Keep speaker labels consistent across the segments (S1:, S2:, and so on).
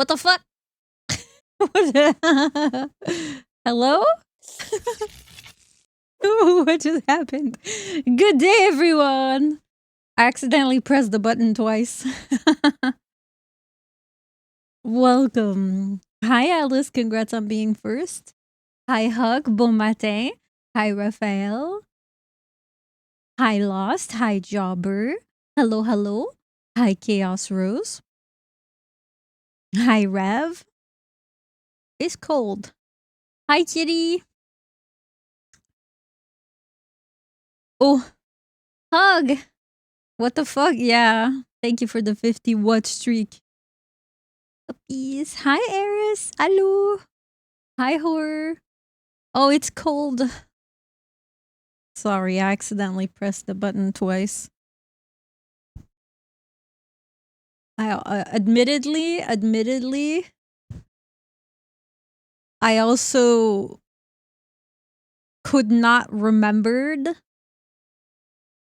S1: What the fuck? Hello? What just happened? Good day, everyone. I accidentally pressed the button twice. Welcome. Hi, Alice. Congrats on being first. Hi, Hug. Bon matin. Hi, Raphael. Hi, Lost. Hi, Jobber. Hello, hello. Hi, Chaos Rose. Hi, Rev. It's cold. Hi, Kitty. Oh, Hug. What the fuck? Yeah. Thank you for the 50 watch streak. Puppies. Hi, Eris. Hello. Hi, Horror. Oh, it's cold. Sorry, I accidentally pressed the button twice. I admittedly, I also could not remembered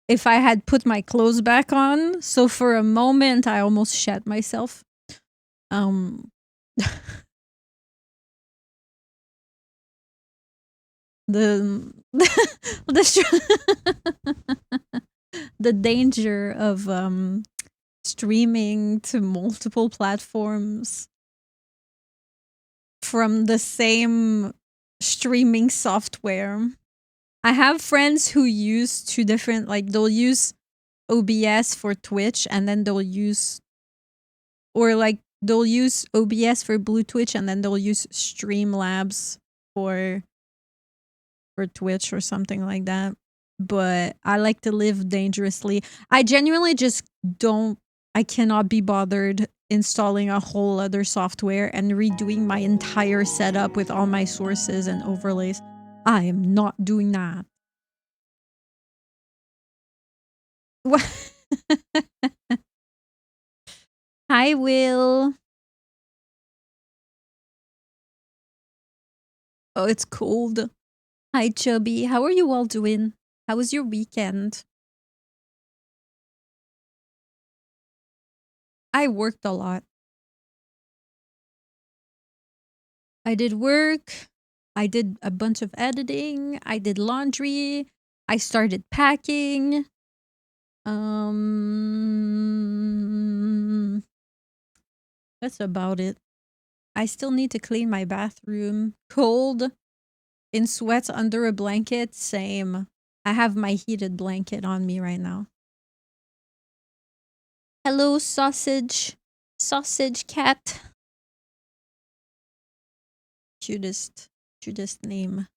S1: if I had put my clothes back on. So for a moment, I almost shat myself. The the danger of streaming to multiple platforms from the same streaming software. I have friends who use two different, like they'll use OBS for Twitch and then they'll use, or like they'll use OBS for Blue Twitch and then they'll use Streamlabs for Twitch or something like that. But I like to live dangerously. I genuinely just I cannot be bothered installing a whole other software and redoing my entire setup with all my sources and overlays. I am not doing that. What? Hi, Will. Oh, it's cold. Hi, Chubby. How are you all doing? How was your weekend? I worked a lot. I did work. I did a bunch of editing. I did laundry. I started packing. That's about it. I still need to clean my bathroom. Cold. In sweats under a blanket. Same. I have my heated blanket on me right now. Hello, sausage. Sausage cat. Cutest name.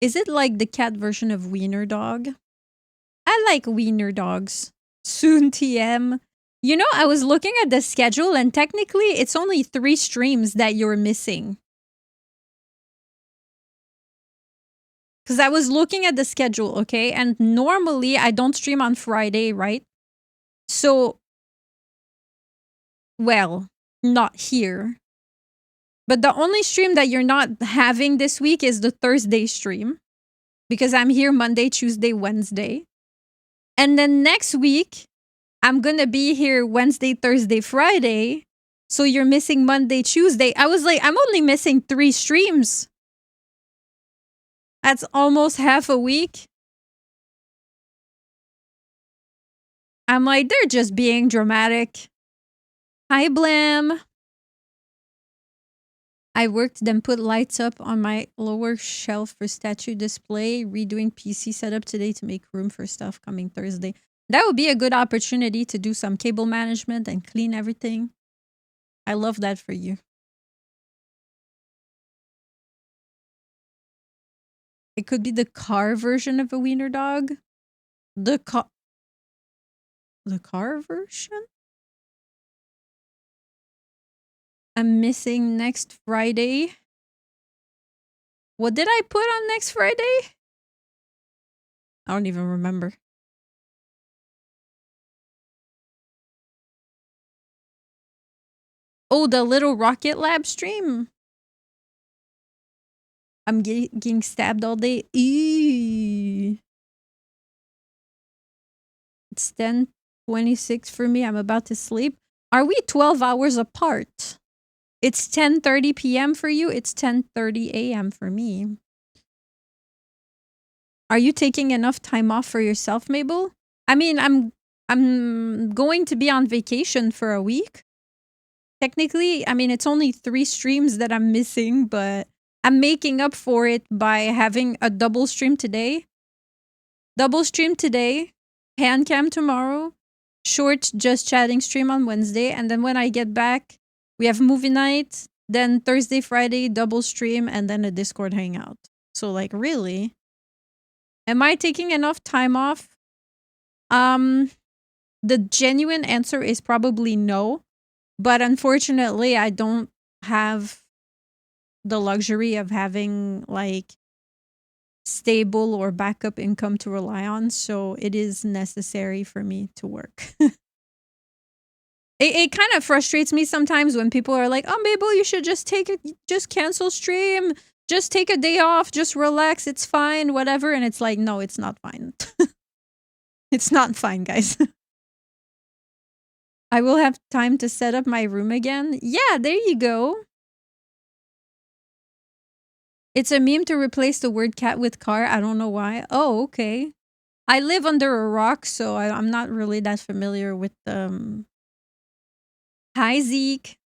S1: Is it like the cat version of Wiener Dog? I like Wiener Dogs. Soon TM. You know, I was looking at the schedule and technically it's only 3 streams that you're missing. Because I was looking at the schedule, okay? And normally I don't stream on Friday, right? So, well, not here. But the only stream that you're not having this week is the Thursday stream. Because I'm here Monday, Tuesday, Wednesday. And then next week, I'm gonna be here Wednesday, Thursday, Friday. So you're missing Monday, Tuesday. I was like, I'm only missing 3 streams. That's almost half a week. I'm like, they're just being dramatic. Hi, Blam. I worked, then put lights up on my lower shelf for statue display, redoing PC setup today to make room for stuff coming Thursday. That would be a good opportunity to do some cable management and clean everything. I love that for you. It could be the car version of a wiener dog. The car version? I'm missing next Friday. What did I put on next Friday? I don't even remember. Oh, the little Rocket Lab stream. I'm getting stabbed all day. Eee. It's 10:26 for me. I'm about to sleep. Are we 12 hours apart? It's 10:30 p.m. for you. It's 10:30 a.m. for me. Are you taking enough time off for yourself, Mabel? I mean, I'm going to be on vacation for a week. Technically, I mean, it's only 3 streams that I'm missing, but I'm making up for it by having a double stream today. Double stream today, hand cam tomorrow, short just chatting stream on Wednesday, and then when I get back, we have movie night, then Thursday, Friday, double stream, and then a Discord hangout. So like really? Am I taking enough time off? The genuine answer is probably no. But unfortunately, I don't have the luxury of having like stable or backup income to rely on. So it is necessary for me to work. It kind of frustrates me sometimes when people are like, oh, Mabel, you should just just cancel stream. Just take a day off. Just relax. It's fine. Whatever. And it's like, no, it's not fine. It's not fine, guys. I will have time to set up my room again. Yeah, there you go. It's a meme to replace the word cat with car. I don't know why. Oh, okay. I live under a rock, so I'm not really that familiar with Hi, Zeke.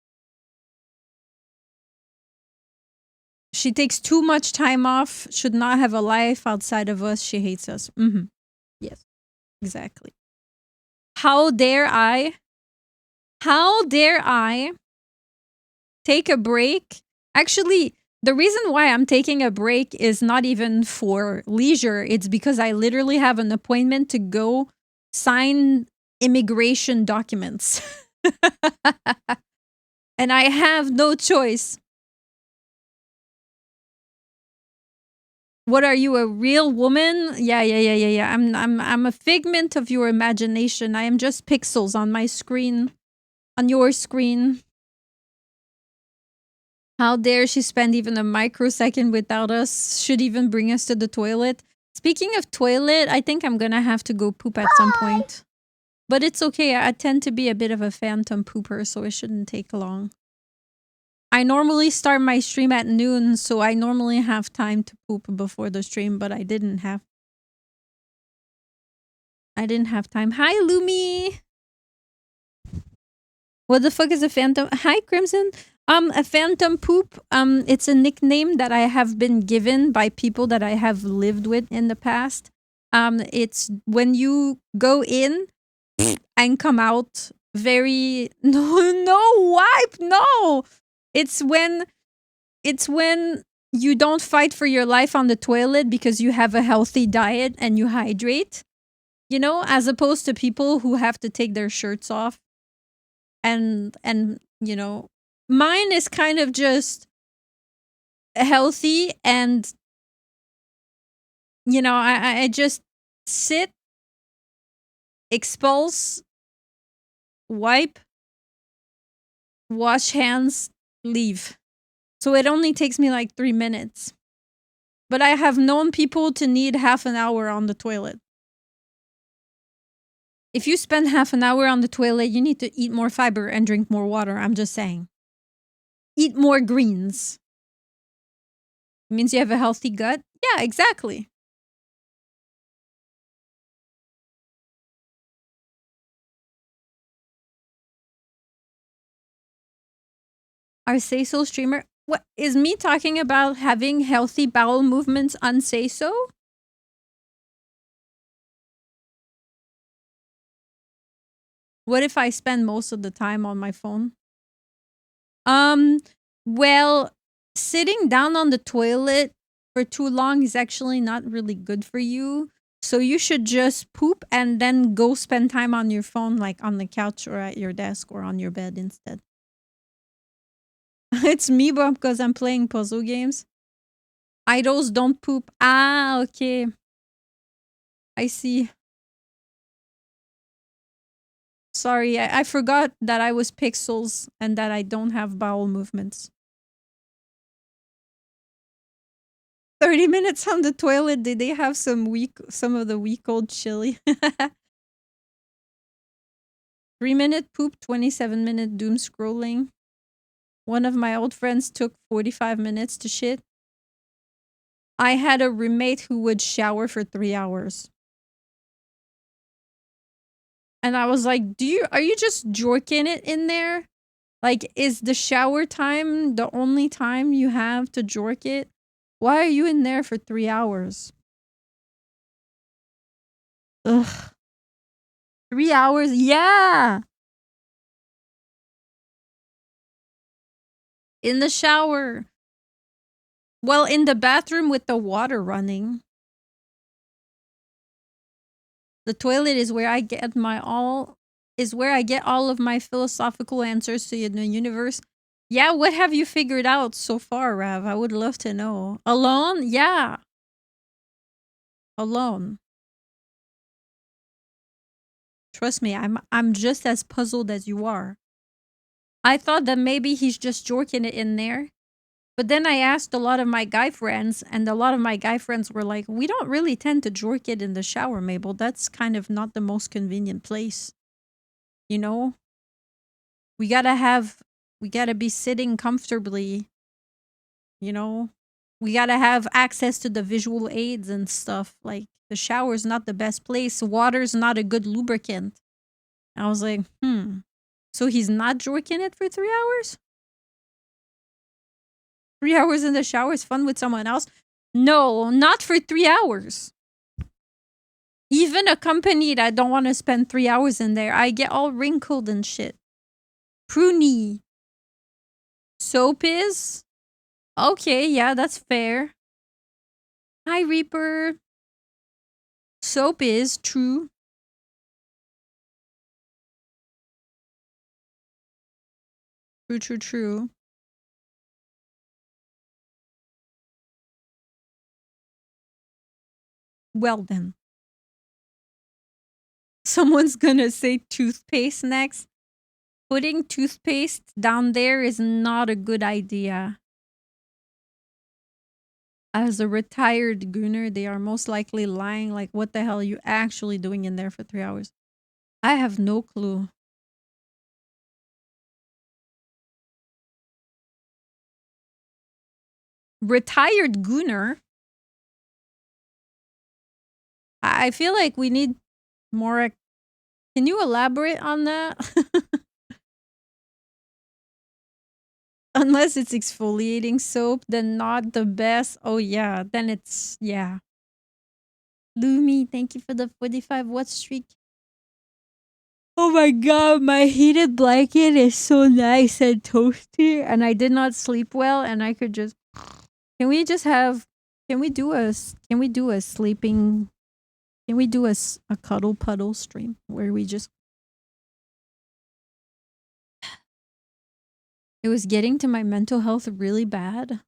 S1: She takes too much time off, should not have a life outside of us. She hates us. Yes, exactly. How dare I? How dare I take a break? Actually, the reason why I'm taking a break is not even for leisure. It's because I literally have an appointment to go sign immigration documents. And I have no choice. What are you, a real woman? Yeah. I'm a figment of your imagination. I am just pixels on my screen, on your screen. How dare she spend even a microsecond without us? Should even bring us to the toilet. Speaking of toilet, I think I'm gonna have to go poop at some point. But it's okay. I tend to be a bit of a phantom pooper, so it shouldn't take long. I normally start my stream at noon, so I normally have time to poop before the stream, but I didn't have time. Hi, Lumi. What the fuck is a phantom? Hi, Crimson. A phantom poop. It's a nickname that I have been given by people that I have lived with in the past. It's when you go in and come out very no wipe, no. It's when you don't fight for your life on the toilet because you have a healthy diet and you hydrate. You know, as opposed to people who have to take their shirts off. And you know, mine is kind of just healthy and you know, I just sit, expulse, wipe, wash hands, leave. So it only takes me like 3 minutes. But I have known people to need half an hour on the toilet. If you spend half an hour on the toilet, you need to eat more fiber and drink more water. I'm just saying. Eat more greens. It means you have a healthy gut. Yeah, exactly. Our Say So streamer. What is me talking about having healthy bowel movements on Say So? What if I spend most of the time on my phone? Well, sitting down on the toilet for too long is actually not really good for you. So you should just poop and then go spend time on your phone, like on the couch or at your desk or on your bed instead. It's me, but because I'm playing puzzle games. Idols don't poop. Ah, okay. I see. Sorry, I forgot that I was pixels and that I don't have bowel movements. 30 minutes on the toilet. Did they have some of the week old chili? 3-minute poop, 27-minute doom scrolling. One of my old friends took 45 minutes to shit. I had a roommate who would shower for 3 hours. And I was like, are you just jorking it in there? Like, is the shower time the only time you have to jork it? Why are you in there for 3 hours? Ugh. 3 hours? Yeah! In the shower. Well, in the bathroom with the water running. The toilet is where I get all of my philosophical answers to the universe. Yeah, what have you figured out so far, Rav? I would love to know. Alone? Yeah. Alone. Trust me, I'm just as puzzled as you are. I thought that maybe he's just jorking it in there. But then I asked a lot of my guy friends, and a lot of my guy friends were like, we don't really tend to jork it in the shower, Mabel. That's kind of not the most convenient place. You know? We gotta be sitting comfortably. You know? We gotta have access to the visual aids and stuff. Like, the shower's not the best place. Water's not a good lubricant. I was like, So he's not jorking it for 3 hours? 3 hours in the shower is fun with someone else? No, not for 3 hours. Even accompanied, I don't want to spend 3 hours in there. I get all wrinkled and shit. Pruny. Soap is? Okay, yeah, that's fair. Hi, Reaper. Soap is true. True. Well then. Someone's gonna say toothpaste next. Putting toothpaste down there is not a good idea. As a retired gooner, they are most likely lying. Like, what the hell are you actually doing in there for 3 hours? I have no clue. Retired gooner? I feel like we need more. Can you elaborate on that? Unless it's exfoliating soap, then not the best. Oh, yeah. Then it's, yeah. Lumi, thank you for the 45 watt streak. Oh my god, my heated blanket is so nice and toasty, and I did not sleep well, and I could just. Can we do a sleeping? Can we do a cuddle puddle stream where we just. It was getting to my mental health really bad.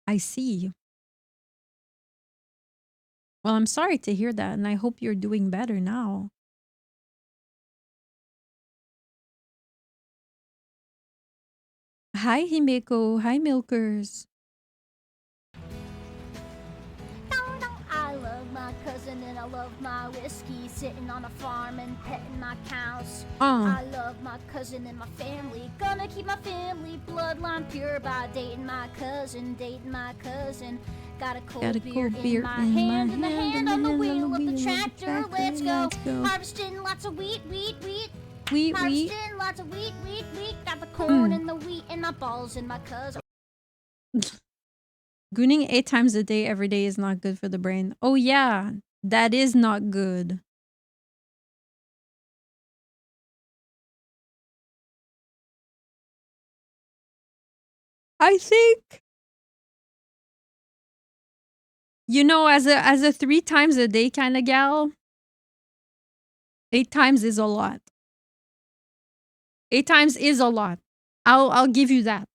S1: I see. Well, I'm sorry to hear that, and I hope you're doing better now. Hi, Himeko. Hi, Milkers.
S2: I love my cousin and I love my whiskey. Sitting on a farm and petting my cows. I love my cousin and my family. Gonna keep my family bloodline pure by dating my cousin. Got a cold beer in my hand and the hand on the wheel of the tractor. Let's go. Harvesting lots of wheat. Harvesting lots of wheat. Got the corn and the wheat and my balls and my cousin.
S1: Gooning 8 times a day every day is not good for the brain. Oh yeah, that is not good. I think, you know, as a 3 times a day kind of gal, 8 times is a lot. 8 times is a lot. I'll give you that.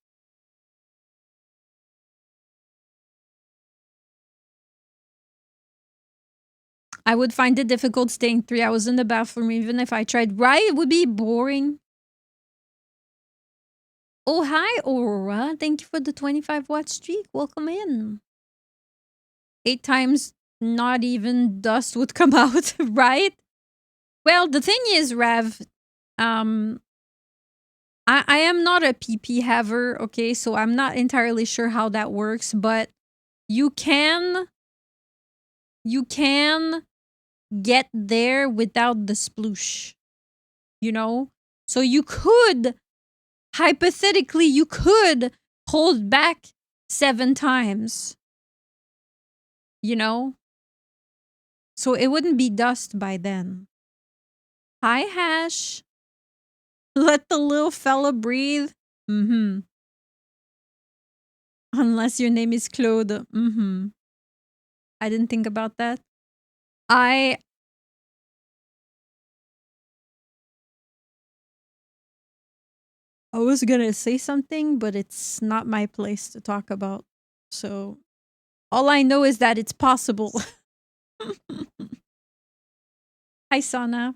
S1: I would find it difficult staying 3 hours in the bathroom even if I tried. Right? It would be boring. Oh, hi, Aurora. Thank you for the 25 watt streak. Welcome in. 8 times not even dust would come out, right? Well, the thing is, Rev, I am not a PP haver, okay? So I'm not entirely sure how that works, but you can get there without the sploosh, you know? So you could, hypothetically, you could hold back 7 times, you know? So it wouldn't be dust by then. Hi, Hash. Let the little fella breathe. Mm-hmm. Unless your name is Claude. Mm-hmm. I didn't think about that. I was gonna say something, but it's not my place to talk about. So all I know is that it's possible. Hi, Sana.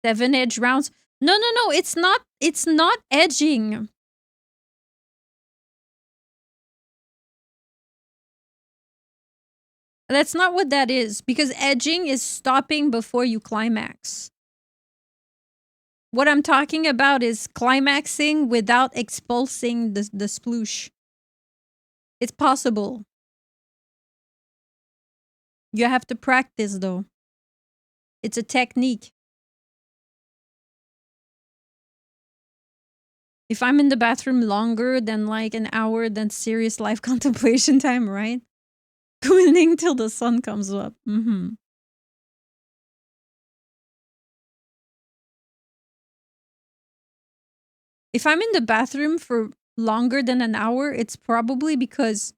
S1: 7 edge rounds. No, it's not. It's not edging. That's not what that is, because edging is stopping before you climax. What I'm talking about is climaxing without expulsing the sploosh. It's possible. You have to practice, though. It's a technique. If I'm in the bathroom longer than like an hour, then serious life contemplation time, right? Cooling till the sun comes up. Mm-hmm. If I'm in the bathroom for longer than an hour, it's probably because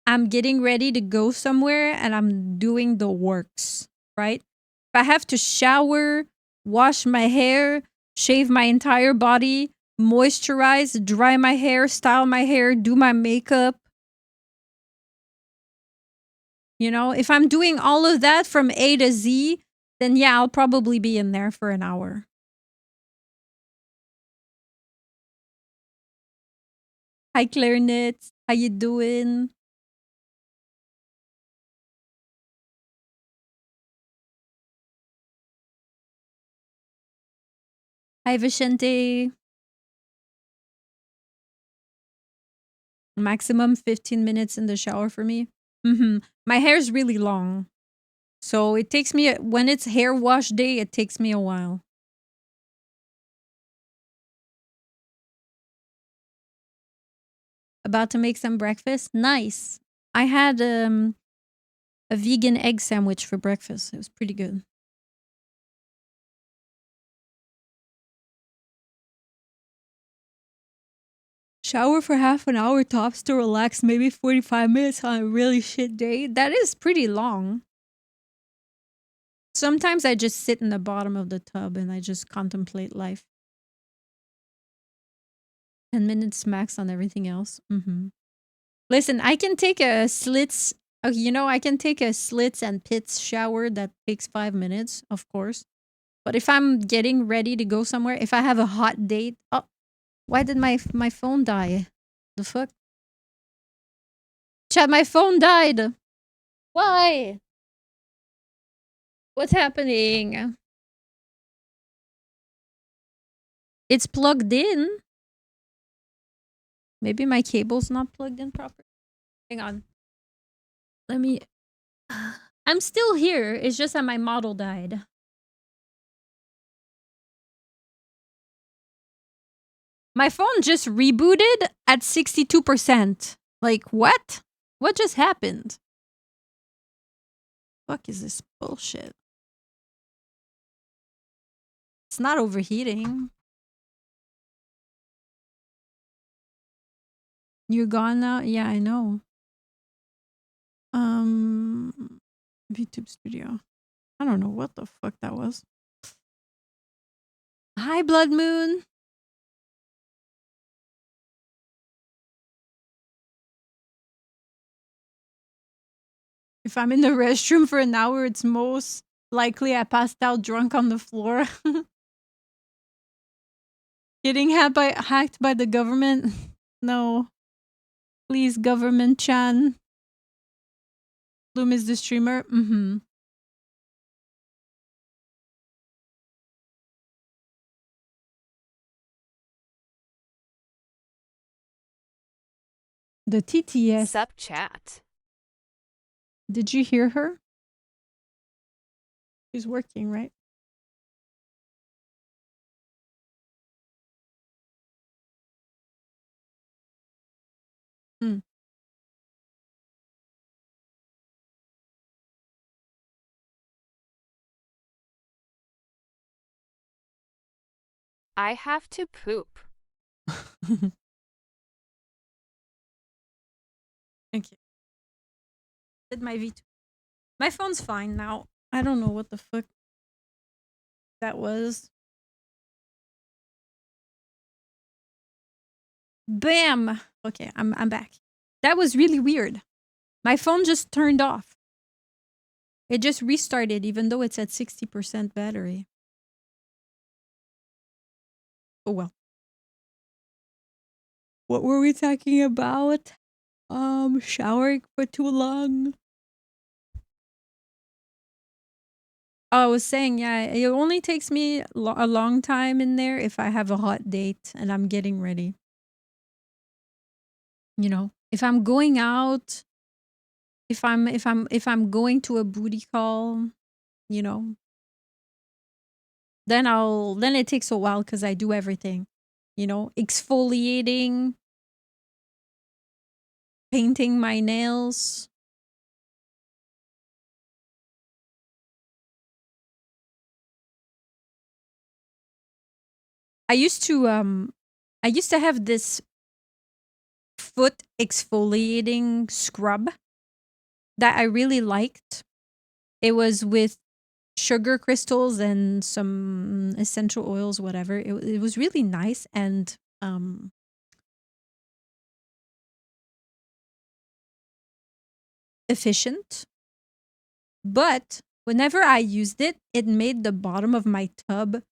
S1: I'm getting ready to go somewhere and I'm doing the works, right? If I have to shower, wash my hair, shave my entire body, moisturize, dry my hair, style my hair, do my makeup, you know, if I'm doing all of that from A to Z, then yeah, I'll probably be in there for an hour. Hi, Clarinet. How you doing? Hi, Vicente. Maximum 15 minutes in the shower for me. Mm-hmm. My hair's really long. So it takes me, when it's hair wash day, it takes me a while. About to make some breakfast? Nice. I had a vegan egg sandwich for breakfast. It was pretty good. Shower for half an hour tops to relax, maybe 45 minutes on a really shit day. That is pretty long. Sometimes I just sit in the bottom of the tub and I just contemplate life. 10 minutes max on everything else. Mm-hmm. Listen, I can take a slits. I can take a slits and pits shower that takes 5 minutes, of course. But if I'm getting ready to go somewhere, if I have a hot date, oh, why did my phone die? The fuck? Chat, my phone died. Why? What's happening? It's plugged in. Maybe my cable's not plugged in properly. Hang on. Let me. I'm still here. It's just that my model died. My phone just rebooted at 62%. Like, what? What just happened? Fuck is this bullshit? It's not overheating. You're gone now? Yeah, I know. VTube Studio. I don't know what the fuck that was. Hi, Blood Moon. If I'm in the restroom for an hour, it's most likely I passed out drunk on the floor. Getting hacked by the government? No. Please, government Chan. Bloom is the streamer. The TTS.
S3: Sup chat.
S1: Did you hear her? She's working, right?
S3: I have to poop.
S1: Okay. Did my V2. My phone's fine now. I don't know what the fuck that was. Bam! Okay, I'm back. That was really weird. My phone just turned off. It just restarted even though it's at 60% battery. Oh well. What were we talking about? Showering for too long. Oh, I was saying, yeah, it only takes me a long time in there if I have a hot date and I'm getting ready. You know, if I'm going out, if I'm going to a booty call, you know, then it takes a while because I do everything. You know, exfoliating, painting my nails. I used to have this foot exfoliating scrub that I really liked. It was with sugar crystals and some essential oils, whatever. It was really nice and efficient. But whenever I used it, it made the bottom of my tub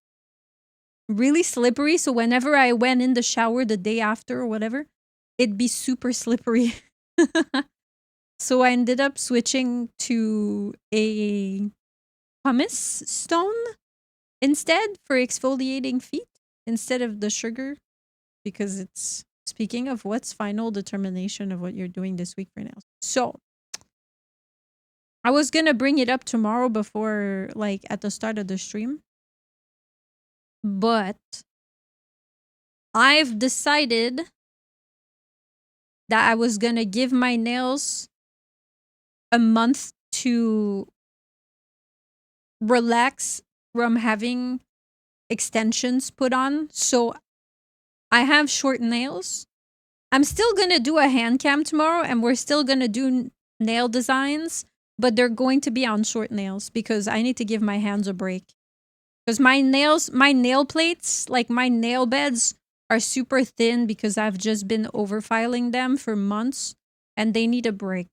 S1: really slippery. So whenever I went in the shower the day after or whatever, it'd be super slippery. So I ended up switching to a pumice stone instead for exfoliating feet instead of the sugar, because it's speaking of what's final determination of what you're doing this week for nails. So I was gonna bring it up tomorrow before, like, at the start of the stream, but I've decided that I was gonna give my nails a month to relax from having extensions put on. So I have short nails. I'm still gonna do a hand cam tomorrow and we're still gonna do nail designs, but they're going to be on short nails because I need to give my hands a break. Because my nail plates, like my nail beds, are super thin because I've just been overfiling them for months and they need a break.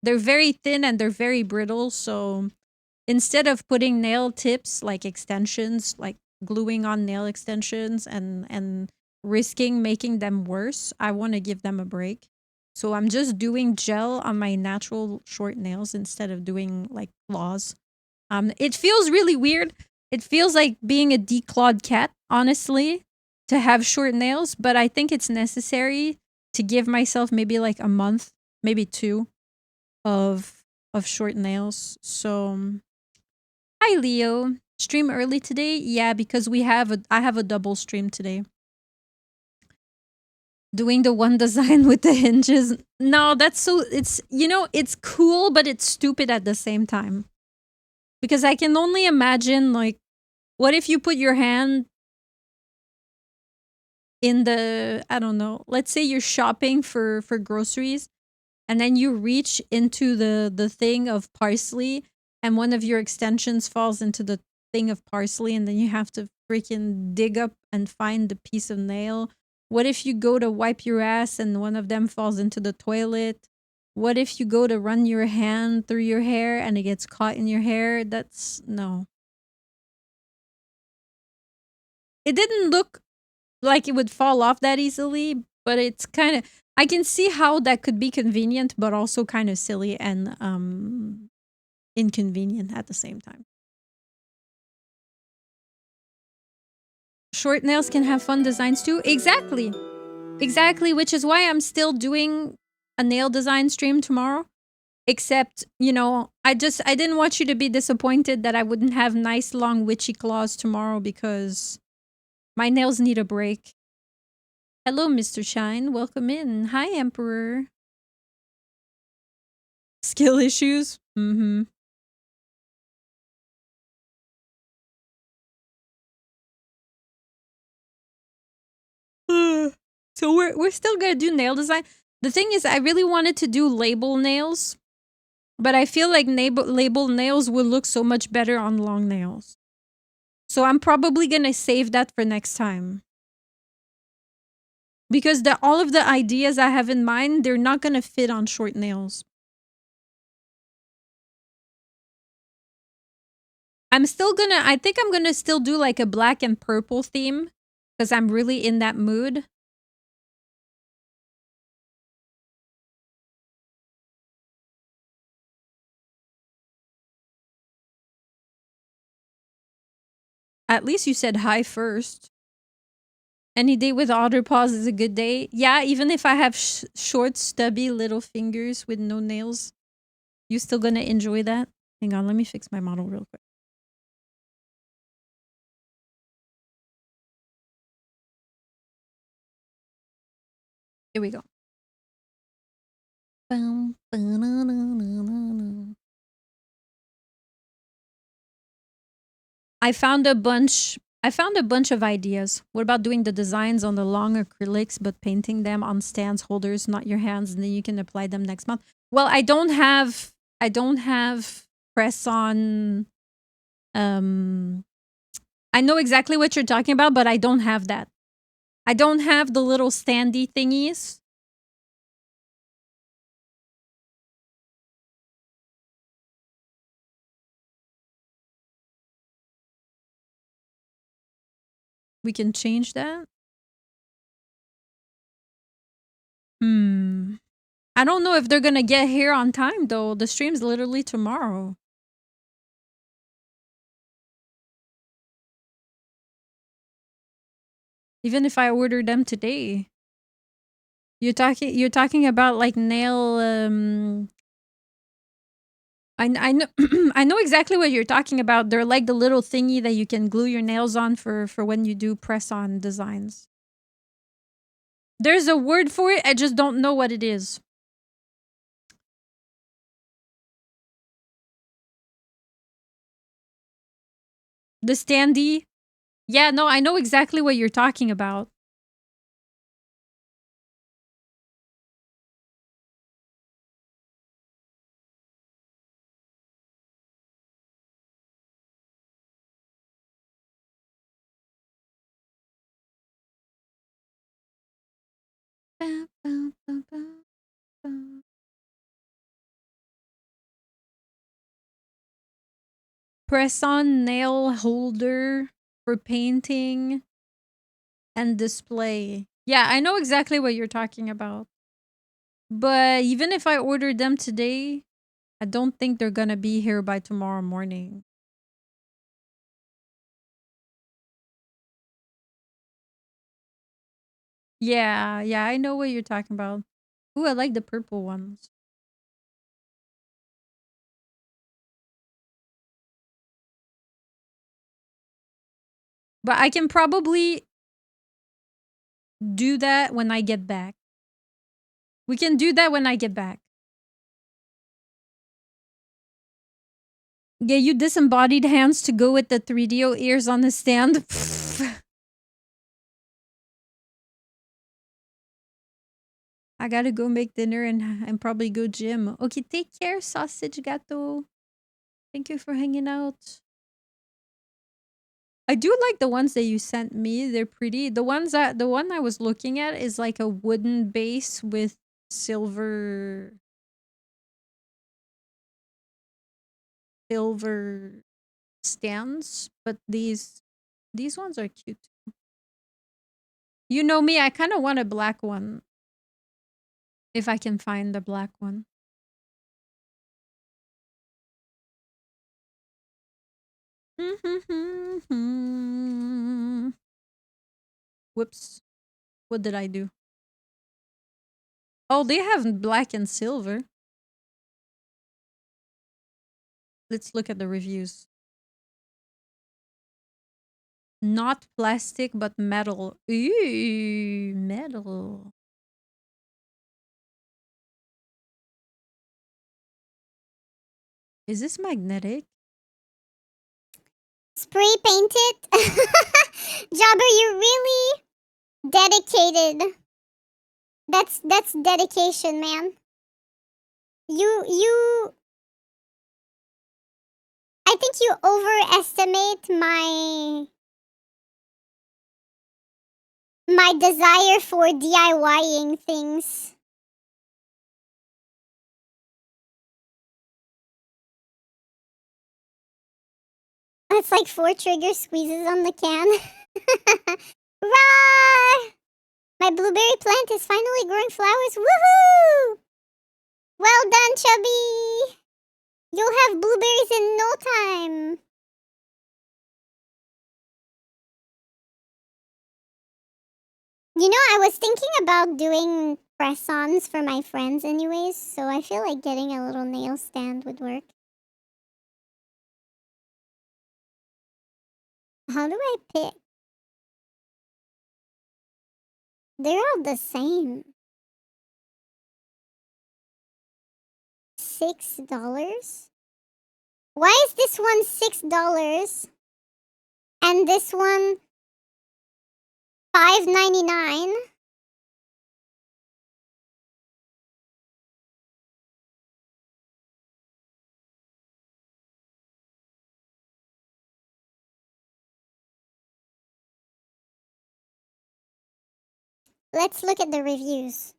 S1: They're very thin and they're very brittle, so instead of putting nail tips like extensions, like gluing on nail extensions and risking making them worse, I want to give them a break. So I'm just doing gel on my natural short nails instead of doing like claws. It feels really weird. It feels like being a declawed cat, honestly, to have short nails, but I think it's necessary to give myself maybe like a month, maybe 2 of short nails. So hi Leo. Stream early today? Yeah, because I have a double stream today. Doing the one design with the hinges. No, that's so it's it's cool, but it's stupid at the same time. Because I can only imagine, like, what if you put your hand in the, I don't know, let's say you're shopping for groceries and then you reach into the thing of parsley and one of your extensions falls into the thing of parsley and then you have to freaking dig up and find the piece of nail. What if you go to wipe your ass and one of them falls into the toilet? What if you go to run your hand through your hair and it gets caught in your hair? That's no. It didn't look like it would fall off that easily, but it's kind of, I can see how that could be convenient, but also kind of silly and inconvenient at the same time. Short nails can have fun designs too. Exactly. Exactly, which is why I'm still doing a nail design stream tomorrow. Except, you know, I didn't want you to be disappointed that I wouldn't have nice long witchy claws tomorrow because my nails need a break. Hello, Mr. Shine. Welcome in. Hi, Emperor. Skill issues? Mm-hmm. So we're still gonna do nail design. The thing is, I really wanted to do label nails, but I feel like label nails will look so much better on long nails. So I'm probably gonna save that for next time. Because all of the ideas I have in mind, they're not gonna fit on short nails. I think I'm gonna still do like a black and purple theme because I'm really in that mood. At least you said hi first. Any day with otter paws is a good day. Yeah, even if I have short, stubby little fingers with no nails, you still gonna enjoy that? Hang on, let me fix my model real quick. Here we go. I found a bunch of ideas. What about doing the designs on the long acrylics but painting them on stands, holders, not your hands, and then you can apply them next month? Well, I don't have press on I know exactly what you're talking about, but I don't have that. I don't have the little standy thingies. We can change that. I don't know if they're gonna get here on time though. The stream's literally tomorrow. Even if I order them today. You're talking about like nail I know I know exactly what you're talking about. They're like the little thingy that you can glue your nails on for when you do press on designs. There's a word for it, I just don't know what it is. The standee? Yeah, no, I know exactly what you're talking about. Press-on nail holder for painting and display. Yeah, I know exactly what you're talking about. But even if I ordered them today, I don't think they're gonna be here by tomorrow morning. Yeah, yeah, I know what you're talking about. Ooh, I like the purple ones. But I can probably do that when I get back. We can do that when I get back. Yeah, you disembodied hands to go with the 3DO ears on the stand. I gotta go make dinner and probably go gym. Okay, take care, sausage gato. Thank you for hanging out. I do like the ones that you sent me. They're pretty. The one I was looking at is like a wooden base with silver stands, but these ones are cute. You know me, I kind of want a black one. If I can find the black one. Whoops. What did I do? Oh, they have black and silver. Let's look at the reviews. Not plastic, but metal. Ooh, metal. Is this magnetic?
S2: Spray paint it. Jobber, you're really dedicated. That's dedication, man. You I think you overestimate my desire for DIYing things. That's like 4 trigger squeezes on the can. Rah! My blueberry plant is finally growing flowers. Woohoo! Well done, Chubby. You'll have blueberries in no time. You know, I was thinking about doing press-ons for my friends anyways, so I feel like getting a little nail stand would work. How do I pick? They're all the same. $6? Why is this one $6 and this one $5.99? Let's look at the reviews.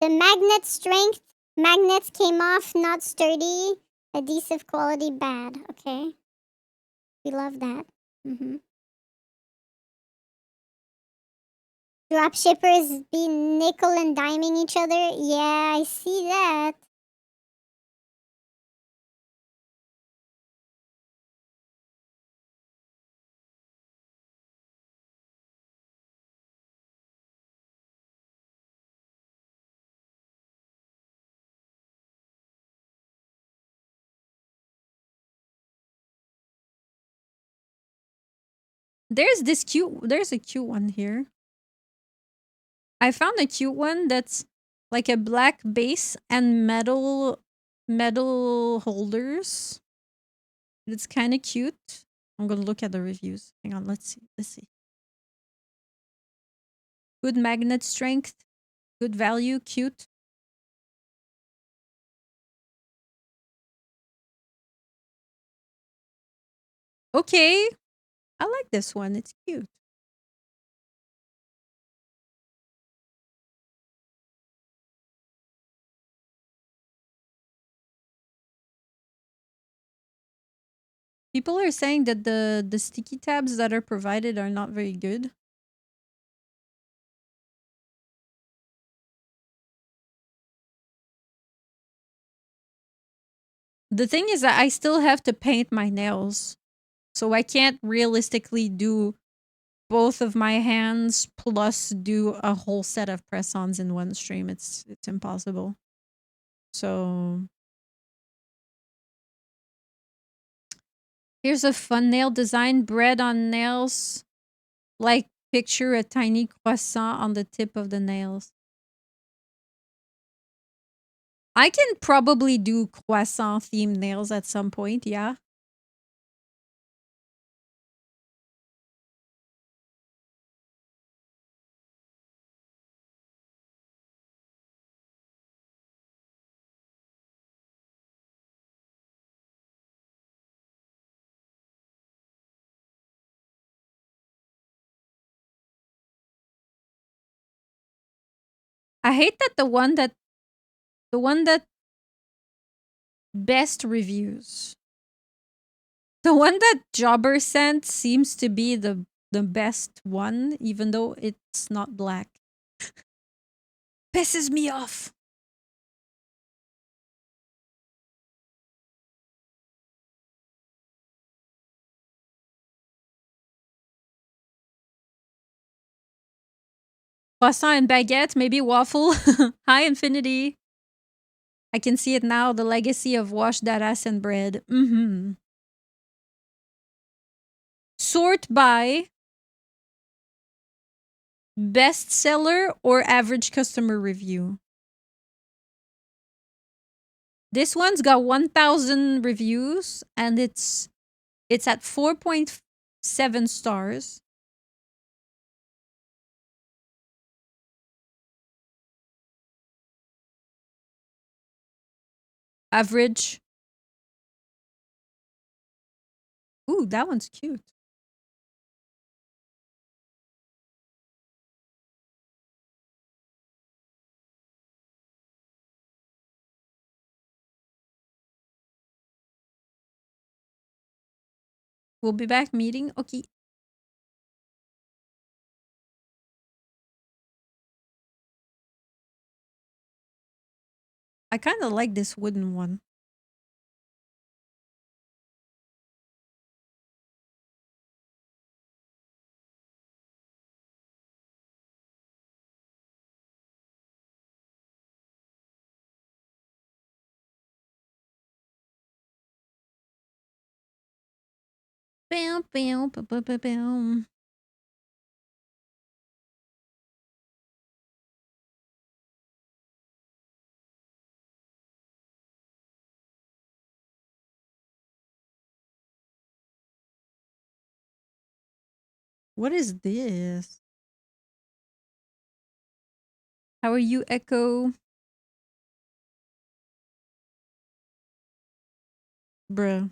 S2: The magnet strength, magnets came off, not sturdy. Adhesive quality bad. Okay. We love that. Drop shippers be nickel and diming each other. Yeah, I see that.
S1: There's a cute one here. I found a cute one that's like a black base and metal holders. It's kind of cute. I'm gonna look at the reviews. Hang on, let's see. Good magnet strength, good value, cute. Okay, I like this one. It's cute. People are saying that the sticky tabs that are provided are not very good. The thing is that I still have to paint my nails. So I can't realistically do both of my hands plus do a whole set of press-ons in one stream. It's impossible. So here's a fun nail design. Bread on nails. Like picture a tiny croissant on the tip of the nails. I can probably do croissant themed nails at some point, yeah. I hate that the one that best reviews. The one that Jobber sent seems to be the best one, even though it's not black. pisses me off. Croissant and baguette, maybe waffle. Hi, Infinity. I can see it now. The legacy of wash that ass and bread. Sort by bestseller or average customer review. This one's got 1,000 reviews and it's at 4.7 stars. Average. Ooh, that one's cute. We'll be back meeting. Okay. I kind of like this wooden one. Bam, bam, bam, bam, bam, bam. What is this? How are you, Echo? Bruh.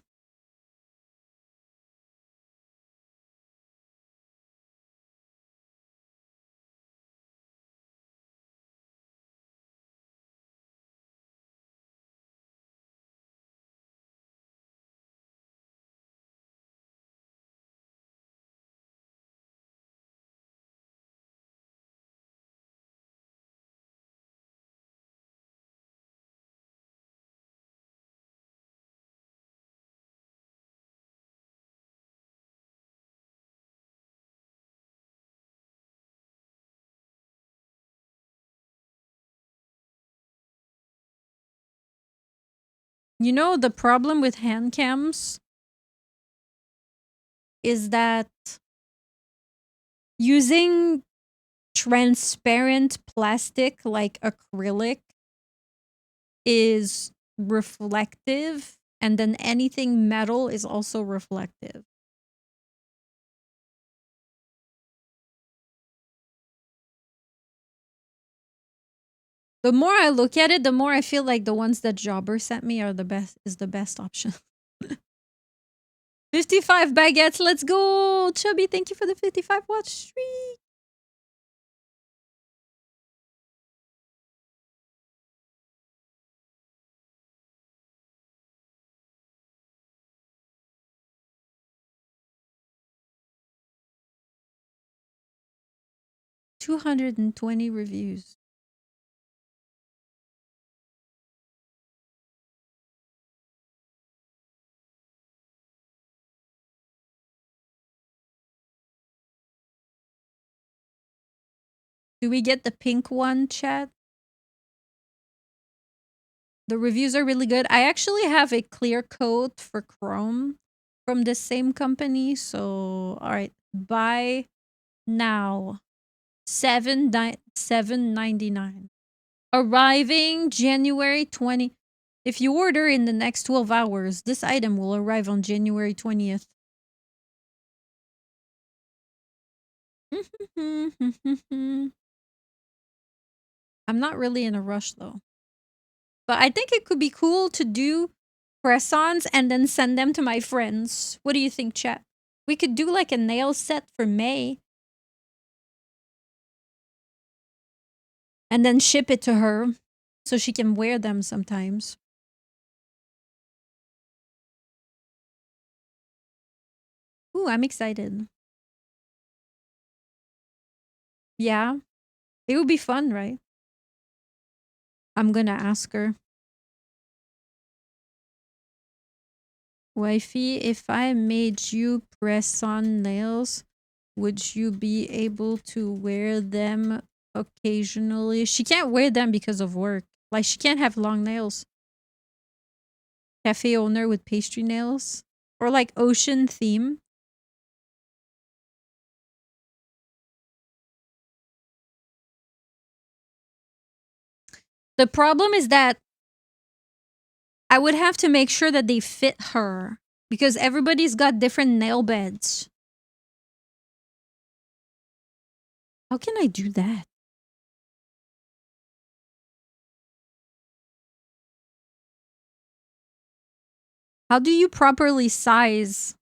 S1: You know, the problem with hand cams is that using transparent plastic like acrylic is reflective, and then anything metal is also reflective. The more I look at it, the more I feel like the ones that Jobber sent me are the best option. 55 baguettes, let's go! Chubby, thank you for the 55 watch streak. $220 reviews. Do we get the pink one, chat? The reviews are really good. I actually have a clear coat for Chrome from the same company. So, all right, buy now. $7.99. Arriving January 20. If you order in the next 12 hours, this item will arrive on January 20th. I'm not really in a rush though. But I think it could be cool to do press-ons and then send them to my friends. What do you think, chat? We could do like a nail set for May. And then ship it to her so she can wear them sometimes. Ooh, I'm excited. Yeah. It would be fun, right? I'm gonna ask her. Wifey, if I made you press on nails, would you be able to wear them occasionally? She can't wear them because of work. Like, she can't have long nails. Cafe owner with pastry nails. Or like ocean theme. The problem is that I would have to make sure that they fit her. Because everybody's got different nail beds. How can I do that? How do you properly size?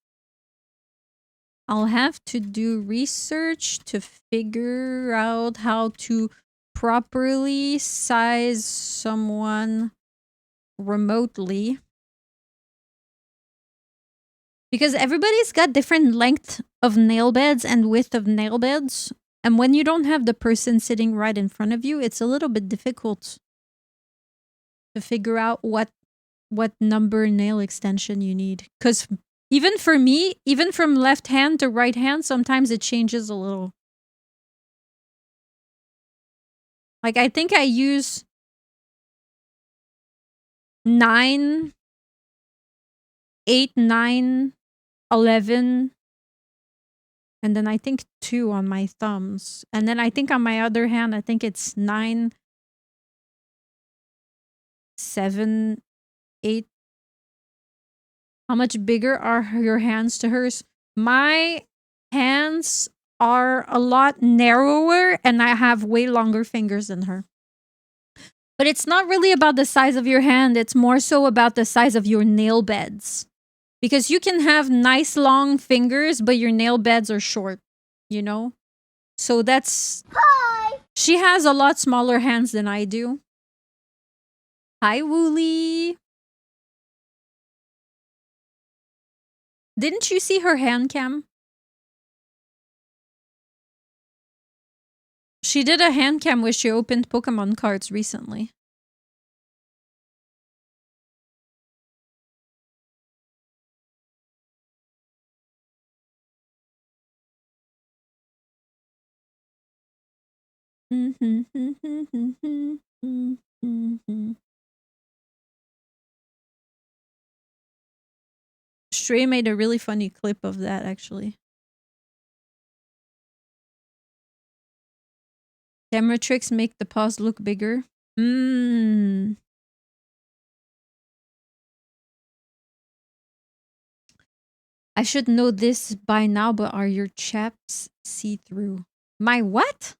S1: I'll have to do research to figure out how to properly size someone remotely. Because everybody's got different length of nail beds and width of nail beds. And when you don't have the person sitting right in front of you, it's a little bit difficult to figure out what number nail extension you need. Because even for me, even from left hand to right hand, sometimes it changes a little. Like, I think I use 9, 8, 9, 11, and then I think 2 on my thumbs. And then I think on my other hand, I think it's 9, 7, 8. How much bigger are your hands to hers? My hands are a lot narrower and I have way longer fingers than her. But it's not really about the size of your hand. It's more so about the size of your nail beds. Because you can have nice long fingers, but your nail beds are short, you know? So that's...
S2: Hi!
S1: She has a lot smaller hands than I do. Hi, Wooly. Didn't you see her hand cam? She did a hand cam where she opened Pokemon cards recently. Stray made a really funny clip of that, actually. Camera tricks make the paws look bigger. I should know this by now, but are your chaps see-through? My what?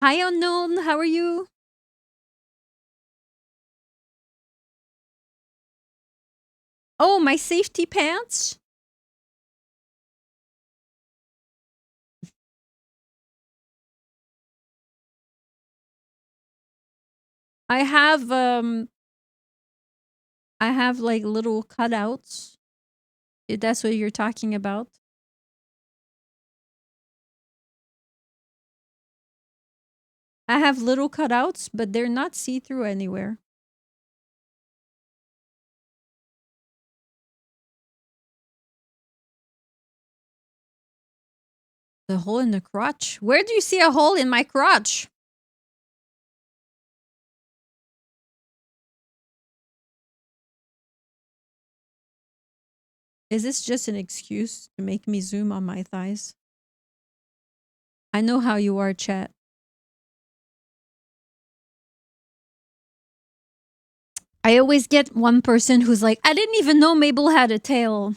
S1: Hi, Unknown. How are you? Oh, my safety pants? I have like little cutouts. If that's what you're talking about. I have little cutouts, but they're not see-through anywhere. The hole in the crotch? Where do you see a hole in my crotch? Is this just an excuse to make me zoom on my thighs? I know how you are, chat. I always get one person who's like, I didn't even know Mabel had a tail.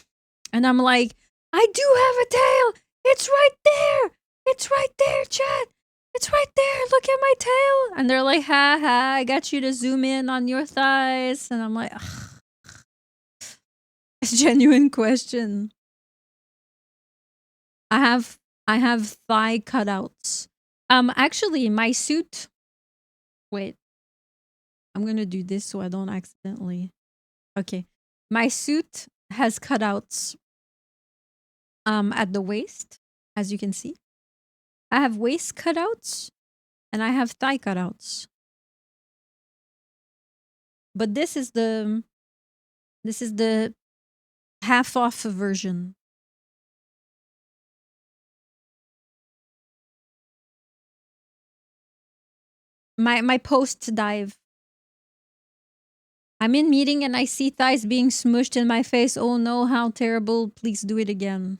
S1: And I'm like, I do have a tail. It's right there. It's right there, chat. It's right there. Look at my tail. And they're like, ha ha, I got you to zoom in on your thighs. And I'm like, ugh. It's a genuine question. I have thigh cutouts. Actually, my suit. Wait. I'm gonna do this so I don't accidentally. Okay. My suit has cutouts at the waist, as you can see. I have waist cutouts and I have thigh cutouts. But this is the half off version. My post dive. I'm in meeting and I see thighs being smushed in my face. Oh no, how terrible. Please do it again.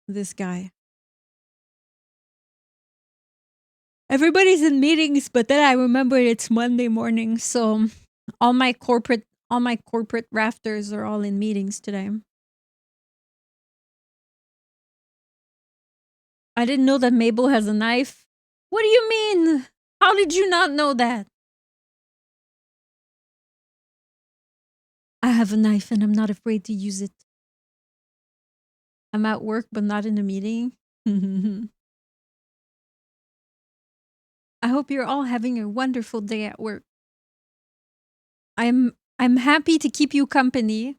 S1: This guy. Everybody's in meetings, but then I remember it's Monday morning, so all my corporate rafters are all in meetings today. I didn't know that Mabel has a knife. What do you mean? How did you not know that? I have a knife and I'm not afraid to use it. I'm at work, but not in a meeting. I hope you're all having a wonderful day at work. I'm happy to keep you company.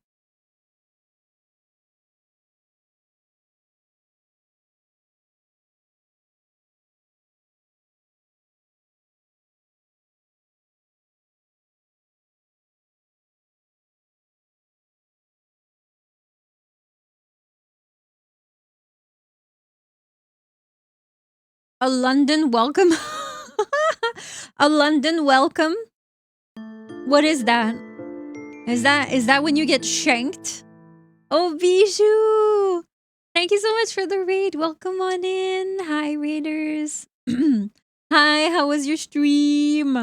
S1: A London welcome. A London welcome. What is that? Is that when you get shanked? Oh, Bijou! Thank you so much for the raid. Welcome on in. Hi, raiders. Hi, how was your stream?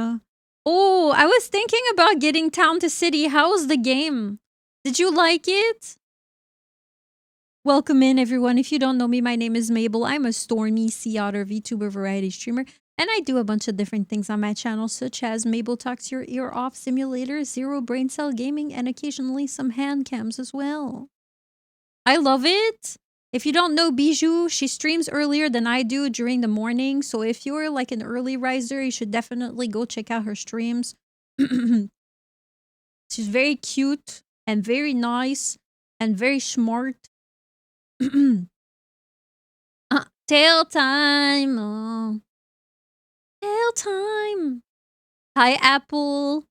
S1: Oh, I was thinking about getting Town to City. How was the game? Did you like it? Welcome in, everyone. If you don't know me, my name is Mabel. I'm a Stormy Sea Otter VTuber variety streamer, and I do a bunch of different things on my channel, such as Mabel Talks Your Ear Off Simulator, Zero Brain Cell Gaming, and occasionally some hand cams as well. I love it. If you don't know Bijou, she streams earlier than I do during the morning, so if you're like an early riser, you should definitely go check out her streams. She's very cute and very nice and very smart. Tail time. Oh. Tail time. Hi, Apple.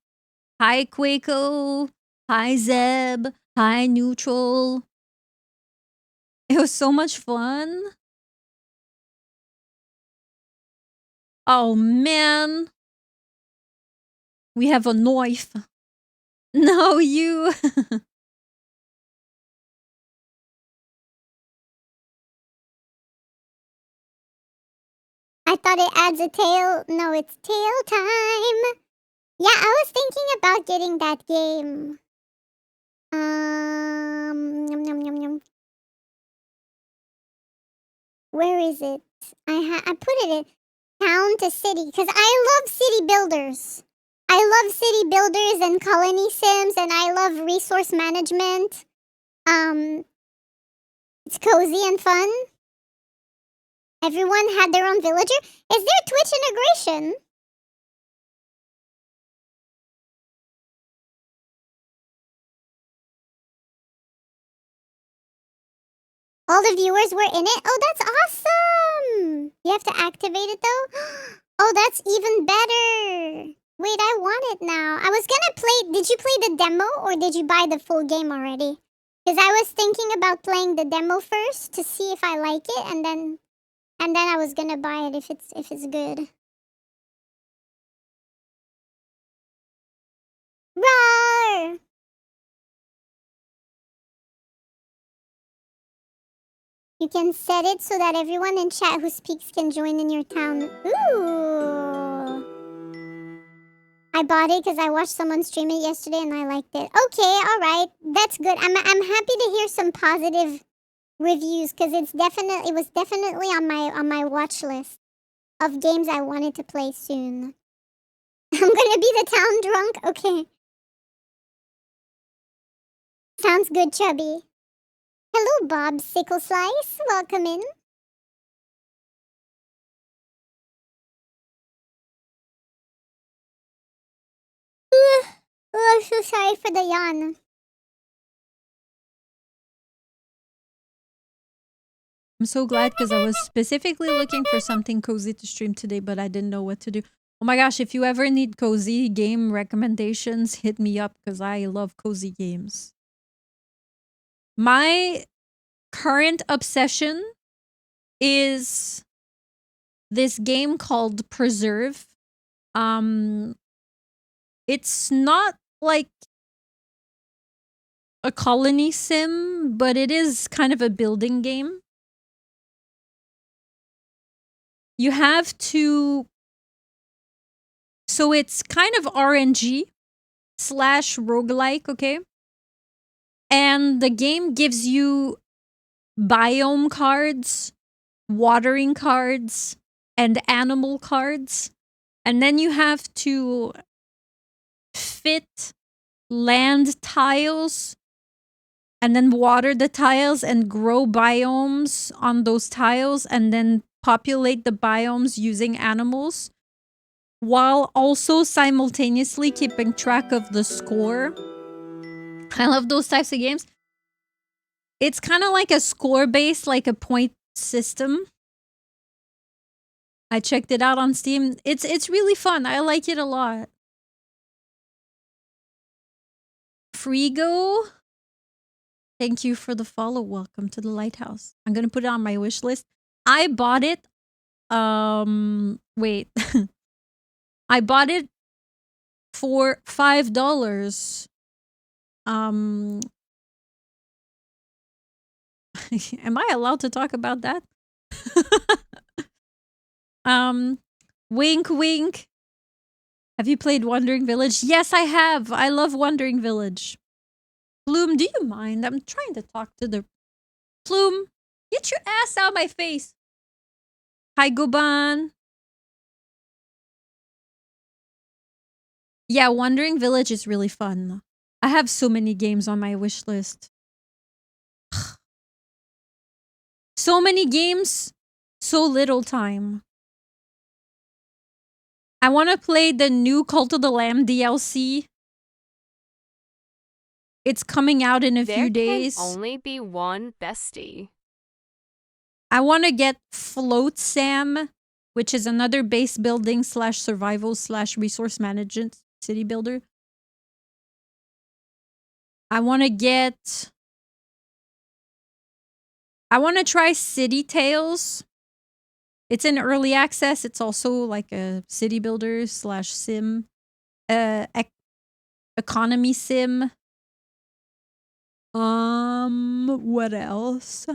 S1: Hi, Quaco. Hi, Zeb. Hi, Neutral. It was so much fun. Oh, man. We have a knife. No, you.
S2: I thought it adds a tail. No, it's tail time. Yeah, I was thinking about getting that game. Yum, yum, yum, yum. Where is it? I put it in Town to City because I love city builders. I love city builders and colony sims, and I love resource management. It's cozy and fun. Everyone had their own villager. Is there Twitch integration? All the viewers were in it? Oh, that's awesome! You have to activate it though? Oh, that's even better! Wait, I want it now. I was gonna play. Did you play the demo or did you buy the full game already? Because I was thinking about playing the demo first to see if I like it, and then I was gonna buy it if it's good. Roar! You can set it so that everyone in chat who speaks can join in your town. Ooh! I bought it because I watched someone stream it yesterday and I liked it. Okay, all right, that's good. I'm happy to hear some positive reviews because it was definitely on my watch list of games I wanted to play soon. I'm gonna be the town drunk. Okay. Sounds good, Chubby. Hello, Bob Sickle Slice. Welcome in. Oh, I'm so sorry for the yawn.
S1: I'm so glad because I was specifically looking for something cozy to stream today, but I didn't know what to do. Oh my gosh, if you ever need cozy game recommendations, hit me up because I love cozy games. My current obsession is this game called Preserve. It's not like a colony sim, but it is kind of a building game. You have to... So it's kind of RNG / roguelike, okay? And the game gives you biome cards, watering cards, and animal cards. And then you have to fit land tiles and then water the tiles and grow biomes on those tiles and then populate the biomes using animals while also simultaneously keeping track of the score. I love those types of games. It's kind of like a score based, like a point system. I checked it out on Steam. It's really fun. I like it a lot. Frigo, thank you for the follow. Welcome to the lighthouse. I'm gonna put it on my wish list. I bought it. Wait. I bought it for $5. Am I allowed to talk about that? Wink, wink. Have you played Wandering Village? Yes, I have. I love Wandering Village. Plume, do you mind? I'm trying to talk to the... Plume, get your ass out of my face. Hi, Goban. Yeah, Wandering Village is really fun. I have so many games on my wish list. So many games, so little time. I want to play the new Cult of the Lamb DLC. It's coming out in a few days.
S3: There can only be one bestie.
S1: I want to get Float Sam, which is another base building / survival / resource management city builder. I want to get... I want to try City Tales. It's in early access. It's also like a city builder / sim. Economy sim. What else?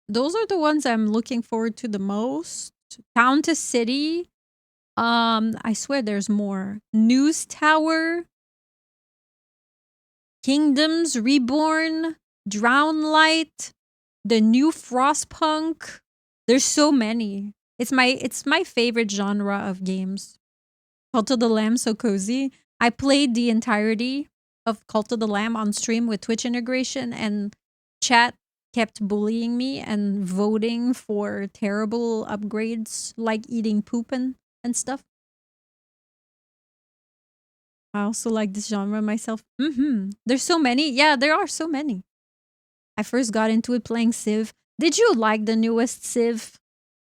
S1: Those are the ones I'm looking forward to the most. Town to City. I swear there's more. News Tower. Kingdoms Reborn. Drown Light. The new Frostpunk. There's so many. It's my favorite genre of games. Cult of the Lamb, so cozy. I played the entirety of Cult of the Lamb on stream with Twitch integration, and chat kept bullying me and voting for terrible upgrades like eating poop and stuff. I also like this genre myself. There's so many. Yeah, there are so many. I first got into it playing Civ. Did you like the newest Civ?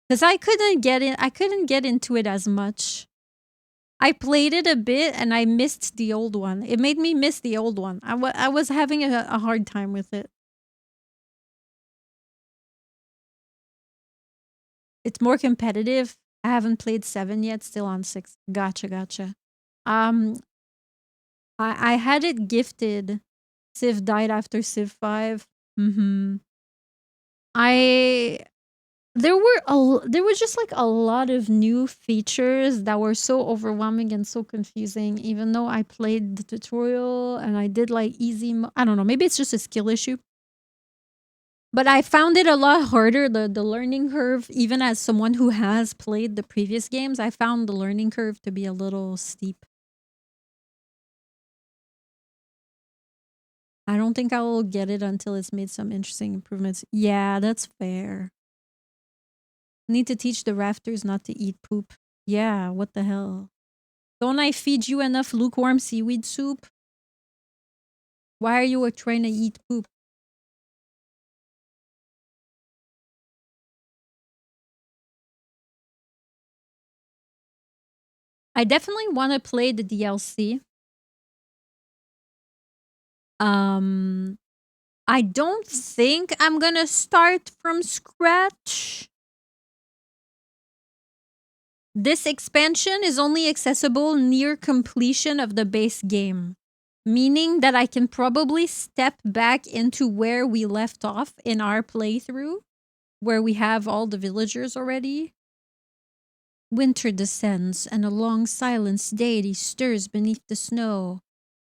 S1: Because I couldn't get into it as much. I played it a bit and I missed the old one. It made me miss the old one. I was having a hard time with it. It's more competitive. I haven't played 7 yet, still on 6. Gotcha. I had it gifted. Civ died after Civ 5. There were just like a lot of new features that were so overwhelming and so confusing, even though I played the tutorial and I did like easy I don't know, maybe it's just a skill issue. But I found it a lot harder, the learning curve, even as someone who has played the previous games, I found the learning curve to be a little steep. I don't think I will get it until it's made some interesting improvements. Yeah, that's fair. Need to teach the rafters not to eat poop. Yeah, what the hell? Don't I feed you enough lukewarm seaweed soup? Why are you trying to eat poop? I definitely want to play the DLC. I don't think I'm gonna start from scratch. This expansion is only accessible near completion of the base game, meaning that I can probably step back into where we left off in our playthrough, where we have all the villagers already. Winter descends, and a long silence deity stirs beneath the snow.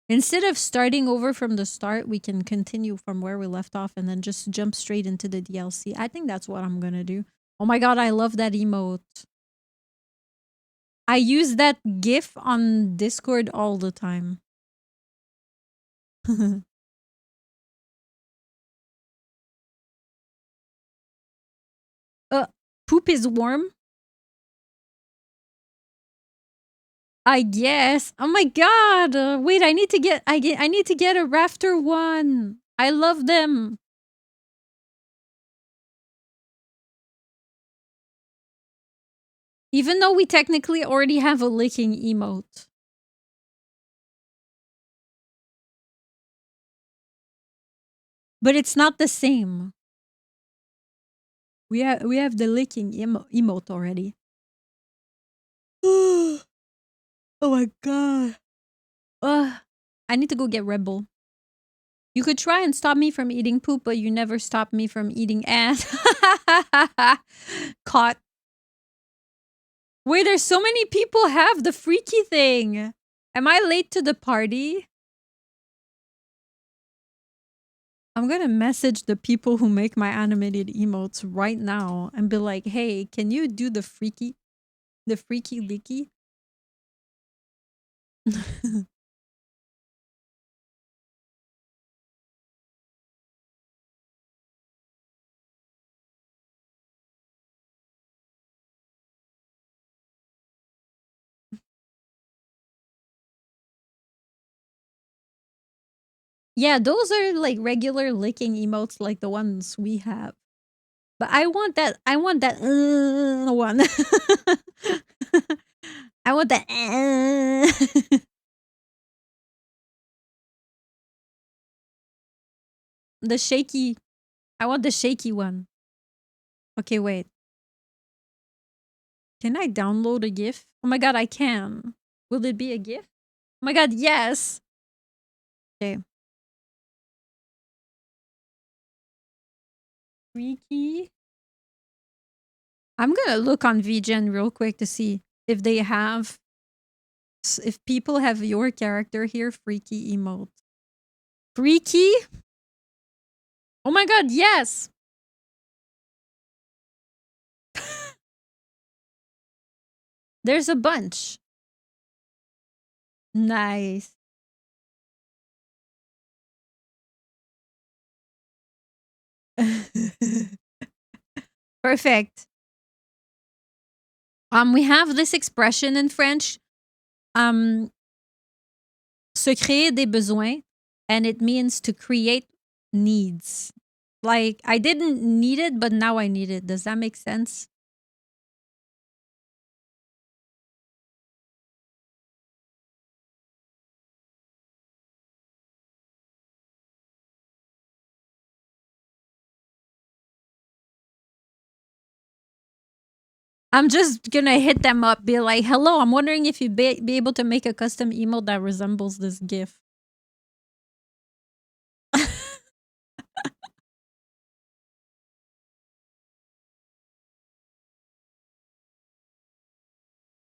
S1: Instead of starting over from the start, we can continue from where we left off and then just jump straight into the DLC. I think that's what I'm gonna do. Oh my god, I love that emote. I use that GIF on Discord all the time. Poop is warm? I guess. Oh my god. Wait, I need to get I need to get a rafter one. I love them. Even though we technically already have a licking emote. But it's not the same. We have the licking emote already. Oh my god. I need to go get Red Bull. You could try and stop me from eating poop, but you never stop me from eating ass. Caught. Wait, there's so many people have the freaky thing. Am I late to the party? I'm gonna message the people who make my animated emotes right now and be like, hey, can you do the freaky leaky? Yeah, those are like regular licking emotes like the ones we have. But I want that one. I want that. The shaky. I want the shaky one. Okay, wait. Can I download a GIF? Oh my god, I can. Will it be a GIF? Oh my god, yes! Okay. Freaky. I'm gonna look on VGen real quick to see if they have... If people have your character here, freaky emote. Freaky? Oh my god, yes! There's a bunch. Nice. Perfect. We have this expression in French, se créer des besoins, and it means to create needs. Like, I didn't need it, but now I need it. Does that make sense? I'm just gonna hit them up, be like, hello, I'm wondering if you'd be able to make a custom emote that resembles this GIF.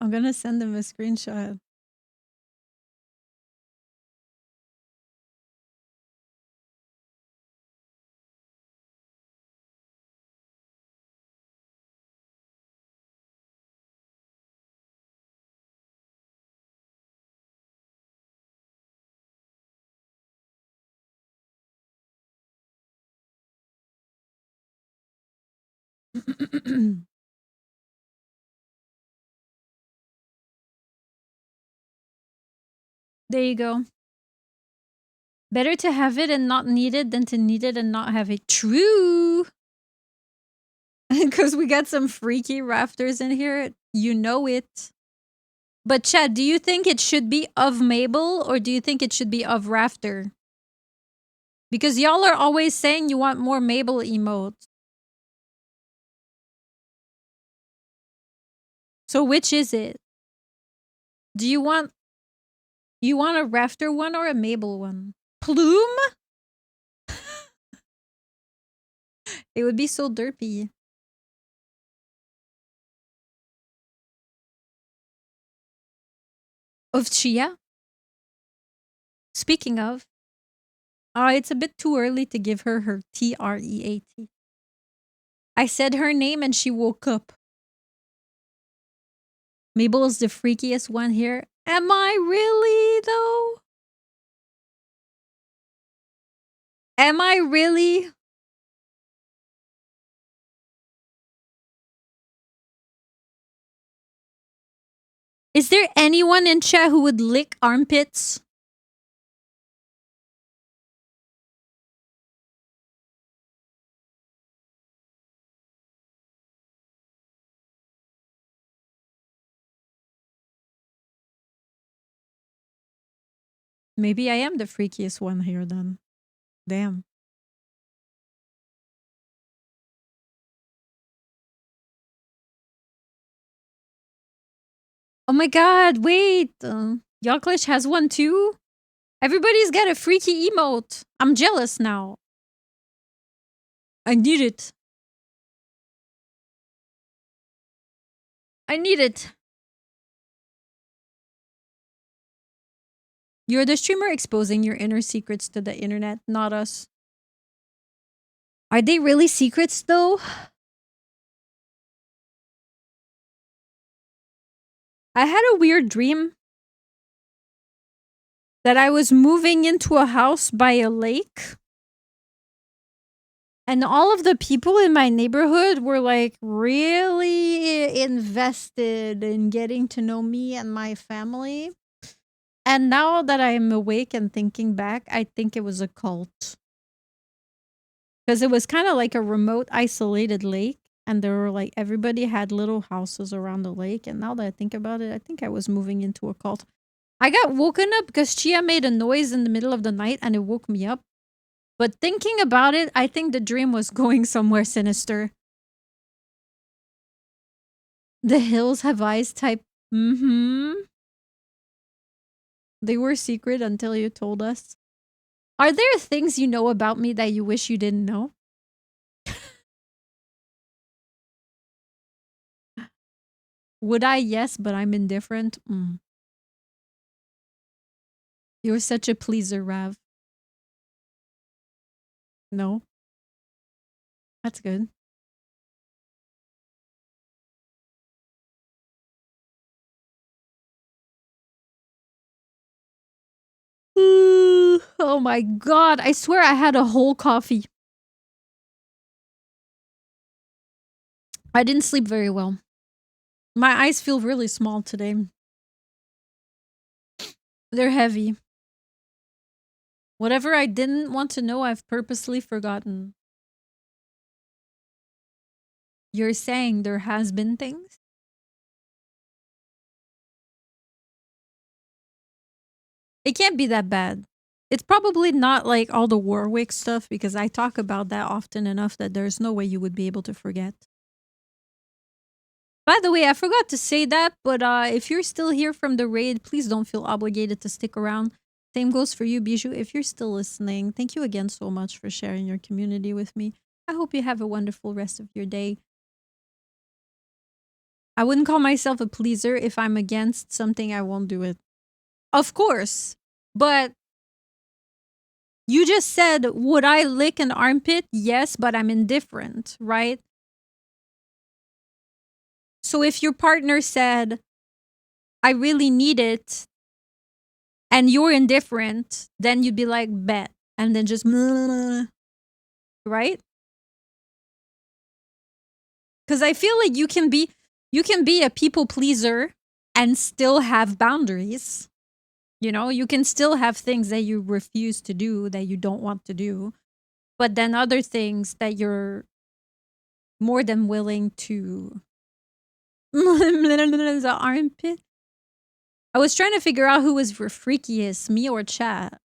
S1: I'm gonna send them a screenshot. There you go. Better to have it and not need it than to need it and not have it. True. Because we got some freaky rafters in here. You know it. But Chad, do you think it should be of Mabel or do you think it should be of Rafter? Because y'all are always saying you want more Mabel emotes. So which is it? Do you want a Rafter one or a Mabel one? Plume? It would be so derpy. Of Chia? Speaking of, it's a bit too early to give her her TREAT. I said her name and she woke up. Mabel is the freakiest one here. Am I really, though? Am I really? Is there anyone in chat who would lick armpits? Maybe I am the freakiest one here then. Damn. Oh my god, wait. Yaklish has one too? Everybody's got a freaky emote. I'm jealous now. I need it. I need it. You're the streamer exposing your inner secrets to the internet, not us. Are they really secrets though? I had a weird dream that I was moving into a house by a lake. And all of the people in my neighborhood were like really invested in getting to know me and my family. And now that I'm awake and thinking back, I think it was a cult. Because it was kind of like a remote, isolated lake. And there were like, everybody had little houses around the lake. And now that I think about it, I think I was moving into a cult. I got woken up because Chia made a noise in the middle of the night and it woke me up. But thinking about it, I think the dream was going somewhere sinister. The hills have eyes type. They were secret until you told us. Are there things you know about me that you wish you didn't know? Would I? Yes, but I'm indifferent. You're such a pleaser, Rav. No. That's good. Oh my god, I swear I had a whole coffee. I didn't sleep very well. My eyes feel really small today. They're heavy. Whatever I didn't want to know, I've purposely forgotten. You're saying there has been things? It can't be that bad. It's probably not like all the Warwick stuff because I talk about that often enough that there's no way you would be able to forget. By the way, I forgot to say that, but if you're still here from the raid, please don't feel obligated to stick around. Same goes for you, Bijou. If you're still listening, thank you again so much for sharing your community with me. I hope you have a wonderful rest of your day. I wouldn't call myself a pleaser. If I'm against something, I won't do it. Of course. But you just said, would I lick an armpit? Yes, but I'm indifferent, right? So if your partner said, I really need it, and you're indifferent, then you'd be like, bet. And then just, right? Because I feel like you can be a people pleaser and still have boundaries. You know, you can still have things that you refuse to do, that you don't want to do, but then other things that you're more than willing to. The armpit. I was trying to figure out who was freakiest, me or chat.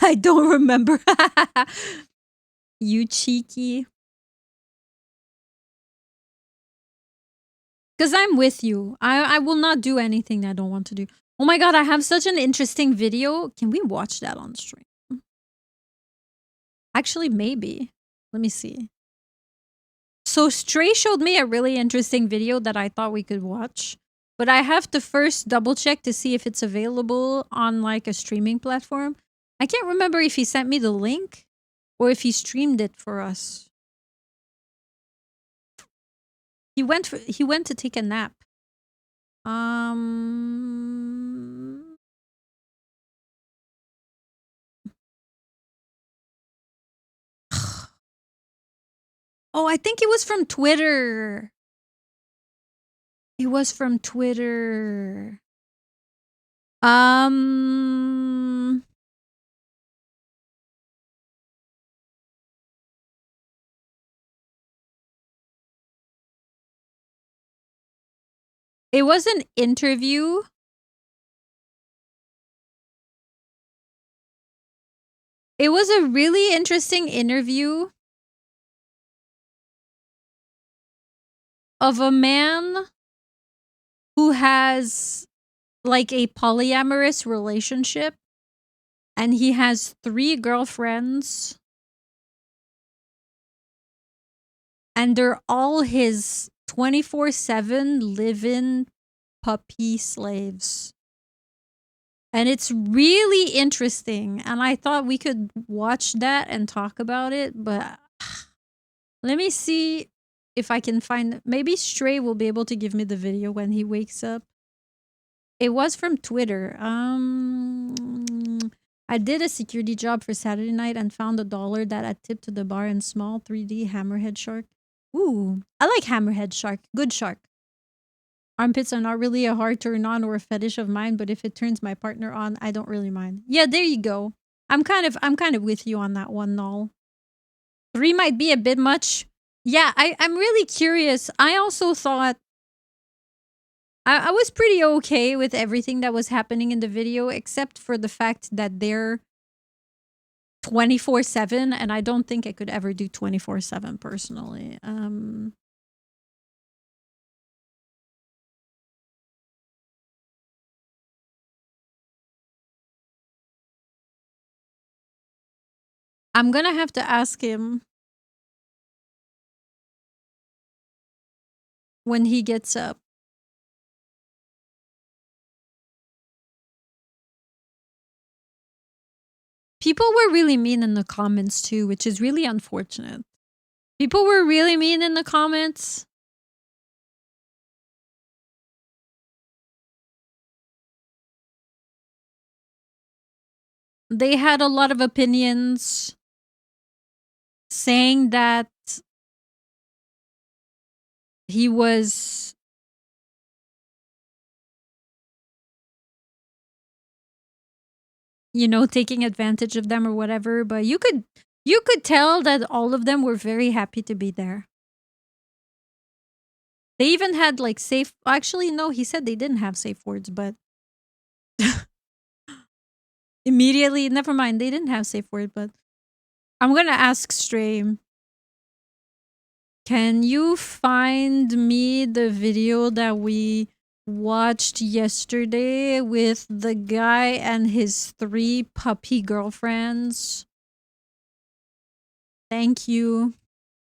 S1: I don't remember. You cheeky. Because I'm with you. I will not do anything that I don't want to do. Oh my god, I have such an interesting video. Can we watch that on stream? Actually, maybe. Let me see. So Stray showed me a really interesting video that I thought we could watch. But I have to first double check to see if it's available on like a streaming platform. I can't remember if he sent me the link or if he streamed it for us. He went to take a nap. Oh, I think it was from Twitter. It was from Twitter. It was an interview. It was a really interesting interview of a man who has like a polyamorous relationship and he has 3 girlfriends and they're all his 24/7 live-in puppy slaves. And it's really interesting and I thought we could watch that and talk about it, but let me see if I can find. Maybe Stray will be able to give me the video when he wakes up. It was from Twitter. I did a security job for Saturday night and found $1 that I tipped to the bar in small 3D hammerhead shark. Ooh, I like hammerhead shark. Good shark. Armpits are not really a hard turn on or a fetish of mine, but if it turns my partner on, I don't really mind. Yeah, there you go. I'm kind of with you on that one, Null. 3 might be a bit much. Yeah, I'm really curious. I also thought I was pretty okay with everything that was happening in the video, except for the fact that they're 24/7, and I don't think I could ever do 24/7 personally. I'm gonna have to ask him when he gets up. People were really mean in the comments too, which is really unfortunate. People were really mean in the comments. They had a lot of opinions saying that he was taking advantage of them or whatever, but you could tell that all of them were very happy to be there. They even had like safe. Actually, no, he said they didn't have safe words, but immediately, never mind, they didn't have safe word, but I'm gonna ask Stray. Can you find me the video that we watched yesterday with the guy and his 3 puppy girlfriends? Thank you.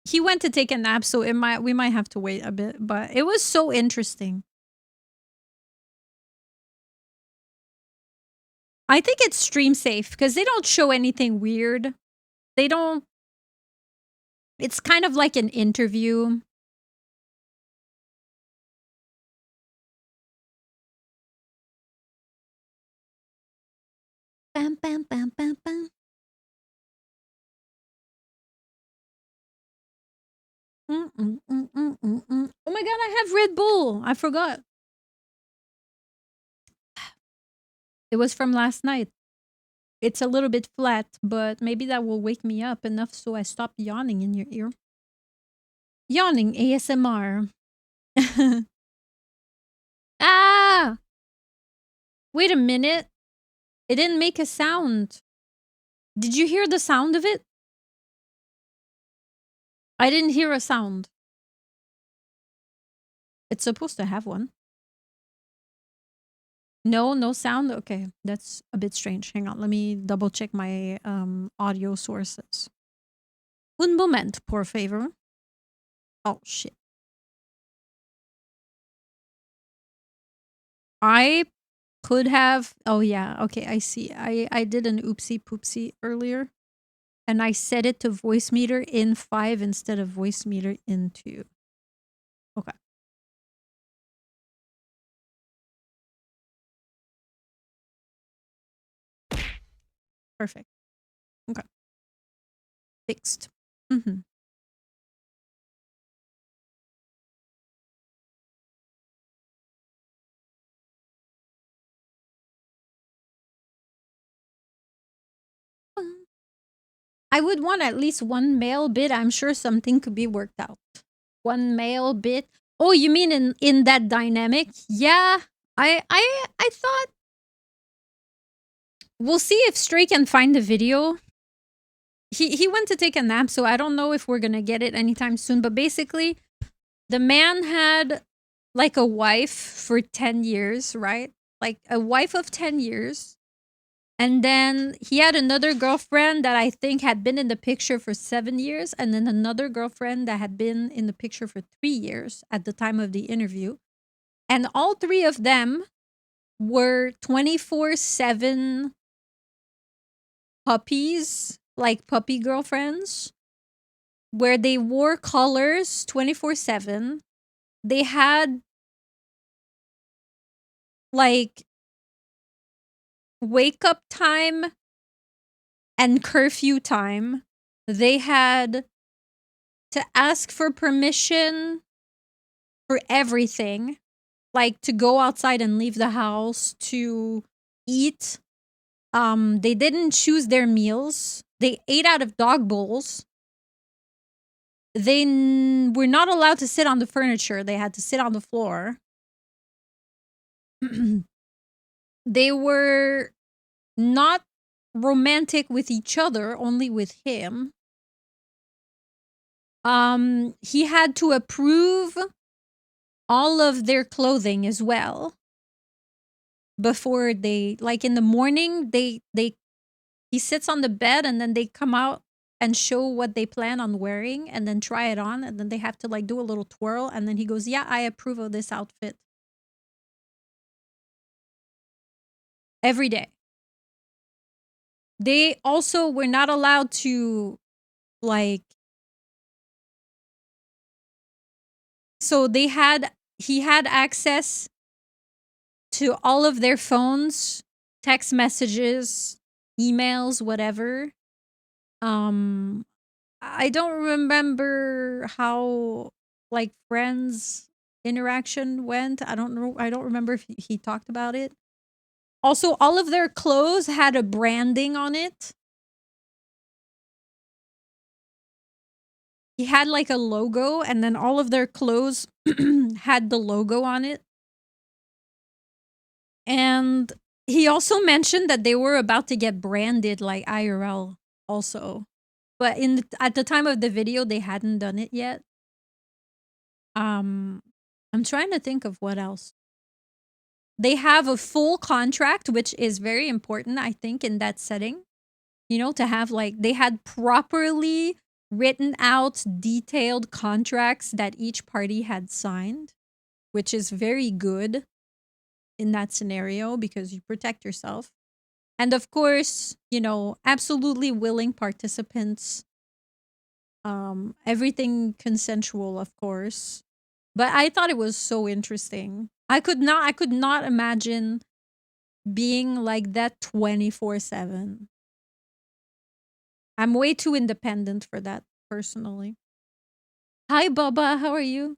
S1: He went to take a nap, so we might have to wait a bit, but it was so interesting. I think it's stream safe because they don't show anything weird. They don't. It's kind of like an interview. Bam, bam, bam, bam, bam. Oh my god, I have Red Bull. I forgot. It was from last night. It's a little bit flat, but maybe that will wake me up enough so I stop yawning in your ear. Yawning ASMR. Ah! Wait a minute. It didn't make a sound. Did you hear the sound of it? I didn't hear a sound. It's supposed to have one. No, no sound? Okay, that's a bit strange. Hang on, let me double check my audio sources. Un moment, por favor. Oh, shit. I could have... Oh, yeah. Okay, I see. I did an oopsie poopsie earlier. And I set it to voice meter in 5 instead of voice meter in 2. Okay. Perfect. Okay. Fixed. Mm-hmm. I would want at least one male bit. I'm sure something could be worked out. One male bit. Oh, you mean in that dynamic? Yeah. I thought we'll see if Stray can find the video. He went to take a nap, so I don't know if we're gonna get it anytime soon. But basically, the man had like a wife for 10 years, right? Like a wife of 10 years. And then he had another girlfriend that I think had been in the picture for 7 years. And then another girlfriend that had been in the picture for 3 years at the time of the interview. And all 3 of them were 24/7 puppies, like puppy girlfriends, where they wore collars 24/7. They had like wake up time and curfew time. They had to ask for permission for everything, like to go outside and leave the house, to eat. They didn't choose their meals. They ate out of dog bowls. They were not allowed to sit on the furniture. They had to sit on the floor. They were not romantic with each other, only with him. He had to approve all of their clothing as well. Before they, like in the morning, he sits on the bed and then they come out and show what they plan on wearing and then try it on, and then they have to like do a little twirl, and then he goes, "Yeah, I approve of this outfit." Every day. They also were not allowed to like... So he had access to all of their phones, text messages, emails, whatever. I don't remember how like friends interaction went. I don't know. I don't remember if he talked about it. Also, all of their clothes had a branding on it. He had like a logo, and then all of their clothes had the logo on it. And he also mentioned that they were about to get branded like IRL also. But at the time of the video, they hadn't done it yet. I'm trying to think of what else. They have a full contract, which is very important, I think, in that setting. You know, to have like, they had properly written out detailed contracts that each party had signed, which is very good in that scenario because you protect yourself. And of course, you know, absolutely willing participants. Everything consensual, of course. But I thought it was so interesting. I could not imagine being like that 24/7. I'm way too independent for that, personally. Hi, Bubba. How are you?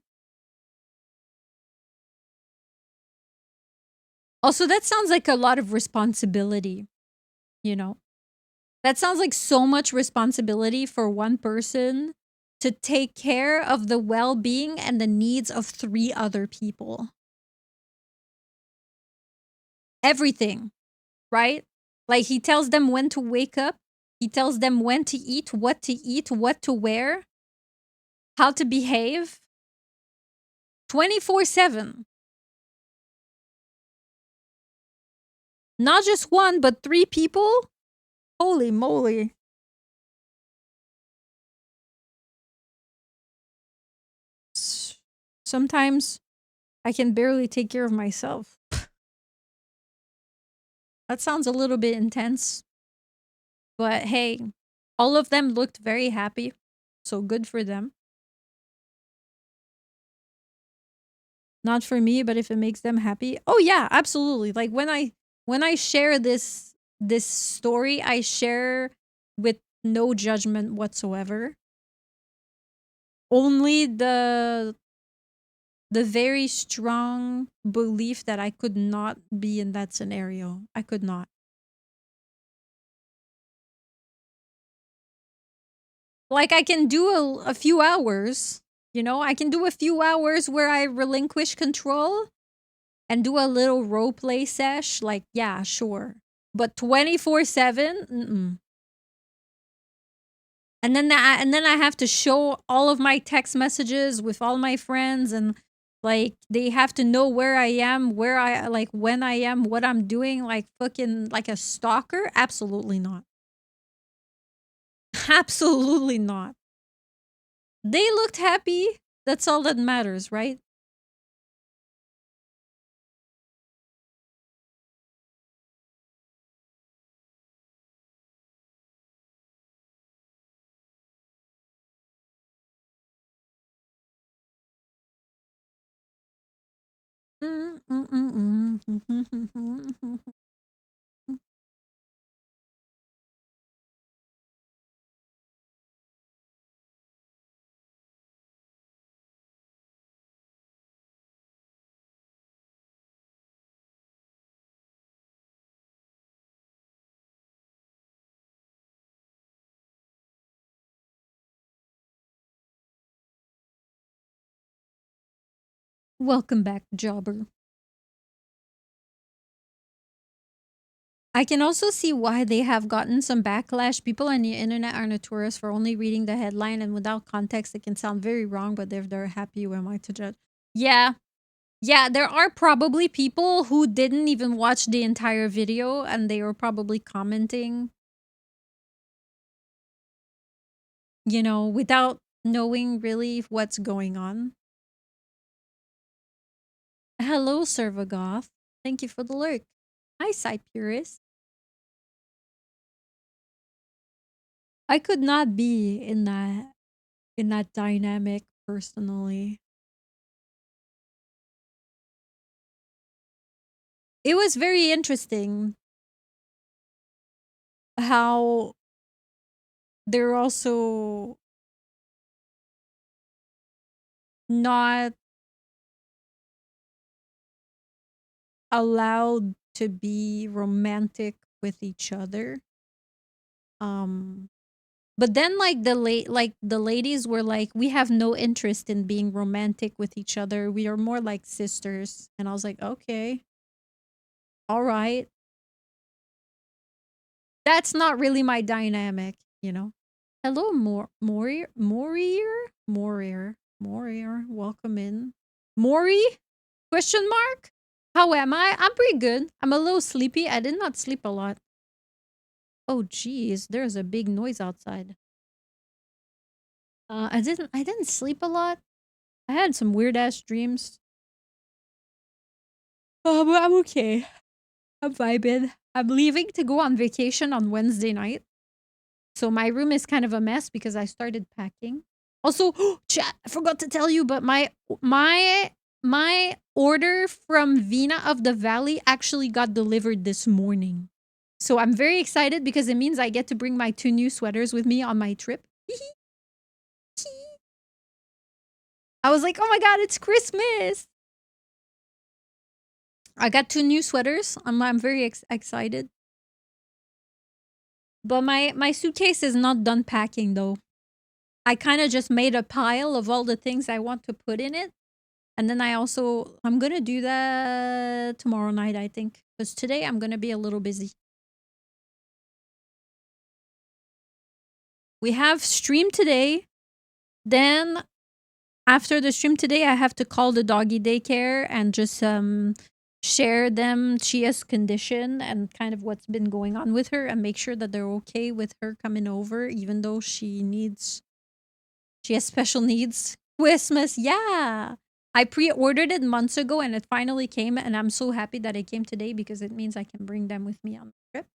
S1: Also, that sounds like a lot of responsibility, you know? That sounds like so much responsibility for one person to take care of the well-being and the needs of 3 other people. Everything, right? Like, he tells them when to wake up, he tells them when to eat, what to wear, how to behave. 24/7. Not just 1, but 3 people? Holy moly. Sometimes I can barely take care of myself. That sounds a little bit intense. But hey, all of them looked very happy. So good for them. Not for me, but if it makes them happy. Oh yeah, absolutely. Like when I share this story, I share with no judgment whatsoever. Only the very strong belief that I could not be in that scenario. I could not. Like I can do a few hours, you know, I can do a few hours where I relinquish control and do a little role play sesh. Like, yeah, sure. But 24/7, and then I have to show all of my text messages with all my friends, and like they have to know where I am, when I am, what I'm doing, like fucking like a stalker. Absolutely not. Absolutely not. They looked happy. That's all that matters, right? Welcome back, Jobber. I can also see why they have gotten some backlash. People on the internet are notorious for only reading the headline, and without context, it can sound very wrong, but if they're happy, who am I to judge? Yeah. Yeah, there are probably people who didn't even watch the entire video, and they were probably commenting, you know, without knowing really what's going on. Hello, Servagoth. Thank you for the lurk. Hi, Side Purist. I could not be in that dynamic personally. It was very interesting how they're also not allowed to be romantic with each other. But then like the ladies were like, we have no interest in being romantic with each other. We are more like sisters. And I was like, okay. All right. That's not really my dynamic, you know. Hello, Morier. Welcome in. Mori? Question mark? How am I? I'm pretty good. I'm a little sleepy. I did not sleep a lot. Oh geez, there's a big noise outside. I didn't sleep a lot. I had some weird ass dreams. But I'm okay. I'm vibing. I'm leaving to go on vacation on Wednesday night. So my room is kind of a mess because I started packing. Also, chat, I forgot to tell you, but my order from Vina of the Valley actually got delivered this morning. So I'm very excited because it means I get to bring my 2 new sweaters with me on my trip. I was like, oh my god, it's Christmas. I got 2 new sweaters. I'm very excited. But my suitcase is not done packing though. I kind of just made a pile of all the things I want to put in it. And then I'm going to do that tomorrow night, I think. Because today I'm going to be a little busy. We have stream today. Then after the stream today, I have to call the doggy daycare and just share them Chia's condition and kind of what's been going on with her and make sure that they're okay with her coming over, even though she has special needs. Christmas, yeah. I pre-ordered it months ago and it finally came, and I'm so happy that it came today because it means I can bring them with me on the trip.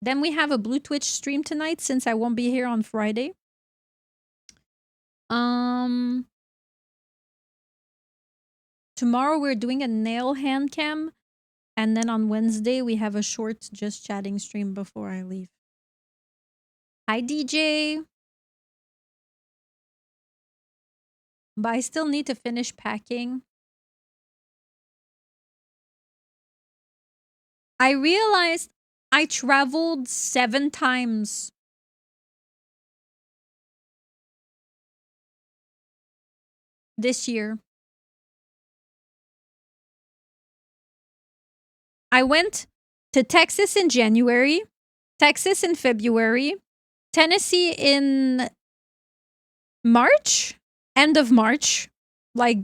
S1: Then we have a Blue Twitch stream tonight since I won't be here on Friday. Tomorrow we're doing a nail hand cam, and then on Wednesday we have a short just chatting stream before I leave. Hi DJ. But I still need to finish packing. I realized I traveled 7 times. This year. I went to Texas in January, Texas in February, Tennessee in March, end of March. Like,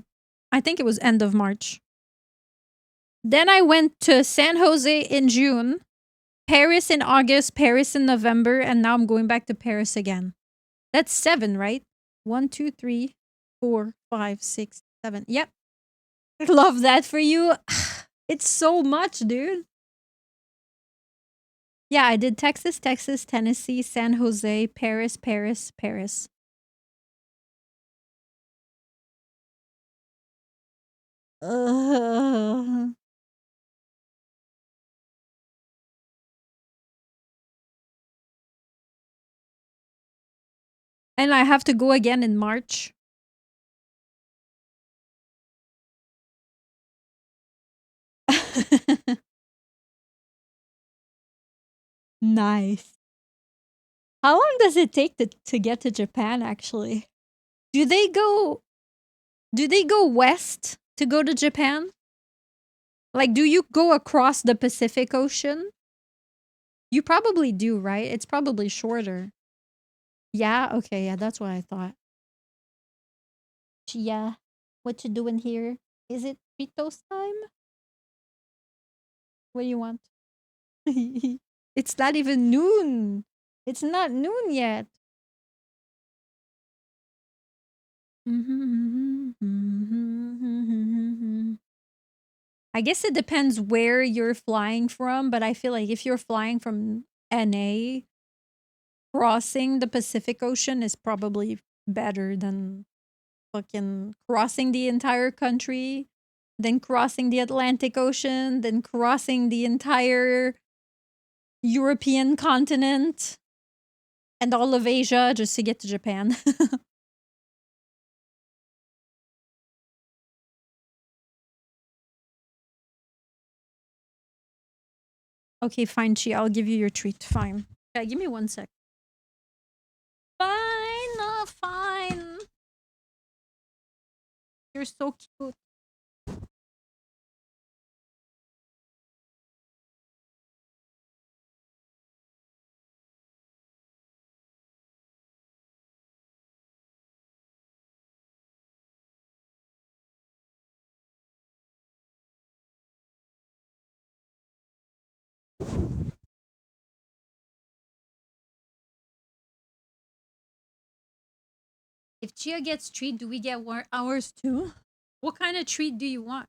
S1: I think it was end of March. Then I went to San Jose in June, Paris in August, Paris in November, and now I'm going back to Paris again. That's 7, right? 1, 2, 3, 4, 5, 6, 7. Yep. Love that for you. It's so much, dude. Yeah, I did Texas, Tennessee, San Jose, Paris, Paris. Ugh. And I have to go again in March. Nice. How long does it take to get to Japan, actually? Do they go west to go to Japan? Like, do you go across the Pacific Ocean? You probably do, right? It's probably shorter. Yeah? Okay, yeah, that's what I thought. Yeah. What you doing here? Is it Fritos time? What do you want? It's not even noon. It's not noon yet. I guess it depends where you're flying from, but I feel like if you're flying from NA, crossing the Pacific Ocean is probably better than fucking crossing the entire country, then crossing the Atlantic Ocean, then crossing the entire European continent and all of Asia just to get to Japan. Okay, fine, Chi. I'll give you your treat. Fine. Yeah, give me 1 sec. Fine, fine. You're so cute. If Chia gets treat, do we get ours too? What kind of treat do you want?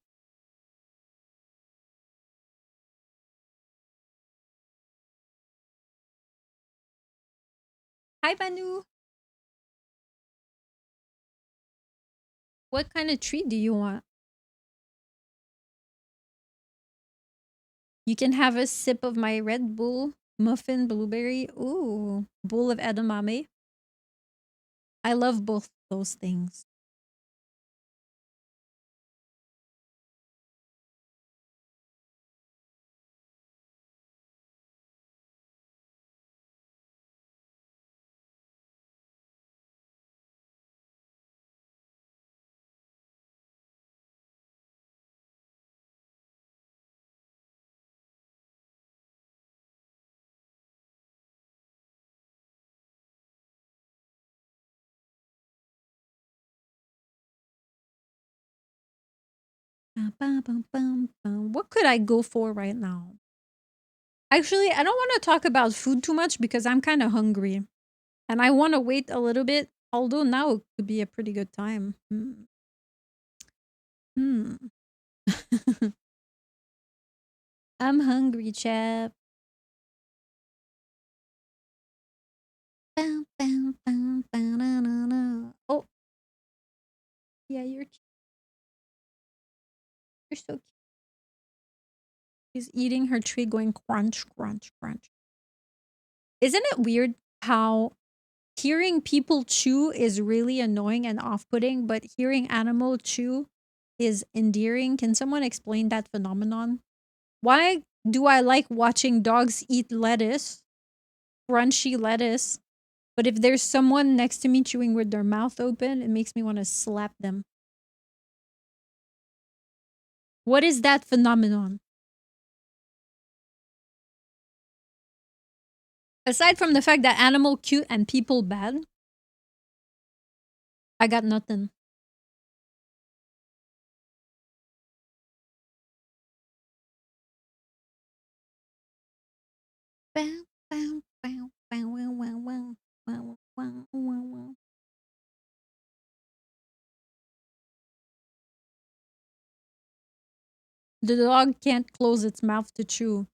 S1: Hi, Banu. What kind of treat do you want? You can have a sip of my Red Bull, muffin, blueberry. Ooh, bowl of edamame. I love both those things. What could I go for right now? Actually, I don't want to talk about food too much because I'm kind of hungry. And I want to wait a little bit, although now it could be a pretty good time. I'm hungry, chap. Oh, yeah, you're so cute. She's eating her tree going crunch, crunch, crunch. Isn't it weird how hearing people chew is really annoying and off-putting, but hearing animal chew is endearing? Can someone explain that phenomenon? Why do I like watching dogs eat lettuce, crunchy lettuce, but if there's someone next to me chewing with their mouth open, it makes me want to slap them? What is that phenomenon? Aside from the fact that animal cute and people bad, I got nothing. The dog can't close its mouth to chew.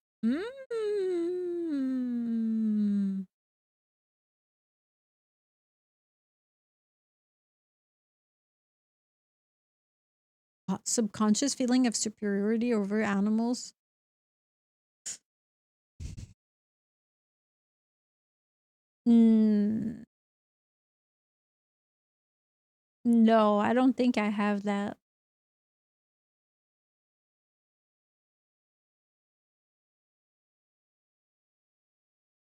S1: Subconscious feeling of superiority over animals. No, I don't think I have that.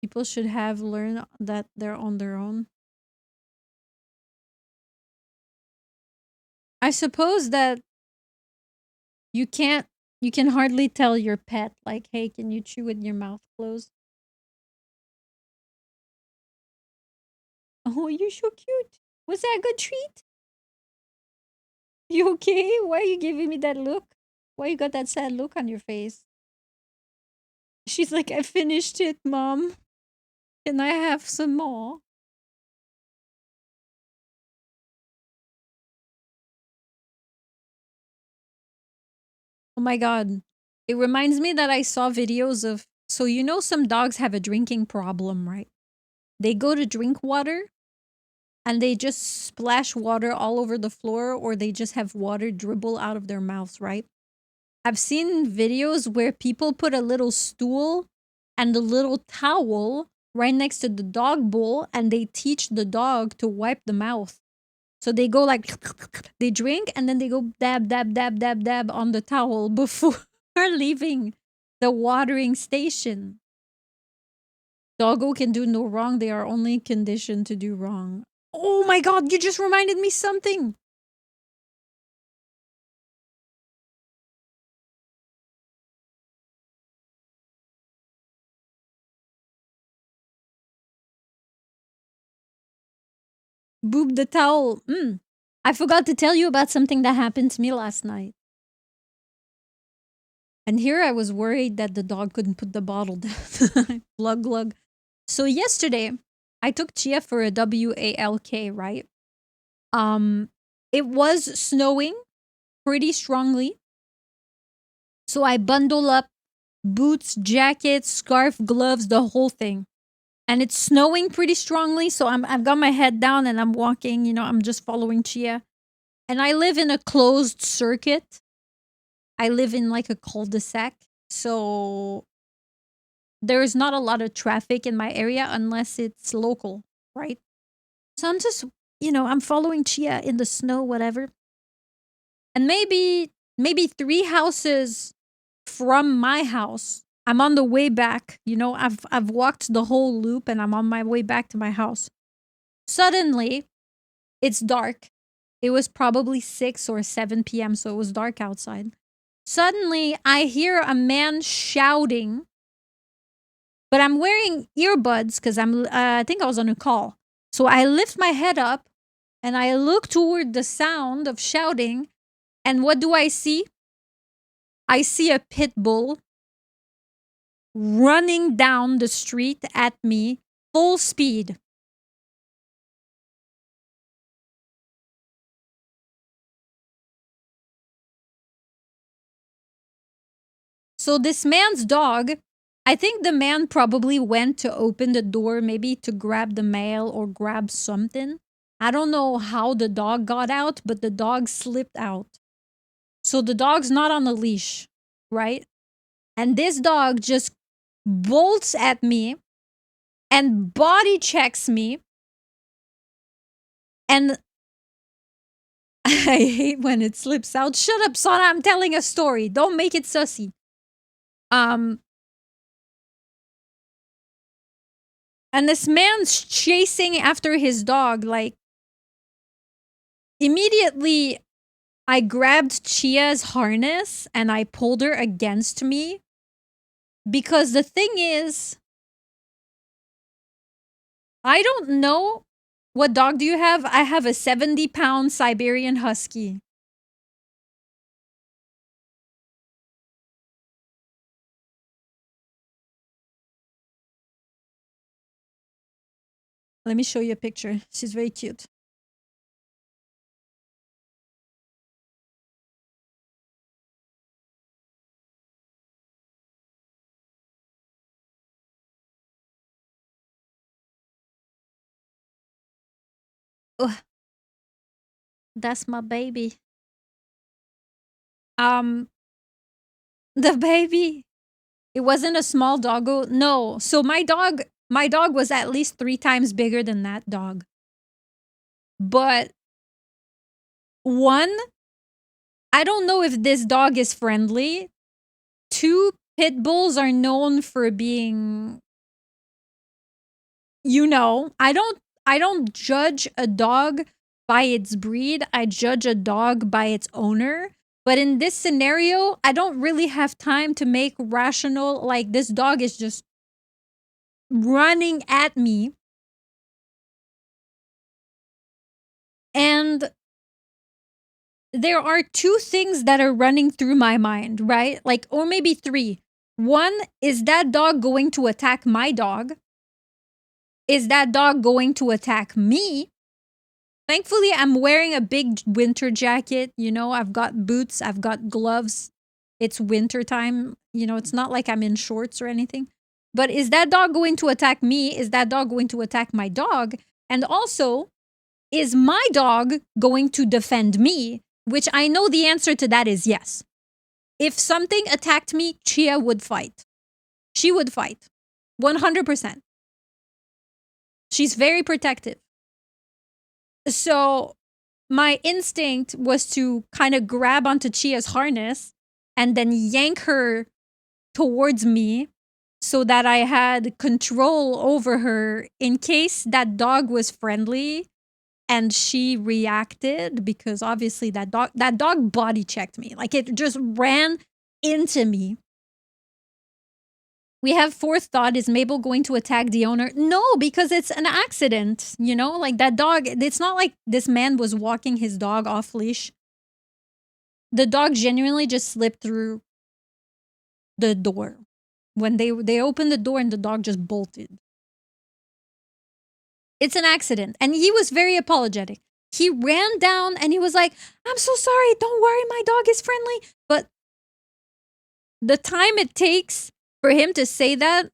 S1: People should have learned that they're on their own. I suppose that you can hardly tell your pet, like, hey, can you chew with your mouth closed? Oh, you're so cute. Was that a good treat? You okay? Why are you giving me that look? Why you got that sad look on your face? She's like, I finished it, Mom. Can I have some more? Oh my god. It reminds me that I saw videos of, so you know some dogs have a drinking problem, right? They go to drink water and they just splash water all over the floor, or they just have water dribble out of their mouths, right? I've seen videos where people put a little stool and a little towel right next to the dog bowl and they teach the dog to wipe the mouth. So they go like, they drink and then they go dab, dab, dab, dab, dab on the towel before leaving the watering station. Doggo can do no wrong. They are only conditioned to do wrong. Oh my god, you just reminded me something. Boob the towel. I forgot to tell you about something that happened to me last night. And here I was worried that the dog couldn't put the bottle down. Glug glug. So yesterday, I took Chia for a WALK, right? It was snowing pretty strongly. So I bundle up boots, jacket, scarf, gloves, the whole thing. And it's snowing pretty strongly, so I've got my head down and I'm walking, I'm just following Chia. And I live in a closed circuit. I live in like a cul-de-sac. So there's not a lot of traffic in my area unless it's local, right? So I'm just, I'm following Chia in the snow, whatever. And maybe 3 houses from my house, I'm on the way back. I've walked the whole loop and I'm on my way back to my house. Suddenly, it's dark. It was probably 6 or 7 p.m., so it was dark outside. Suddenly, I hear a man shouting, but I'm wearing earbuds because I think I was on a call. So I lift my head up and I look toward the sound of shouting. And what do I see? I see a pit bull running down the street at me, full speed. So this man's dog, I think the man probably went to open the door, maybe to grab the mail or grab something. I don't know how the dog got out, but the dog slipped out. So the dog's not on a leash, right? And this dog just bolts at me and body checks me. And I hate when it slips out. Shut up, Sana. I'm telling a story. Don't make it sussy. And this man's chasing after his dog. Like, immediately, I grabbed Chia's harness and I pulled her against me. Because the thing is, I don't know. What dog do you have? I have a 70-pound Siberian Husky. Let me show you a picture. She's very cute. Ugh. That's my baby. The baby. It wasn't a small doggo. No. So my dog was at least 3 times bigger than that dog. But one, I don't know if this dog is friendly. 2, pit bulls are known for being, I don't judge a dog by its breed. I judge a dog by its owner. But in this scenario, I don't really have time to make rational, like, this dog is just running at me. And there are 2 things that are running through my mind, right? Like, or maybe 3. One, is that dog going to attack my dog? Is that dog going to attack me? Thankfully, I'm wearing a big winter jacket. I've got boots, I've got gloves. It's winter time. It's not like I'm in shorts or anything. But is that dog going to attack me? Is that dog going to attack my dog? And also, is my dog going to defend me? Which I know the answer to that is yes. If something attacked me, Chia would fight. She would fight. 100%. She's very protective. So my instinct was to kind of grab onto Chia's harness and then yank her towards me so that I had control over her in case that dog was friendly and she reacted, because obviously that dog body checked me. Like, it just ran into me. We have 4th thought, is Mabel going to attack the owner? No, because it's an accident, like that dog, it's not like this man was walking his dog off leash. The dog genuinely just slipped through the door. When they opened the door and the dog just bolted. It's an accident. And he was very apologetic. He ran down and he was like, I'm so sorry, don't worry, my dog is friendly. But the time it takes for him to say that,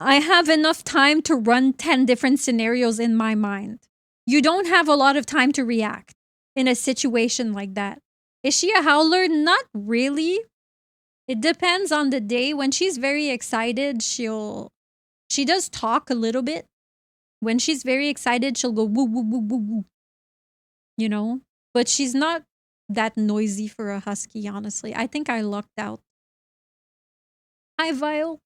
S1: I have enough time to run 10 different scenarios in my mind. You don't have a lot of time to react in a situation like that. Is she a howler? Not really. It depends on the day. When she's very excited, she does talk a little bit. When she's very excited, she'll go woo, woo, woo, woo, woo. But she's not that noisy for a husky, honestly. I think I lucked out. Hi, Vile.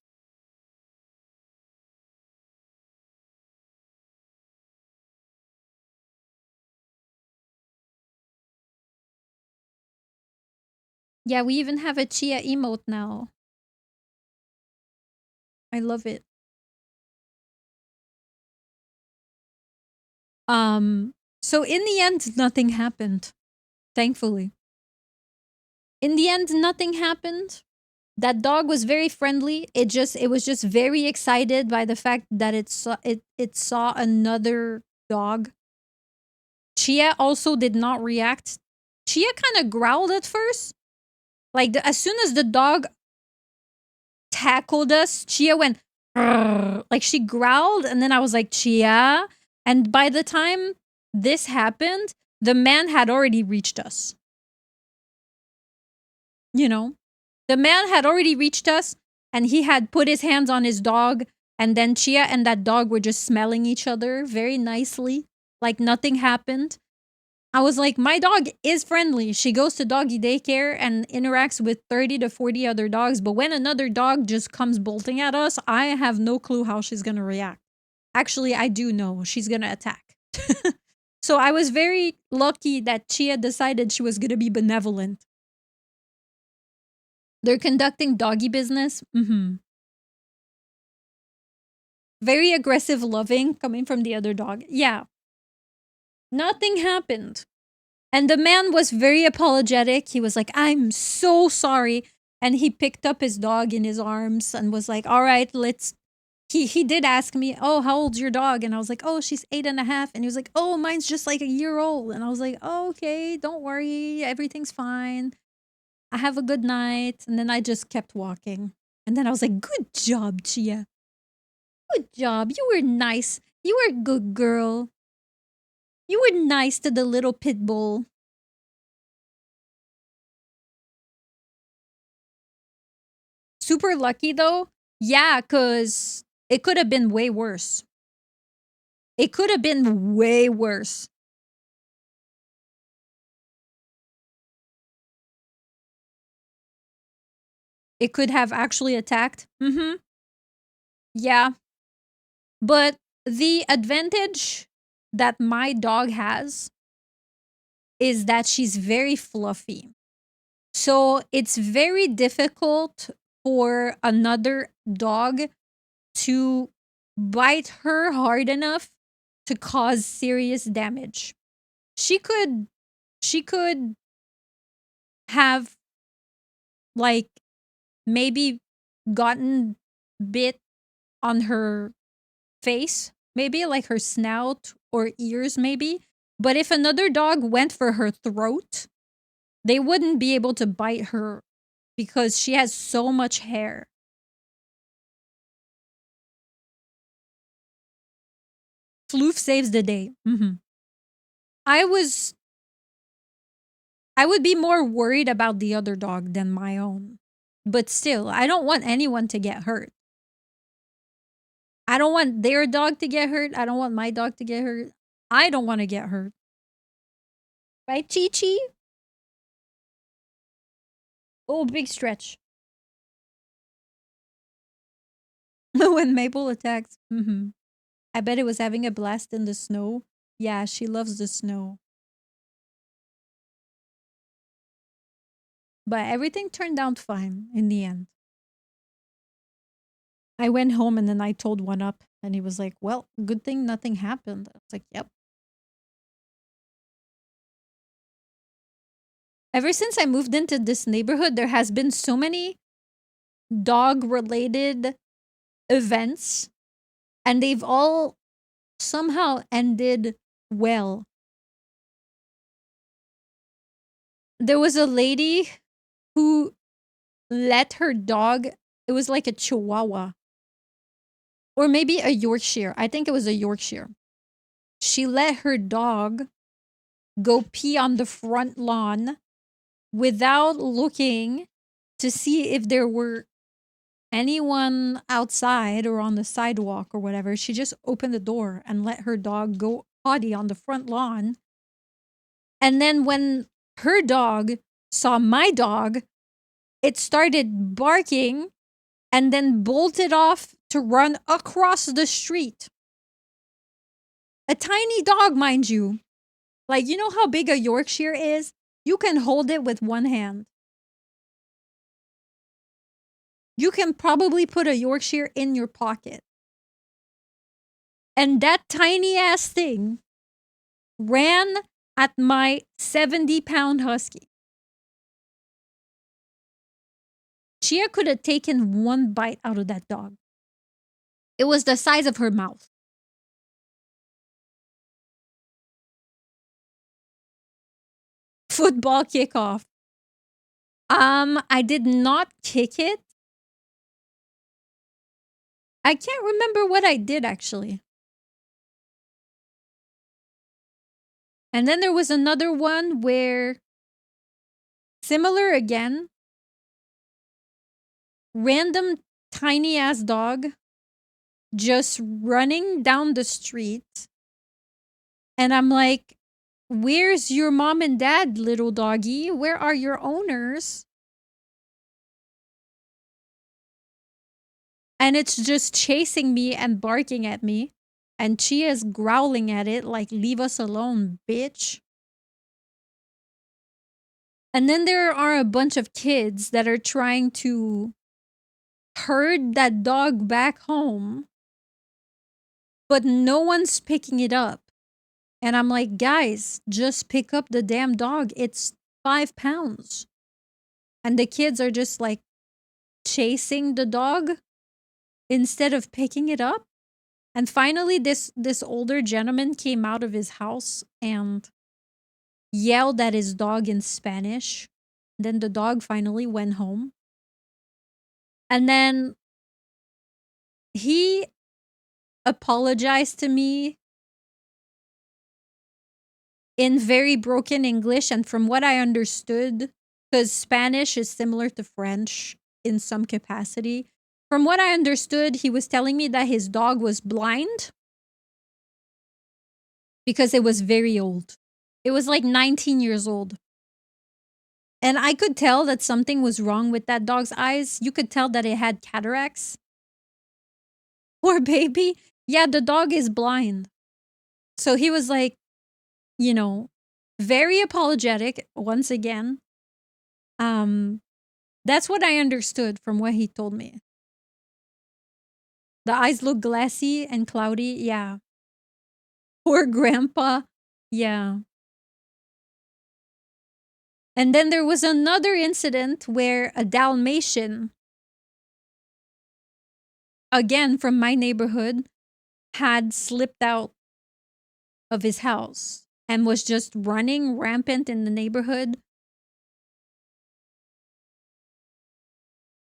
S1: Yeah, we even have a Chia emote now. I love it. So in the end, nothing happened. Thankfully. In the end, nothing happened. That dog was very friendly. It was just very excited by the fact that it saw another dog. Chia also did not react. Chia kind of growled at first. Like as soon as the dog tackled us, Chia went like she growled, and then I was like, Chia. And by the time this happened, the man had already reached us. You know, the man had already reached us, and he had put his hands on his dog, and then Chia and that dog were just smelling each other very nicely, like nothing happened. I was like, my dog is friendly. She goes to doggy daycare and interacts with 30 to 40 other dogs. But when another dog just comes bolting at us, I have no clue how she's going to react. Actually, I do know she's going to attack. So I was very lucky that Chia decided she was going to be benevolent. They're conducting doggy business. Very aggressive loving coming from the other dog. Yeah. Nothing happened. And the man was very apologetic. He was like, I'm so sorry. And he picked up his dog in his arms and was like, all right, let's. He did ask me, oh, how old's your dog? And I was like, oh, she's 8.5. And he was like, oh, mine's just like a year old. And I was like, oh, okay, don't worry. Everything's fine. I have a good night. And then I just kept walking. And then I was like, good job, Chia. Good job. You were nice. You were a good girl. You were nice to the little pit bull. Super lucky though. Yeah, because it could have been way worse. It could have been way worse. It could have actually attacked. Yeah. But the advantage that my dog has is that she's very fluffy. So it's very difficult for another dog to bite her hard enough to cause serious damage. She could have like maybe gotten bit on her face, maybe like her snout or ears maybe. But if another dog went for her throat, they wouldn't be able to bite her because she has so much hair. Floof saves the day. I would be more worried about the other dog than my own. But still, I don't want anyone to get hurt. I don't want their dog to get hurt. I don't want my dog to get hurt. I don't want to get hurt. Right, Chi-Chi? Oh, big stretch. When Maple attacks. I bet it was having a blast in the snow. Yeah, she loves the snow. But everything turned out fine in the end. I went home and then I told One Up and he was like, well, good thing nothing happened. I was like, yep. Ever since I moved into this neighborhood, there has been so many dog-related events and they've all somehow ended well. There was a lady who let her dog, it was like a Chihuahua or maybe a Yorkshire. I think it was a Yorkshire. She let her dog go pee on the front lawn without looking to see if there were anyone outside or on the sidewalk or whatever. She just opened the door and let her dog go potty on the front lawn. And then when her dog saw my dog, it started barking and then bolted off to run across the street. A tiny dog, mind you. Like, you know how big a Yorkshire is? You can hold it with one hand. You can probably put a Yorkshire in your pocket. And that tiny ass thing ran at my 70-pound husky. Chia could have taken one bite out of that dog. It was the size of her mouth. Football kickoff. I did not kick it. I can't remember what I did actually. And then there was another one where, similar again, random tiny ass dog just running down the street. And I'm like, where's your mom and dad, little doggy? Where are your owners? And it's just chasing me and barking at me. And Chia's growling at it like, leave us alone, bitch. And then there are a bunch of kids that are trying to herd that dog back home, but no one's picking it up. And I'm like, guys, just pick up the damn dog. It's 5 pounds. And the kids are just like chasing the dog instead of picking it up. And finally, this older gentleman came out of his house and yelled at his dog in Spanish. Then the dog finally went home. And then he apologized to me in very broken English. And from what I understood, because Spanish is similar to French in some capacity, from what I understood, he was telling me that his dog was blind because it was very old. It was like 19 years old. And I could tell that something was wrong with that dog's eyes. You could tell that it had cataracts. Poor baby. Yeah, the dog is blind. So he was like, you know, very apologetic once again. That's what I understood from what he told me. The eyes look glassy and cloudy. Yeah. Poor grandpa. Yeah. And then there was another incident where a Dalmatian, again from my neighborhood, had slipped out of his house and was just running rampant in the neighborhood.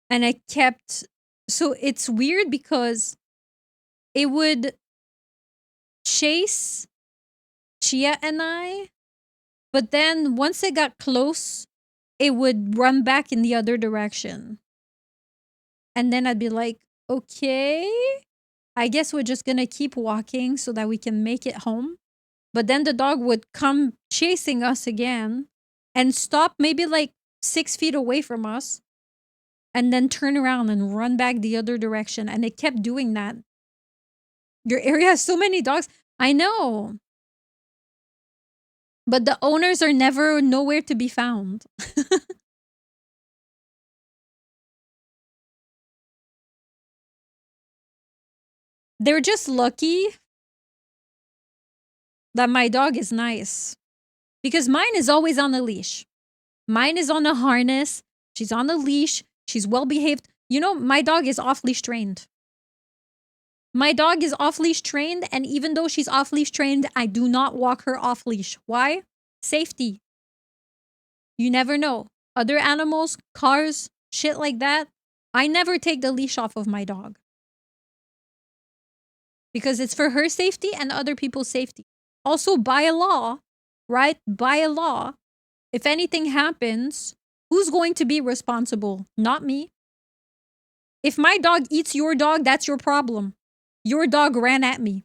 S1: And I kept... So it's weird because it would chase Chia and I, but then once it got close, it would run back in the other direction. And then I'd be like, okay, I guess we're just gonna keep walking so that we can make it home. But then the dog would come chasing us again and stop maybe like 6 feet away from us and then turn around and run back the other direction. And it kept doing that. Your area has so many dogs. I know. But the owners are never nowhere to be found. They're just lucky that my dog is nice. Because mine is always on a leash. Mine is on a harness. She's on a leash. She's well behaved. You know, my dog is off-leash trained. My dog is off-leash trained, and even though she's off-leash trained, I do not walk her off-leash. Why? Safety. You never know. Other animals, cars, shit like that, I never take the leash off of my dog. Because it's for her safety and other people's safety. Also, by a law, right? By a law, if anything happens, who's going to be responsible? Not me. If my dog eats your dog, that's your problem. Your dog ran at me.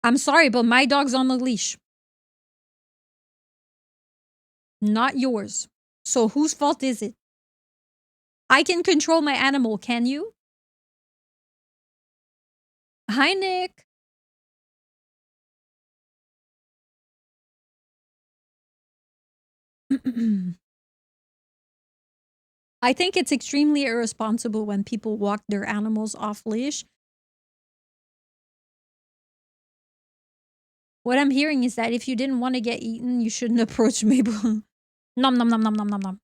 S1: I'm sorry, but my dog's on the leash. Not yours. So whose fault is it? I can control my animal, can you? Hi, Nick. I think it's extremely irresponsible when people walk their animals off leash. What I'm hearing is that if you didn't want to get eaten, you shouldn't approach Mabel. Nom nom nom nom nom nom nom.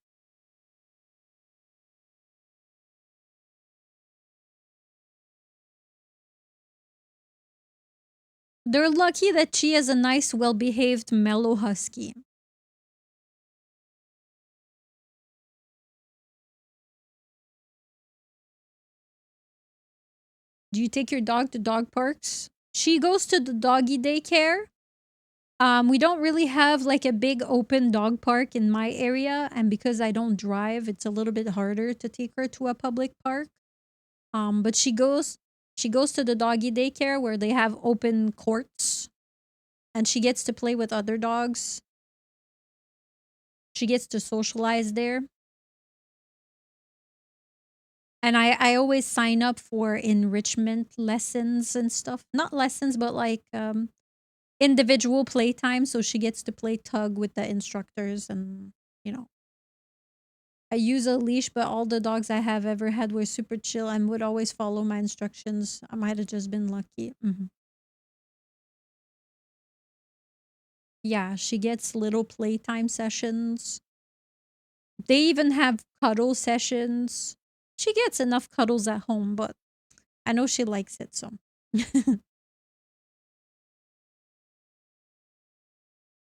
S1: They're lucky that she is a nice, well-behaved, mellow husky. Do you take your dog to dog parks? She goes to the doggy daycare. We don't really have like a big open dog park in my area, and because I don't drive, it's a little bit harder to take her to a public park. But she goes to the doggy daycare where they have open courts, and she gets to play with other dogs. She gets to socialize there. And I always sign up for enrichment lessons and stuff. Not lessons, but like individual playtime, so she gets to play tug with the instructors. And you know, I use a leash, but all the dogs I have ever had were super chill and would always follow my instructions. I might have just been lucky. Yeah, she gets little playtime sessions. They even have cuddle sessions. She gets enough cuddles at home, but I know she likes it, so.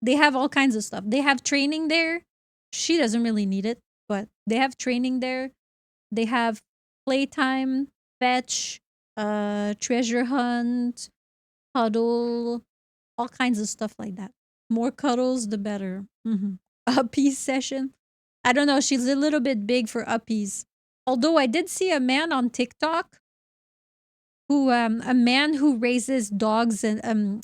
S1: They have all kinds of stuff. They have training there. She doesn't really need it, but they have training there. They have playtime, fetch, treasure hunt, cuddle, all kinds of stuff like that. More cuddles, the better. Uppies session. I don't know. She's a little bit big for uppies. Although I did see a man on TikTok a man who raises dogs and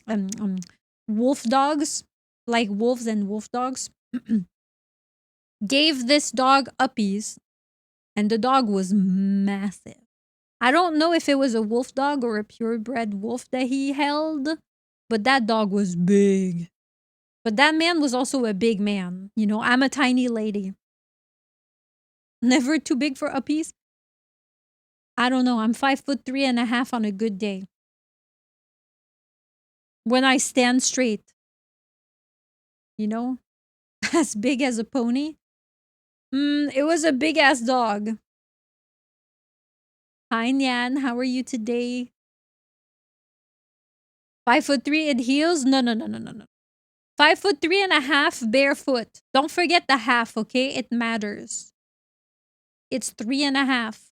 S1: wolf dogs, like wolves and wolf dogs, gave this dog uppies, and the dog was massive. I don't know if it was a wolf dog or a purebred wolf that he held, but that dog was big. But that man was also a big man. You know, I'm a tiny lady. Never too big for uppies. I don't know. I'm 5'3.5" on a good day. When I stand straight, you know, as big as a pony. It was a big ass dog. Hi, Nyan. How are you today? 5'3" in heels? No. 5'3.5" barefoot. Don't forget the half, okay? It matters. It's 3.5.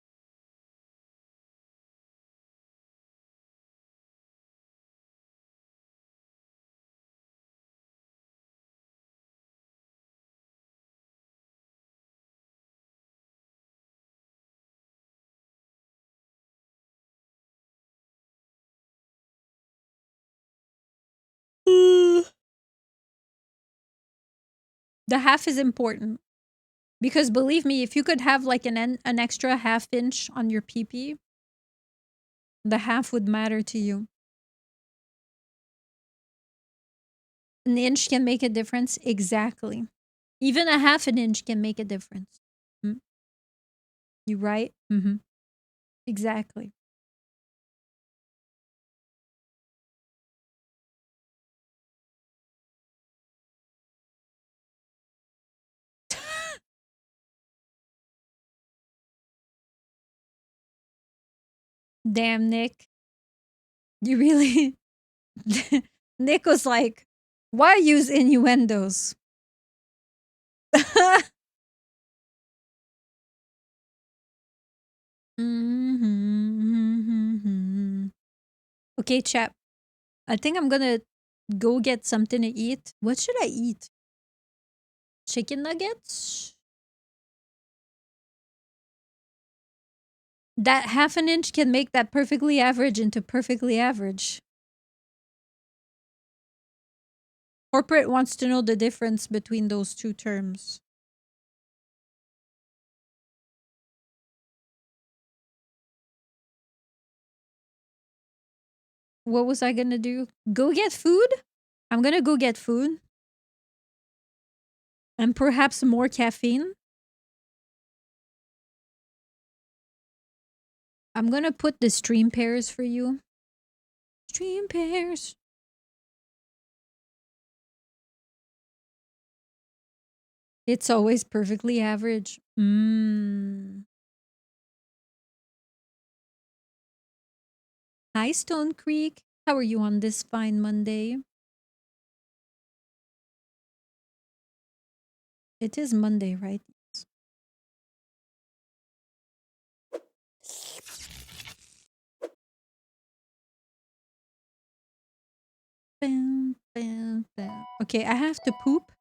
S1: The half is important. Because believe me, if you could have like an extra half inch on your pee-pee, the half would matter to you. An inch can make a difference. Exactly. Even a half an inch can make a difference. You right? Exactly. Damn, Nick. You really. Nick was like, why use innuendos? Okay, chap. I think I'm gonna go get something to eat. What should I eat? Chicken nuggets? That half an inch can make that perfectly average into perfectly average. Corporate wants to know the difference between those two terms. What was I gonna do? Go get food? I'm gonna go get food. And perhaps more caffeine. I'm gonna put the stream pairs for you. Stream pairs. It's always perfectly average. Hi, Stone Creek. How are you on this fine Monday? It is Monday, right? Bam, bam, bam. Okay, I have to poop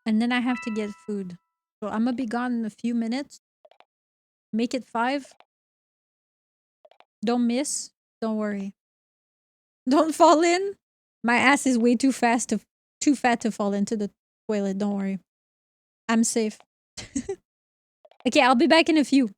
S1: and then I have to get food. So I'm gonna be gone in a few minutes. Make it 5. Don't miss. Don't worry. Don't fall in. My ass is way too fat to fall into the toilet. Don't worry. I'm safe. Okay, I'll be back in a few.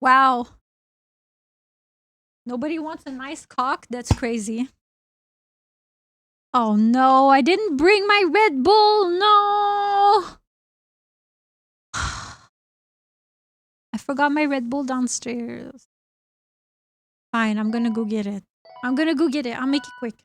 S1: Wow. Nobody wants a nice cock? That's crazy. Oh no, I didn't bring my Red Bull. No. I forgot my Red Bull downstairs. Fine, I'm gonna go get it. I'll make it quick.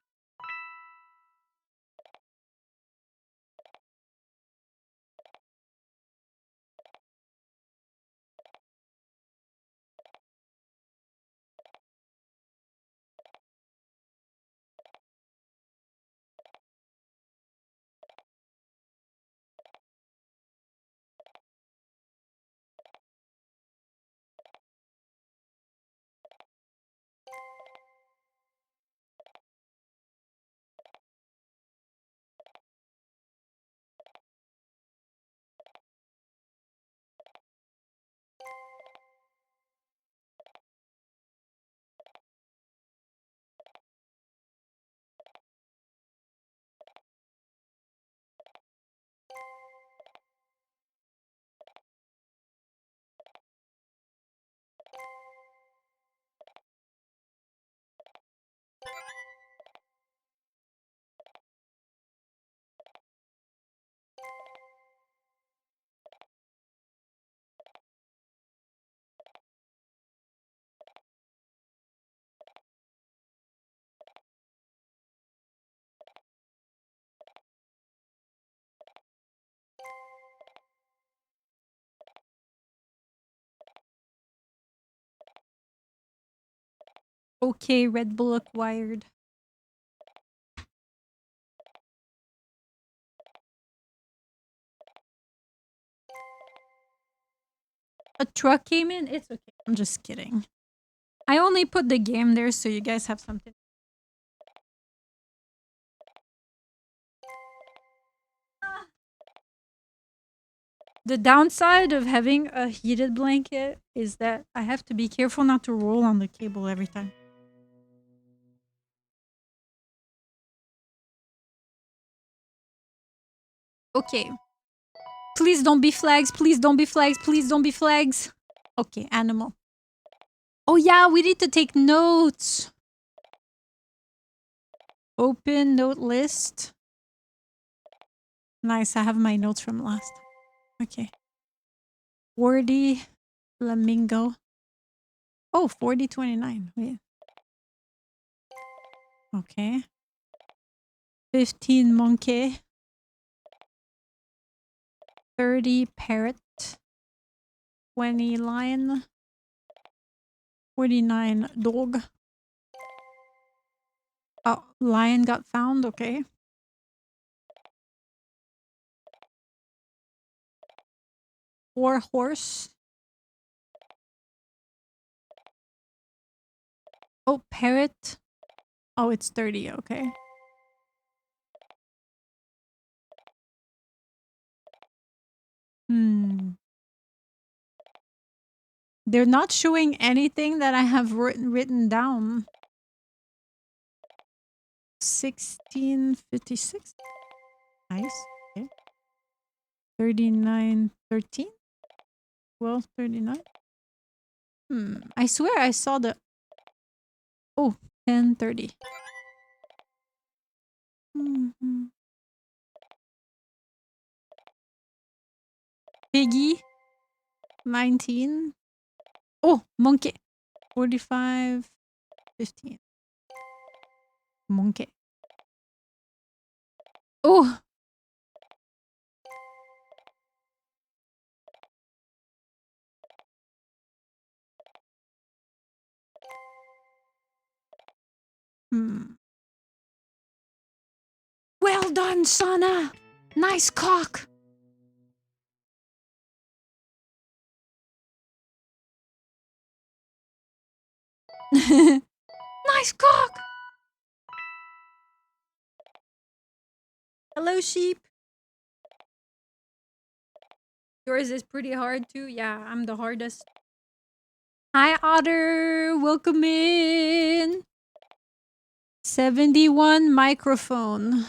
S1: Okay, Red Bull acquired. A truck came in? It's okay. I'm just kidding. I only put the game there so you guys have something. The downside of having a heated blanket is that I have to be careful not to roll on the cable every time. Okay. Please don't be flags. Please don't be flags. Please don't be flags. Okay, animal. Oh yeah, we need to take notes. Open note list. Nice, I have my notes from last. Okay. 40 flamingo. Oh, 4029. Wait. Okay. 15 monkey. 30 parrot. 20 lion. 49 dog. Oh, lion got found. Okay. 4 horse. Oh, parrot. Oh, it's 30. Okay. They're not showing anything that I have written down. 1656. Nice. Okay. 3913. 1239. I swear I saw the. Oh, 1030. Piggy. 19. Oh, monkey. 45. 15. Monkey. Oh. Well done, Sana. Nice cock. Nice cock. Hello, sheep. Yours is pretty hard too. Yeah, I'm the hardest. Hi, Otter. Welcome in. 71 microphone.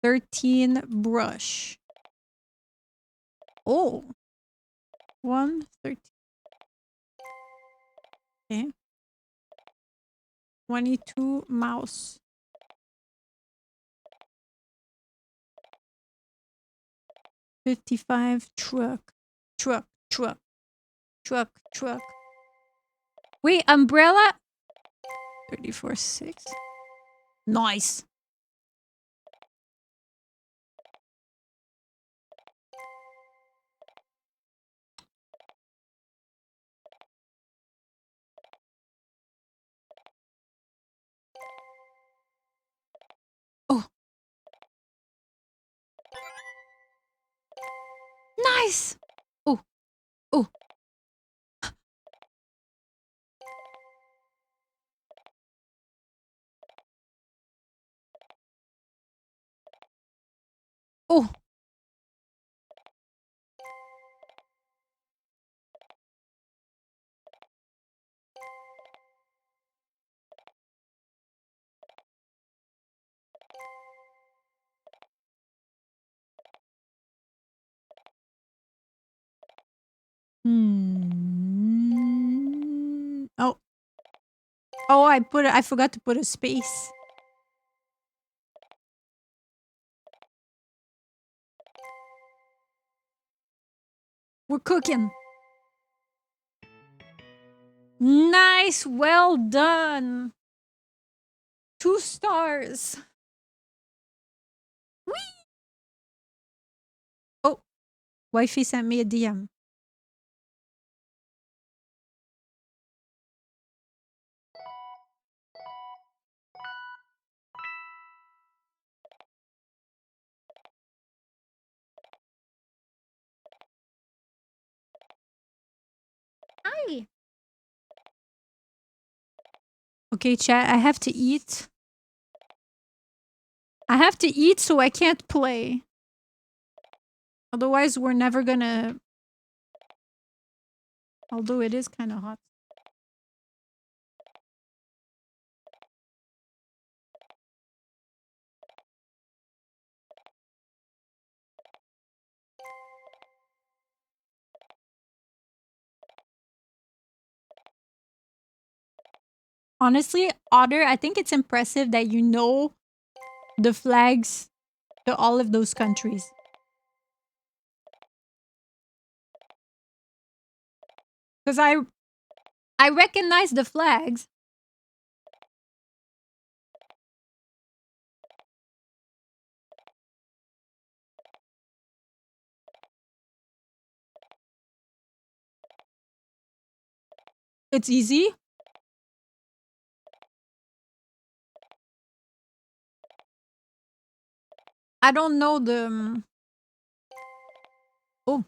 S1: 13 brush. Oh. 113. Okay. 22 mouse. 55 truck. Truck. Wait, umbrella? 34.6. Nice. Oh. Nice. Oh. Oh. Oh. Oh. Oh, I forgot to put a space. We're cooking. Nice. Well done. 2 stars. Whee! Oh. Wifey sent me a DM. Hi. Okay, chat, I have to eat. I have to eat so I can't play. Otherwise, we're never gonna... Although it is kind of hot. Honestly, Otter, I think it's impressive that you know the flags to all of those countries. Because I recognize the flags. It's easy. I don't know the... Oh.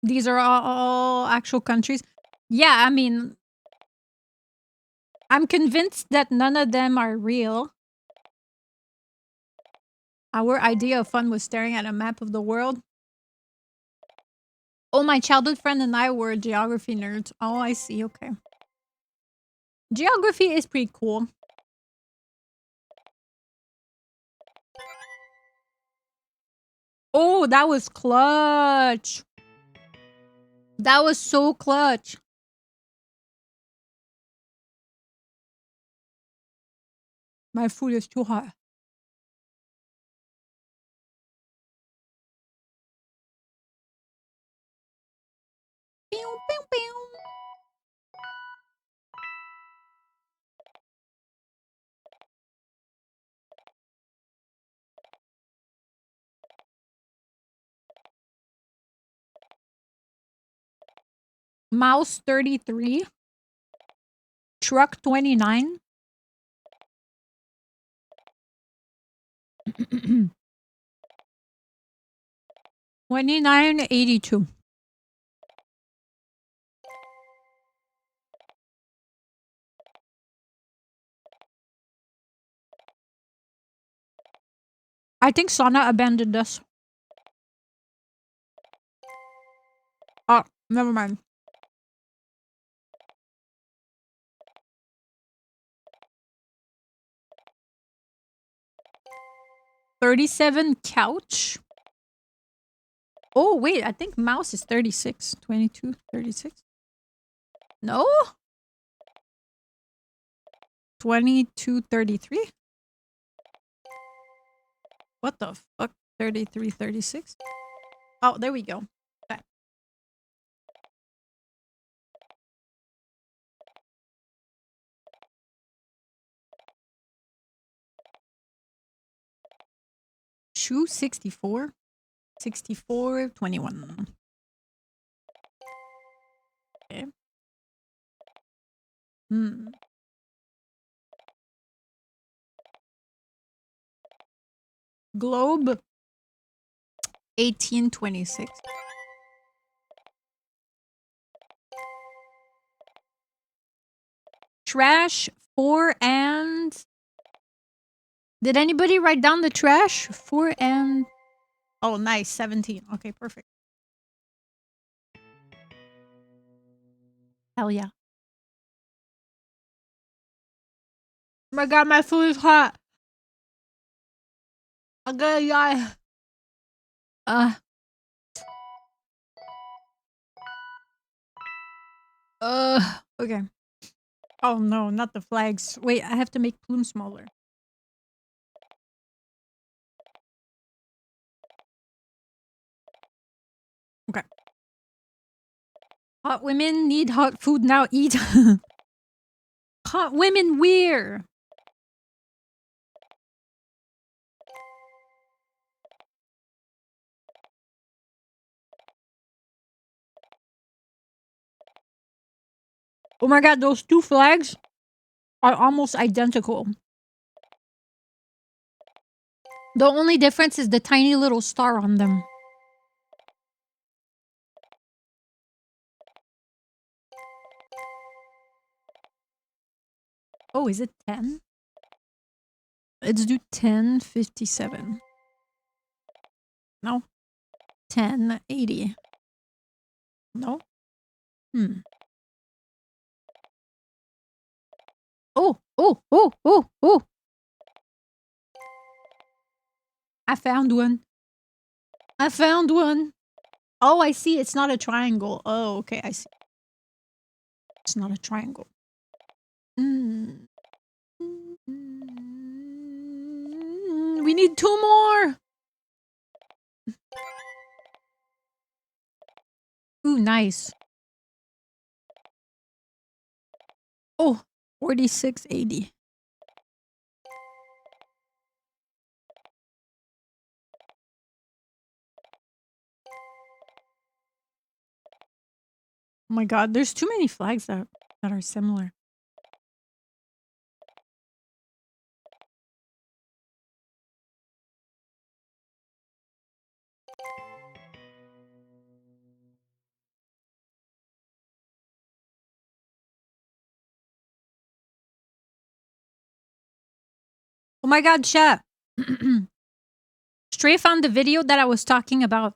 S1: These are all actual countries. Yeah, I mean... I'm convinced that none of them are real. Our idea of fun was staring at a map of the world. Oh, my childhood friend and I were geography nerds. Oh, I see. Okay. Geography is pretty cool. Oh, that was clutch. That was so clutch. My food is too hot. Pew, pew, pew. Mouse 33. Truck 29. 2982. I think Sana abandoned us. Oh, never mind. 37 couch. Oh, wait, I think mouse is 36. 22, 36. No? 22, 33? What the fuck? 33, 36? Oh, there we go. Okay. Shoe 64. 64, 21. Okay. Globe 1826. Trash 4 and... Did anybody write down the trash? 4 and... Oh, nice. 17. Okay, perfect. Hell yeah. Oh my god, my food is hot. I'm gonna die. Okay. Oh no, not the flags. Wait, I have to make plume smaller. Okay. Hot women need hot food now. Eat. Hot women where? Oh my god, those two flags are almost identical. The only difference is the tiny little star on them. Oh, is it 10? Let's do 1057. No. 1080. No? Oh. I found one. Oh, I see. It's not a triangle. Oh, okay. I see. It's not a triangle. We need 2 more. Ooh, nice. Oh, 4680. Oh my god, there's too many flags that are similar. Oh my god, chat. Stray found the video that I was talking about.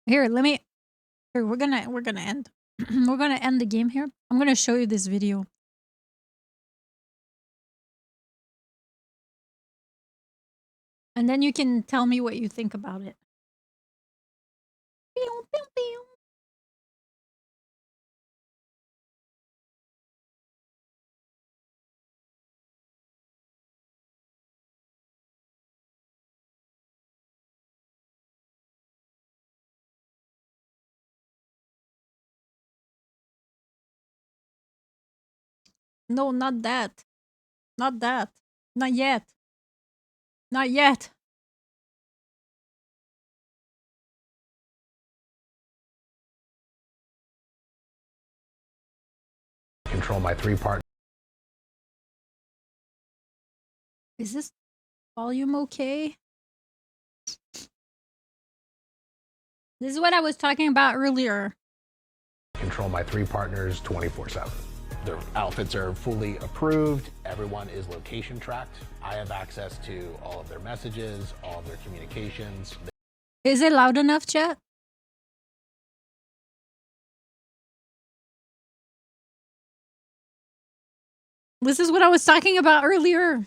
S1: Here, we're gonna end. We're gonna end the game here. I'm gonna show you this video. And then you can tell me what you think about it. No, not that. Not that. Not yet. Not yet.
S4: Control my 3-part.
S1: Is this volume okay? This is what I was talking about earlier.
S4: Control my 3 partners 24/7. Their outfits are fully approved. Everyone is location tracked. I have access to all of their messages, all of their communications.
S1: Is it loud enough, chat? This is what I was talking about earlier.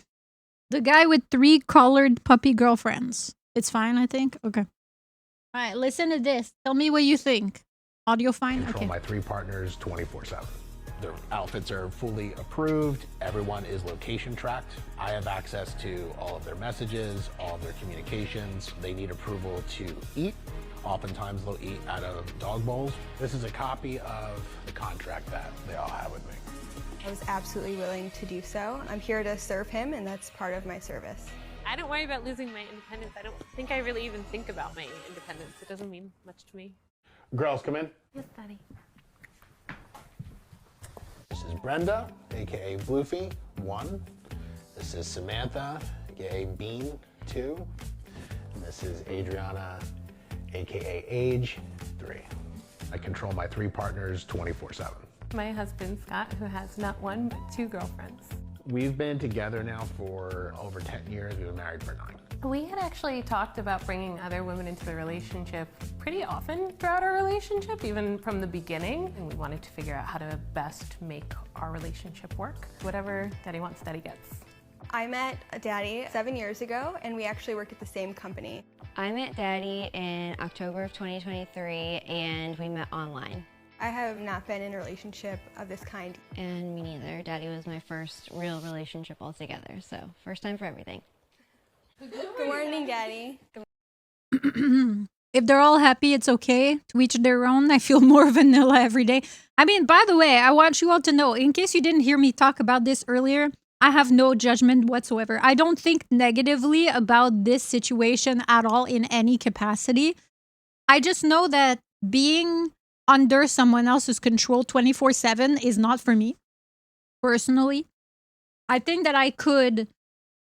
S1: The guy with 3 colored puppy girlfriends. It's fine, I think. Okay. All right, listen to this. Tell me what you think. Audio fine?
S4: Control
S1: Okay.
S4: my 3 partners 24/7. Their outfits are fully approved. Everyone is location tracked. I have access to all of their messages, all of their communications. They need approval to eat. Oftentimes they'll eat out of dog bowls. This is a copy of the contract that they all have with me.
S5: I was absolutely willing to do so. I'm here to serve him, and that's part of my service.
S6: I don't worry about losing my independence. I don't think I really even think about my independence. It doesn't mean much to me.
S4: Girls, come in.
S6: Yes, Daddy.
S4: This is Brenda, aka Bluefy, 1. This is Samantha, aka Bean, 2. And this is Adriana, aka Age, 3. I control my 3 partners 24/7.
S6: My husband, Scott, who has not 1, but 2 girlfriends.
S4: We've been together now for over 10 years. We've been married for 9.
S6: We had actually talked about bringing other women into the relationship pretty often throughout our relationship, even from the beginning. And we wanted to figure out how to best make our relationship work. Whatever Daddy wants, Daddy gets.
S5: I met Daddy 7 years ago, and we actually work at the same company.
S7: I met Daddy in October of 2023, and we met online.
S5: I have not been in a relationship of this kind.
S7: And me neither. Daddy was my first real relationship altogether, so first time for everything.
S5: Good morning, Daddy.
S1: If they're all happy, it's okay. To each their own. I feel more vanilla every day. I mean, by the way, I want you all to know, in case you didn't hear me talk about this earlier, I have no judgment whatsoever. I don't think negatively about this situation at all in any capacity. I just know that being under someone else's control 24/7 is not for me, personally. I think that I could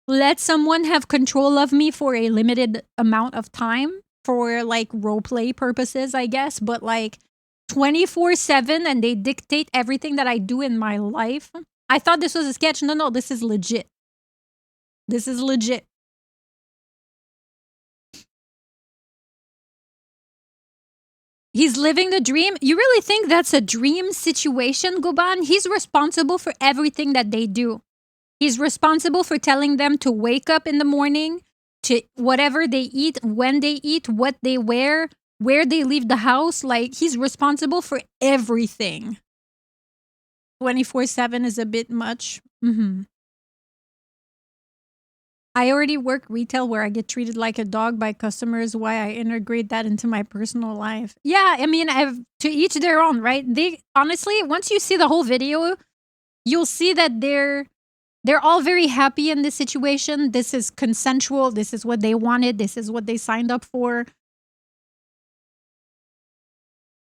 S1: let someone have control of me for a limited amount of time for like role play purposes, I guess, but like 24/7 and they dictate everything that I do in my life. I thought this was a sketch. No, this is legit. This is legit. He's living the dream. You really think that's a dream situation, Goban? He's responsible for everything that they do. He's responsible for telling them to wake up in the morning, to whatever they eat, when they eat, what they wear, where they leave the house. Like, he's responsible for everything. 24/7 is a bit much. I already work retail where I get treated like a dog by customers. Why I integrate that into my personal life? Yeah, I mean, to each their own, right? They honestly, once you see the whole video, you'll see that they're all very happy in this situation. This is consensual. This is what they wanted. This is what they signed up for.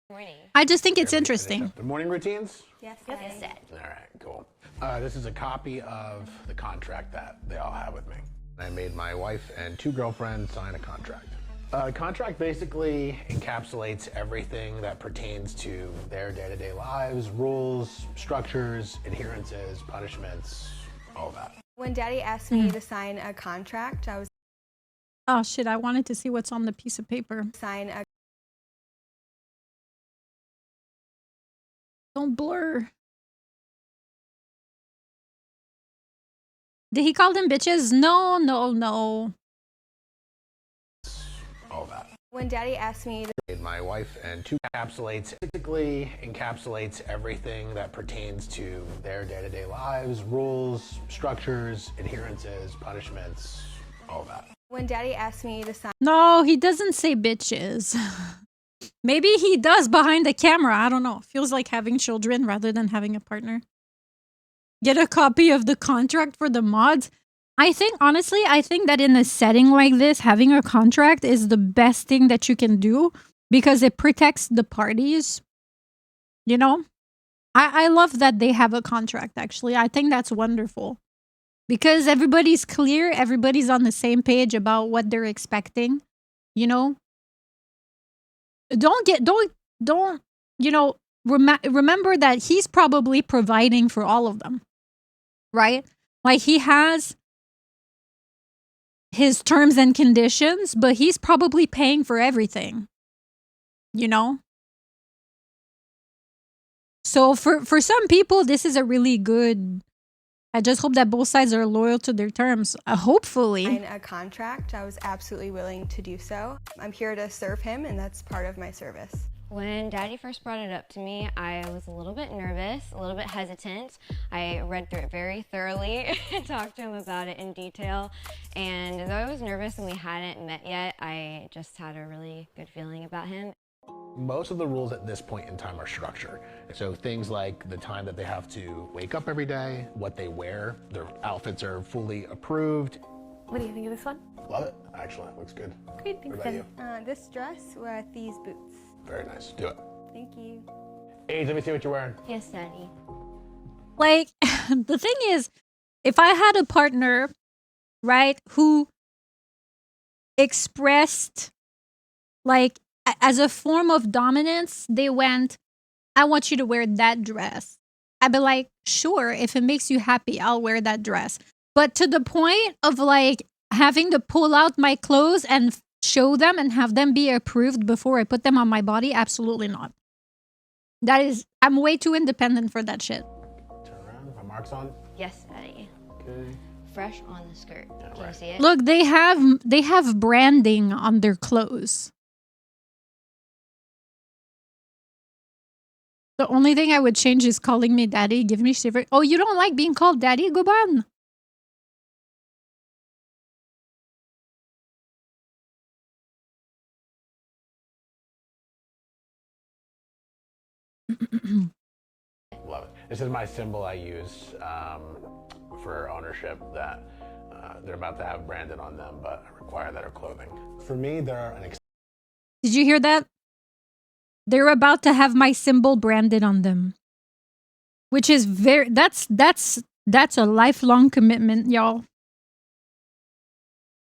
S7: Morning.
S1: I just think it's interesting.
S4: The morning routines?
S5: Yes,
S7: Yes,
S5: Daddy.
S7: Dad.
S4: All right, cool. This is a copy of the contract that they all have with me. I made my wife and 2 girlfriends sign a contract. The contract basically encapsulates everything that pertains to their day-to-day lives, rules, structures, adherences, punishments, all of that.
S5: When Daddy asked me to sign a contract, I was
S1: Oh shit, I wanted to see what's on the piece of paper.
S5: sign a
S1: Don't blur. Did he call them bitches? No.
S4: All of that.
S5: When Daddy asked me to
S4: Made my wife and 2 basically encapsulates everything that pertains to their day-to-day lives, rules, structures, adherences, punishments, all of that.
S5: When Daddy asked me to sign
S1: No, he doesn't say bitches. Maybe he does behind the camera. I don't know. Feels like having children rather than having a partner. Get a copy of the contract for the mods. Honestly, I think that in a setting like this, having a contract is the best thing that you can do because it protects the parties. You know? I love that they have a contract, actually. I think that's wonderful. Because everybody's clear, everybody's on the same page about what they're expecting. You know? Remember that he's probably providing for all of them, right? Like, he has his terms and conditions, but he's probably paying for everything, you know? So for some people, this is a really good I just hope that both sides are loyal to their terms. Hopefully.
S5: In a contract, I was absolutely willing to do so. I'm here to serve him, and that's part of my service.
S7: When Daddy first brought it up to me, I was a little bit nervous, a little bit hesitant. I read through it very thoroughly and talked to him about it in detail. And though I was nervous and we hadn't met yet, I just had a really good feeling about him.
S4: Most of the rules at this point in time are structure. So things like the time that they have to wake up every day, what they wear, their outfits are fully approved.
S6: What do you think of this one?
S4: Love it, actually, looks good.
S6: Great, thanks,
S4: What
S6: Daddy.
S4: about you?
S5: This dress with these boots.
S4: Very nice, do it.
S5: Thank you.
S4: Age, let me see what you're wearing.
S7: Yes, Daddy.
S1: Like, the thing is, if I had a partner, right, who expressed, like, as a form of dominance, they went, I want you to wear that dress. I'd be like, sure, if it makes you happy, I'll wear that dress. But to the point of, like, having to pull out my clothes and show them and have them be approved before I put them on my body, absolutely not. That is, I'm way too independent for that shit.
S4: Turn around, my mark's on.
S7: Yes, Daddy.
S4: Okay.
S7: Fresh on the skirt. Can you see it?
S1: Look, they have branding on their clothes. The only thing I would change is calling me daddy. Give me shiver. Oh, you don't like being called daddy? Go on.
S4: Love it. This is my symbol I use for ownership that they're about to have branded on them, but I require that are clothing. For me, they're an
S1: Did you hear that? They're about to have my symbol branded on them. Which is that's a lifelong commitment, y'all.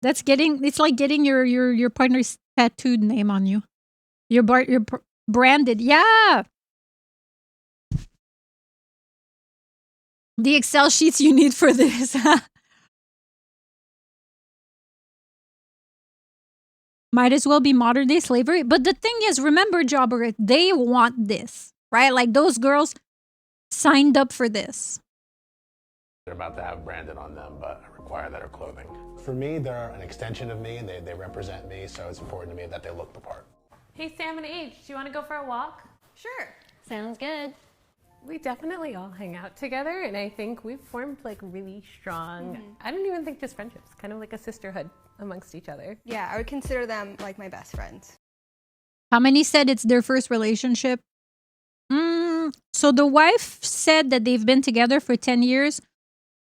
S1: It's like getting your partner's tattooed name on you. Your branded. Yeah. The Excel sheets you need for this. Might as well be modern day slavery. But the thing is, remember, Jobber, they want this, right? Like those girls signed up for this.
S4: They're about to have branded on them, but I require that are clothing. For me, they're an extension of me and they represent me, so it's important to me that they look the part.
S6: Hey, Sam and H, do you want to go for a walk?
S5: Sure.
S7: Sounds good.
S6: We definitely all hang out together, and I think we've formed like really strong, I don't even think just friendships, kind of like a sisterhood amongst each other.
S5: Yeah, I would consider them like my best friends.
S1: How many said it's their first relationship? So the wife said that they've been together for 10 years.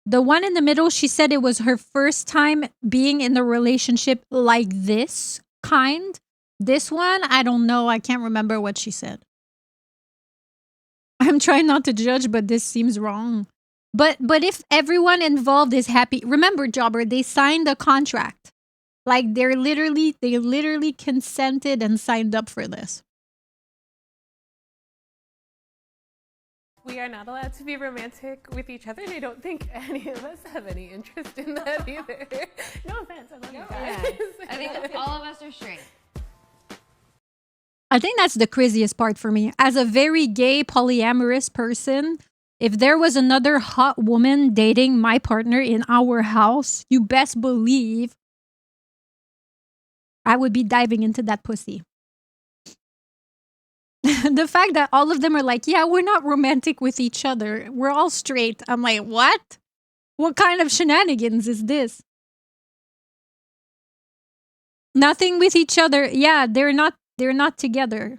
S1: The one in the middle, she said it was her first time being in a relationship like this kind. This one, I don't know. I can't remember what she said. I'm trying not to judge, but this seems wrong. But if everyone involved is happy, remember, Jobber, they signed a contract. Like they literally consented and signed up for this.
S6: We are not allowed to be romantic with each other, and I don't think any of us have any interest in that either. No offense, I love you guys.
S7: Yeah. I think all of us are straight.
S1: I think that's the craziest part for me. As a very gay, polyamorous person, if there was another hot woman dating my partner in our house, you best believe I would be diving into that pussy. The fact that all of them are like, yeah, we're not romantic with each other. We're all straight. I'm like, what? What kind of shenanigans is this? Nothing with each other. Yeah, they're not together.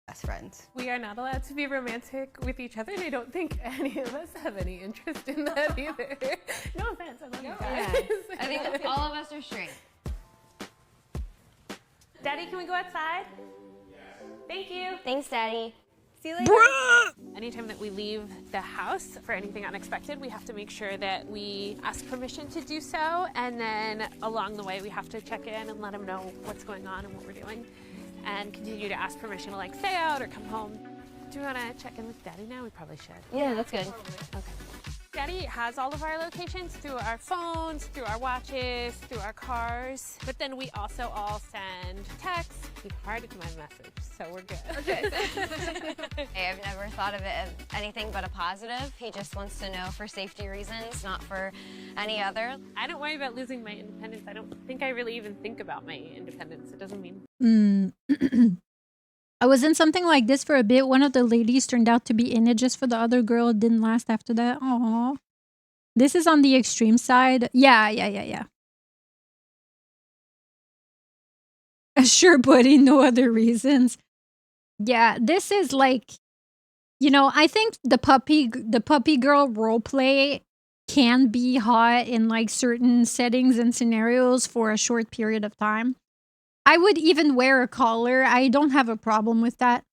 S5: Best friends.
S6: We are not allowed to be romantic with each other, and I don't think any of us have any interest in that either. No offense, I love you guys.
S7: Yeah. I think all of us are straight.
S6: Daddy, can we go outside? Yes. Thank you.
S7: Thanks, Daddy.
S5: See you later.
S6: Anytime that we leave the house for anything unexpected, we have to make sure that we ask permission to do so, and then along the way we have to check in and let them know what's going on and what we're doing, and continue to ask permission to like stay out or come home. Do you want to check in with Daddy now? We probably should.
S7: Yeah, that's good.
S6: Okay.
S8: Daddy has all of our locations through our phones, through our watches, through our cars. But then we also all send texts. He hearted my message, so we're good. Okay.
S7: I've never thought of it as anything but a positive. He just wants to know for safety reasons, not for any other.
S8: I don't worry about losing my independence. I don't think I really even think about my independence. It doesn't mean...
S1: I was in something like this for a bit. One of the ladies turned out to be in it just for the other girl. It didn't last after that. Aww. This is on the extreme side. Yeah. Sure, buddy. No other reasons. Yeah, this is like, you know, I think the puppy girl roleplay can be hot in like certain settings and scenarios for a short period of time. I would even wear a collar. I don't have a problem with that.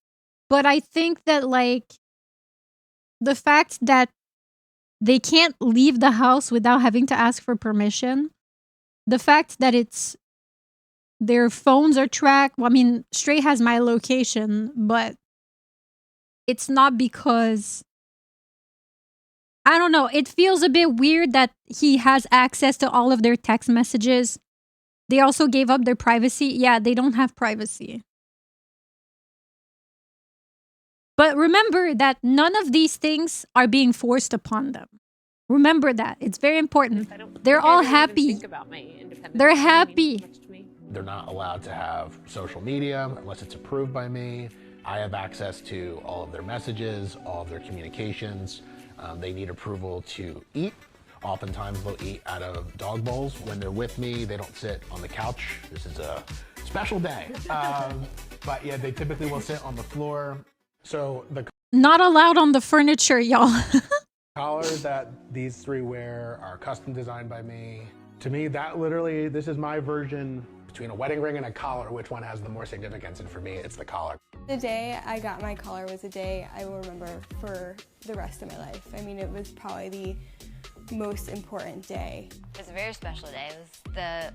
S1: But I think that, like, the fact that they can't leave the house without having to ask for permission, the fact that their phones are tracked. Well, I mean, Stray has my location, but it's not because... I don't know. It feels a bit weird that he has access to all of their text messages. They also gave up their privacy. Yeah, they don't have privacy. But remember that none of these things are being forced upon them. Remember that. It's very important. They're all happy. They're happy.
S4: They're not allowed to have social media unless it's approved by me. I have access to all of their messages, all of their communications. They need approval to eat. Oftentimes they'll eat out of dog bowls. When they're with me, they don't sit on the couch. This is a special day. But yeah, they typically will sit on the floor. So the
S1: not allowed on the furniture, y'all.
S4: collars that these three wear are custom designed by me. To me, that literally, this is my version between a wedding ring and a collar. Which one has the more significance? And for me, it's the collar.
S5: The day I got my collar was a day I will remember for the rest of my life. I mean, it was probably the most important day.
S7: It was a very special day. It was the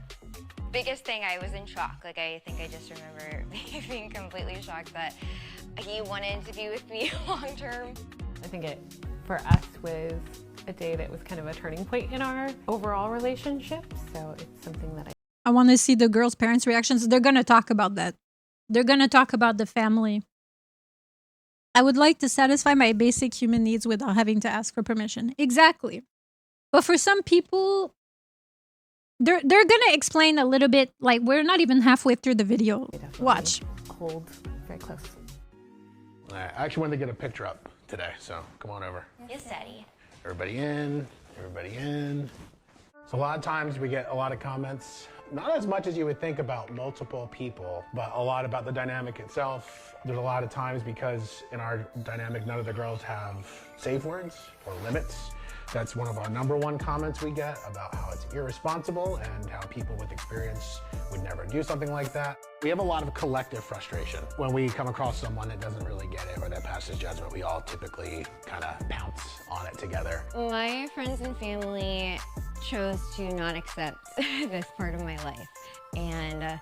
S7: biggest thing. I was in shock. Like, I think I just remember being completely shocked that he wanted to be with me long term.
S6: I think it, for us, was a day that was kind of a turning point in our overall relationship. So it's something that
S1: I want to see the girls' parents' reactions. They're going to talk about that. They're going to talk about the family. I would like to satisfy my basic human needs without having to ask for permission. Exactly. But for some people, they're going to explain a little bit. Like, we're not even halfway through the video. Watch.
S6: Hold very close.
S4: I actually wanted to get a picture up today, so come on over.
S7: Yes, Daddy.
S4: Everybody in, everybody in. So a lot of times we get a lot of comments, not as much as you would think about multiple people, but a lot about the dynamic itself. There's a lot of times because in our dynamic, none of the girls have safe words or limits. That's one of our #1 comments we get about how it's irresponsible and how people with experience would never do something like that. We have a lot of collective frustration. When we come across someone that doesn't really get it or that passes judgment, we all typically kind of pounce on it together.
S7: My friends and family chose to not accept this part of my life, and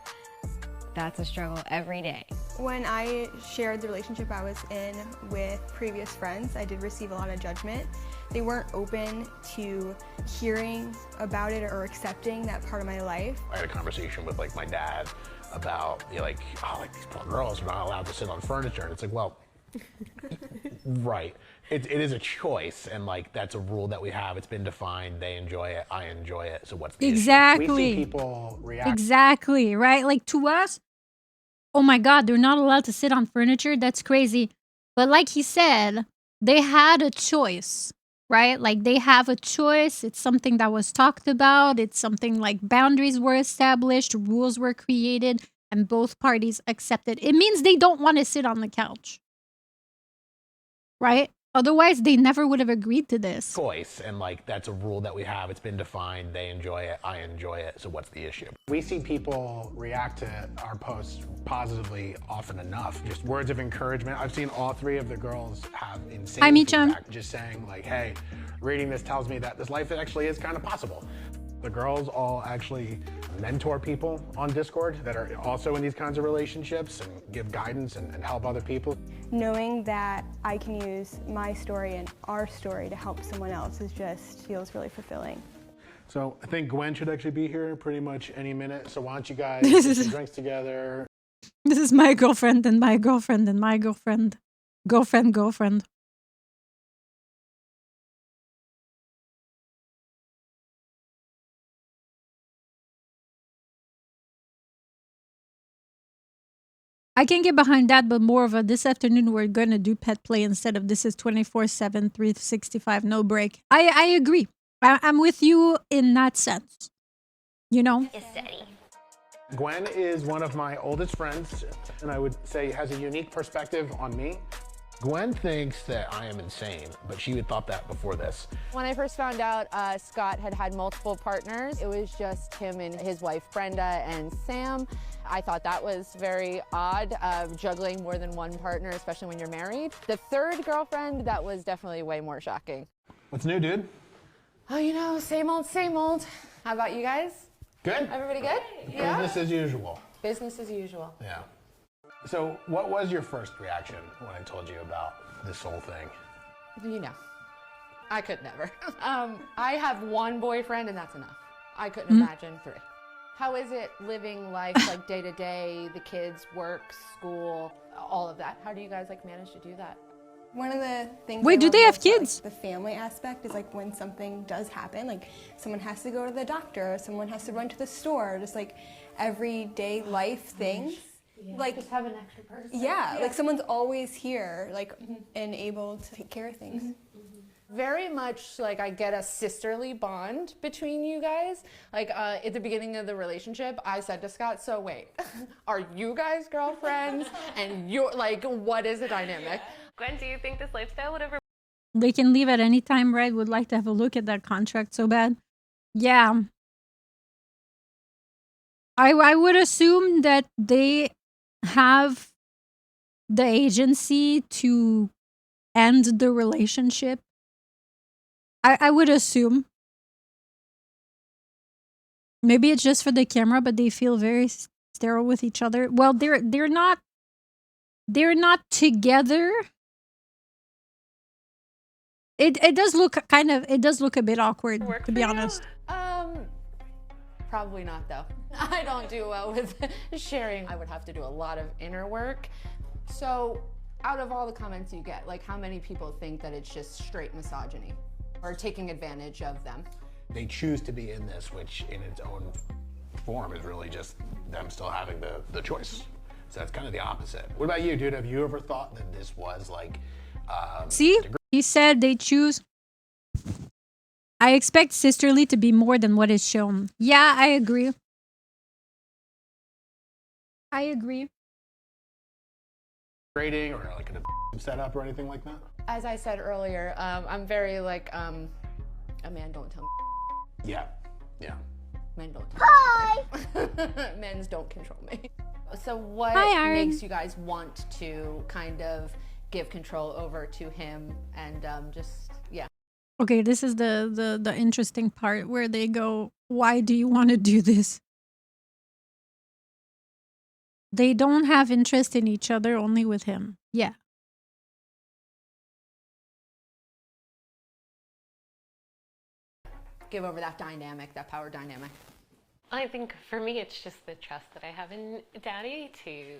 S7: that's a struggle every day.
S5: When I shared the relationship I was in with previous friends, I did receive a lot of judgment. They weren't open to hearing about it or accepting that part of my life.
S4: I had a conversation with like my dad about like these poor girls are not allowed to sit on furniture. And it's like, well, right. It is a choice, and like that's a rule that we have. It's been defined. They enjoy it. I enjoy it. So what's the
S1: exactly?
S4: issue? We see people react.
S1: Exactly, right? Like to us, oh my God, they're not allowed to sit on furniture. That's crazy. But like he said, they had a choice, right? Like they have a choice. It's something that was talked about. It's something like boundaries were established, rules were created, and both parties accepted. It means they don't want to sit on the couch, right? Otherwise, they never would have agreed to this.
S4: Choice, and like that's a rule that we have. It's been defined. They enjoy it. I enjoy it. So what's the issue? We see people react to our posts positively often enough. Just words of encouragement. I've seen all 3 of the girls have insane feedback. Just saying like, hey, reading this tells me that this life actually is kind of possible. The girls all actually mentor people on Discord that are also in these kinds of relationships and give guidance and help other people.
S5: Knowing that I can use my story and our story to help someone else feels really fulfilling.
S4: So I think Gwen should actually be here pretty much any minute. So why don't you guys get some drinks together?
S1: This is my girlfriend and my girlfriend and my girlfriend. Girlfriend. I can get behind that, but more of a this afternoon we're gonna do pet play instead of this is 24/7, 365, no break. I agree. I'm with you in that sense. You know?
S4: Gwen is one of my oldest friends, and I would say has a unique perspective on me. Gwen thinks that I am insane, but she had thought that before this.
S9: When I first found out Scott had multiple partners, it was just him and his wife Brenda and Sam. I thought that was very odd, juggling more than one partner, especially when you're married. The third girlfriend, that was definitely way more shocking.
S4: What's new, dude?
S9: Oh, you know, same old, same old. How about you guys?
S4: Good.
S9: Everybody good? Yeah?
S4: Business as usual.
S9: Business as usual.
S4: Yeah. So what was your first reaction when I told you about this whole thing?
S9: You know, I could never. I have one boyfriend and that's enough. I couldn't imagine 3. How is it living life like day to day, the kids, work, school, all of that? How do you guys like manage to do that?
S5: One of the things
S1: Wait,
S5: I
S1: do
S5: love
S1: they have
S5: most about,
S1: kids?
S5: the family aspect is like when something does happen, like someone has to go to the doctor, or someone has to run to the store, just like everyday life things.
S9: Yeah.
S5: Like
S9: just have an extra person.
S5: Yeah, like someone's always here, like and able to take care of things.
S9: Very much like I get a sisterly bond between you guys. Like at the beginning of the relationship, I said to Scott, so wait, are you guys girlfriends? And you're like, what is the dynamic?
S3: Gwen, do you think this lifestyle would ever?
S1: They can leave at any time, right? Would like to have a look at that contract so bad. Yeah. I would assume that they have the agency to end the relationship. I would assume. Maybe it's just for the camera, but they feel very sterile with each other. Well, they're not together. It does look a bit awkward, to be honest.
S9: Probably not though. I don't do well with sharing. I would have to do a lot of inner work. So out of all the comments you get, like how many people think that it's just straight misogyny or taking advantage of them?
S4: They choose to be in this, which in its own form is really just them still having the choice. So that's kind of the opposite. What about you, dude? Have you ever thought that this was like...
S1: See? He said they choose... I expect sisterly to be more than what is shown. Yeah, I agree. I agree.
S4: Rating or like a setup or anything like that?
S9: As I said earlier, I'm very like, a man don't tell me.
S4: Yeah, yeah.
S9: Men don't tell me. Men's don't control me. So what makes you guys want to kind of give control over to him and just, yeah.
S1: Okay, this is the interesting part where they go, why do you want to do this? They don't have interest in each other, only with him. Yeah.
S9: Give over that dynamic, that power dynamic.
S3: I think for me, it's just the trust that I have in Daddy to,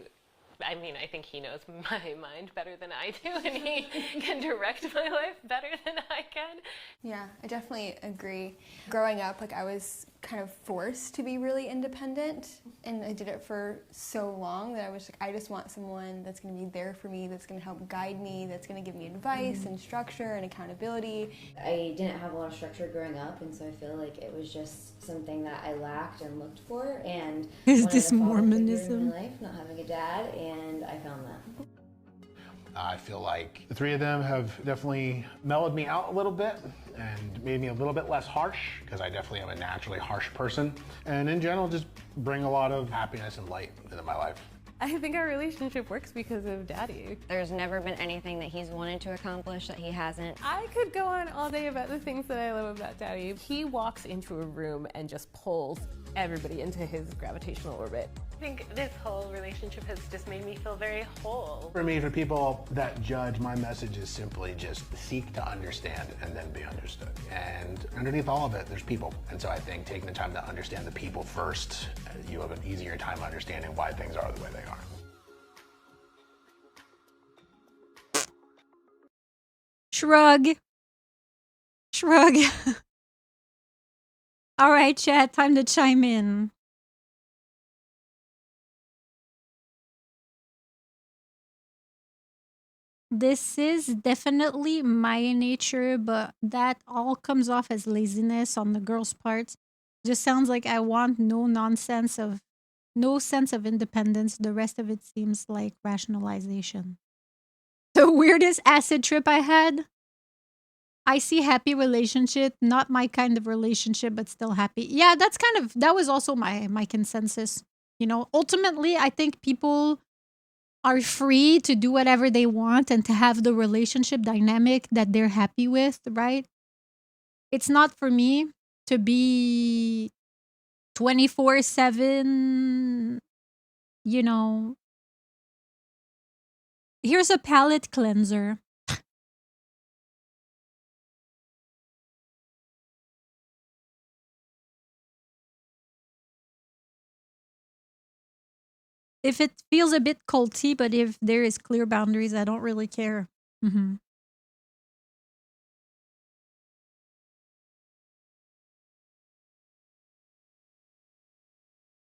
S3: I mean, I think he knows my mind better than I do, and he can direct my life better than I can.
S5: Yeah, I definitely agree. Growing up, like I was kind of forced to be really independent, and I did it for so long that I was like, I just want someone that's going to be there for me, that's going to help guide me, that's going to give me advice and structure and accountability.
S7: I didn't have a lot of structure growing up, and so I feel like it was just something that I lacked and looked for. And
S1: is this Mormonism?
S7: In my life, not having a dad, and I found that.
S4: I feel like the three of them have definitely mellowed me out a little bit and made me a little bit less harsh, because I definitely am a naturally harsh person. And in general, just bring a lot of happiness and light into my life.
S6: I think our relationship works because of Daddy.
S7: There's never been anything that he's wanted to accomplish that he hasn't.
S6: I could go on all day about the things that I love about Daddy. He walks into a room and just pulls everybody into his gravitational orbit.
S3: I think this whole relationship has just made me feel very whole.
S4: For me, for people that judge, my message is simply just seek to understand and then be understood. And underneath all of it, there's people. And so I think taking the time to understand the people first, you have an easier time understanding why things are the way they are.
S1: Shrug. Shrug. All right, chat, time to chime in. This is definitely my nature, but that all comes off as laziness on the girl's part. Just sounds like I want no sense of independence. The rest of it seems like rationalization. The weirdest acid trip I had. I see happy relationship, not my kind of relationship, but still happy. Yeah, that was also my consensus. You know, ultimately, I think people are free to do whatever they want and to have the relationship dynamic that they're happy with, right? It's not for me to be 24/7, you know. Here's a palate cleanser. If it feels a bit culty, but if there is clear boundaries, I don't really care.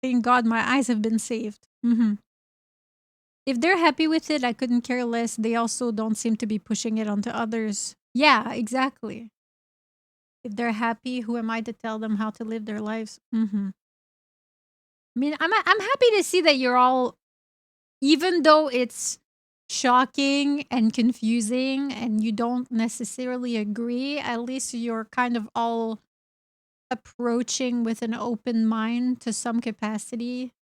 S1: Thank God my eyes have been saved. If they're happy with it, I couldn't care less. They also don't seem to be pushing it onto others. Yeah, exactly. If they're happy, who am I to tell them how to live their lives? I mean, I'm happy to see that you're all, even though it's shocking and confusing and you don't necessarily agree, at least you're kind of all approaching with an open mind to some capacity.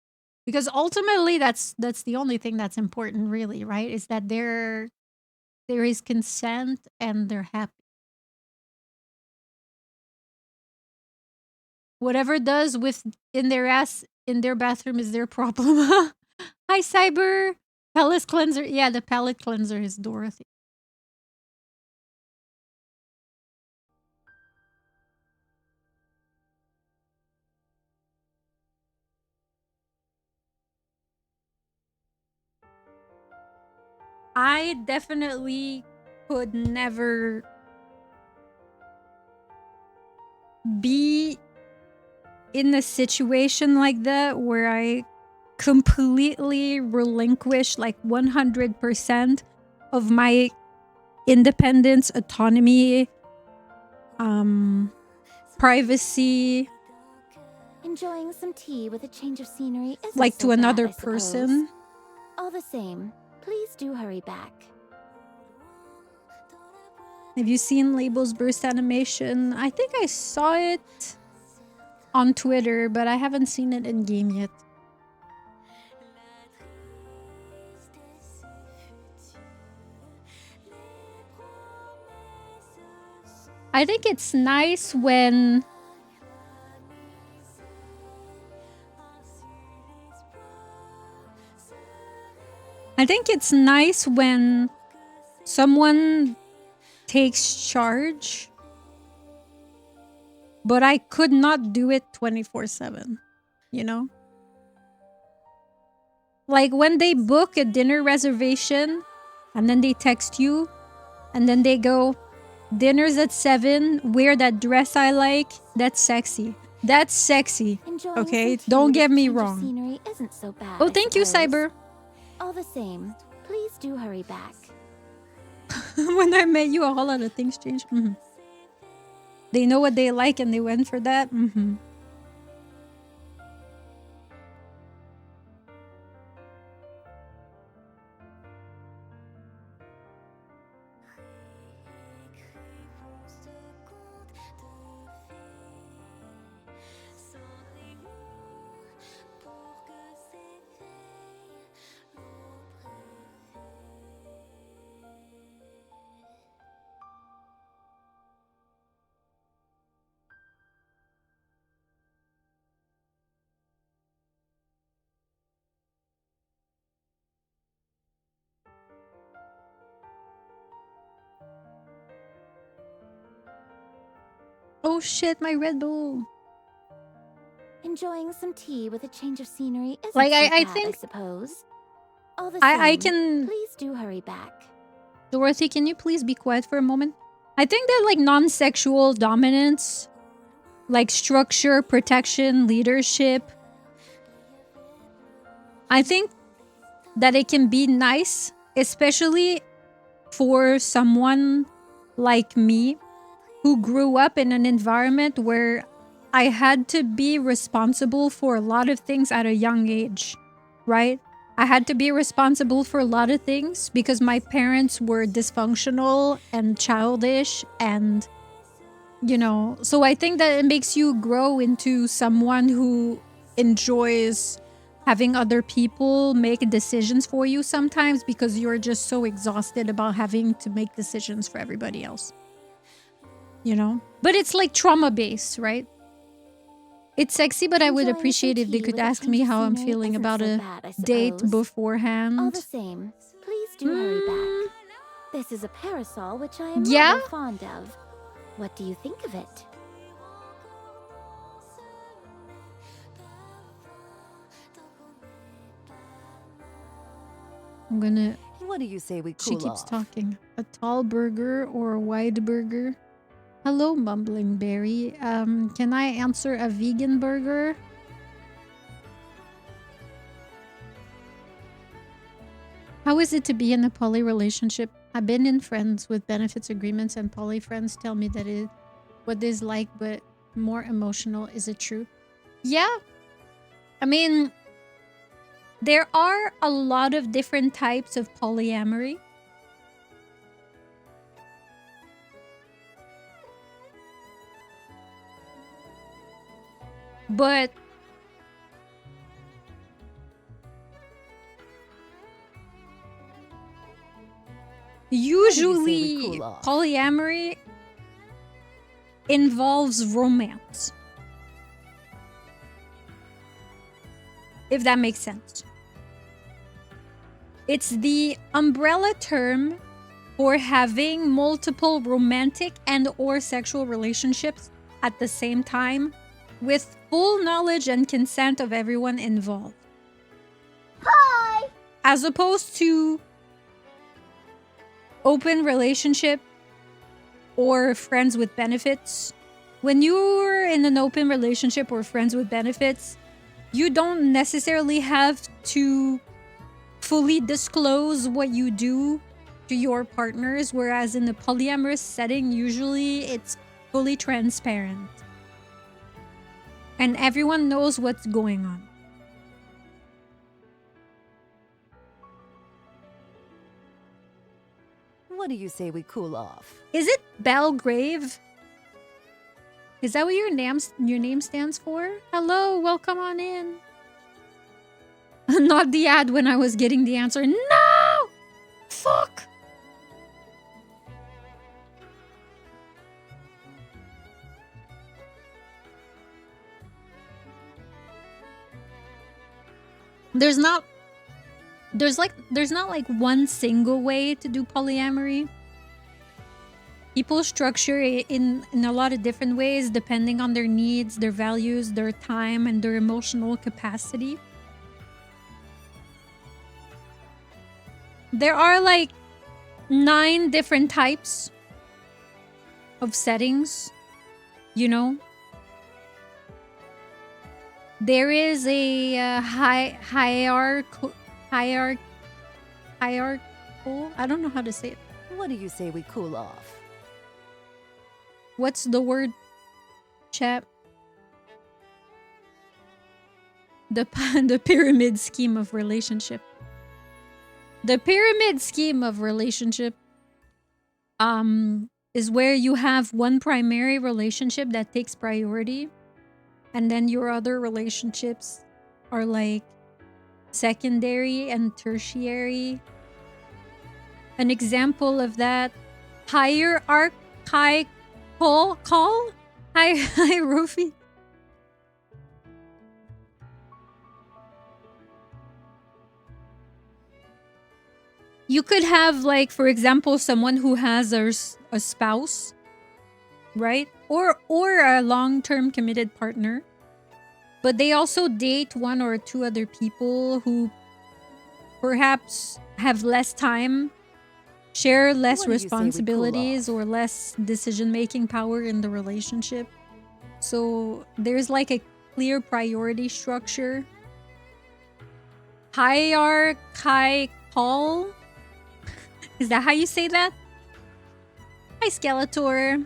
S1: Because ultimately that's the only thing that's important, really, right? Is that there is consent and they're happy. Whatever does with in their bathroom is their problem. Hi, Cyber. Palette cleanser. Yeah, the palette cleanser is Dorothy. I definitely could never be in a situation like that where I completely relinquish like 100% of my independence, autonomy, privacy.
S2: Enjoying some tea with a change of scenery isn't
S1: like
S2: so
S1: to another
S2: bad, I
S1: person.
S2: suppose. All the same, please do hurry back.
S1: Have you seen Label's burst animation? I think I saw it on Twitter, but I haven't seen it in game yet. I think it's nice when someone takes charge, but I could not do it 24/7, you know? Like when they book a dinner reservation and then they text you and then they go, dinner's at 7, wear that dress I like, that's sexy. That's sexy.
S2: Enjoying
S1: Okay,
S2: some tea
S1: don't
S2: with
S1: get
S2: a
S1: me
S2: change of
S1: wrong.
S2: Scenery isn't so bad,
S1: Oh,
S2: I
S1: thank you,
S2: suppose.
S1: Cyber.
S2: All the same, please do hurry back.
S1: When I met you, a whole lot of things changed. They know what they like and they went for that. Oh shit, my Red Bull.
S2: Enjoying some tea with a change of scenery isn't
S1: Like,
S2: so
S1: I
S2: bad,
S1: think
S2: I suppose. All the
S1: I
S2: same,
S1: can...
S2: please do hurry back.
S1: Dorothy, can you please be quiet for a moment? I think that like non-sexual dominance, like structure, protection, leadership, I think that it can be nice, especially for someone like me who grew up in an environment where I had to be responsible for a lot of things at a young age, right? I had to be responsible for a lot of things because my parents were dysfunctional and childish and, you know, so I think that it makes you grow into someone who enjoys having other people make decisions for you sometimes because you're just so exhausted about having to make decisions for everybody else. You know? But it's like trauma-based, right? It's sexy, but I would
S2: Enjoying
S1: appreciate
S2: some
S1: if they
S2: tea
S1: could
S2: with a
S1: ask
S2: change
S1: me
S2: of
S1: how I'm
S2: scenery
S1: feeling
S2: isn't
S1: about
S2: so
S1: a
S2: bad, I
S1: date
S2: suppose.
S1: beforehand.
S2: All the same, please do hurry back. This is a parasol which I am
S1: Yeah?
S2: rather fond of. What do you think of it?
S1: I'm gonna...
S10: What do you say we
S1: She
S10: cool
S1: keeps
S10: off?
S1: talking. A tall burger or a wide burger? Hello, Mumbling Berry. Can I answer a vegan burger? How is it to be in a poly relationship? I've been in friends with benefits agreements and poly friends tell me that it what is like but more emotional. Is it true? Yeah. I mean, there are a lot of different types of polyamory. But usually polyamory involves romance. If that makes sense. It's the umbrella term for having multiple romantic and or sexual relationships at the same time with full knowledge and consent of everyone involved.
S2: Hi!
S1: As opposed to open relationship or friends with benefits. When you're in an open relationship or friends with benefits, you don't necessarily have to fully disclose what you do to your partners, whereas in a polyamorous setting, usually it's fully transparent. And everyone knows what's going on.
S10: What do you say we cool off?
S1: Is it Belgrave? Is that what your name stands for? Hello, welcome on in. Not the ad when I was getting the answer. No! Fuck! There's not like one single way to do polyamory. People structure it in a lot of different ways depending on their needs, their values, their time, and their emotional capacity. There are like 9 different types of settings, you know? There is a hierarchical. I don't know how to say it.
S10: What do you say we cool off?
S1: What's the word, chat? The pyramid scheme of relationship. The pyramid scheme of relationship is where you have one primary relationship that takes priority, and then your other relationships are like secondary and tertiary. An example of that, hierarchical. Hi, Rufi. You could have, like, for example, someone who has a spouse right? Or a long-term committed partner. But they also date one or two other people who perhaps have less time, share less responsibilities, or less decision-making power in the relationship. So there's like a clear priority structure. Hierarchical. Is that how you say that? Hi, Skeletor.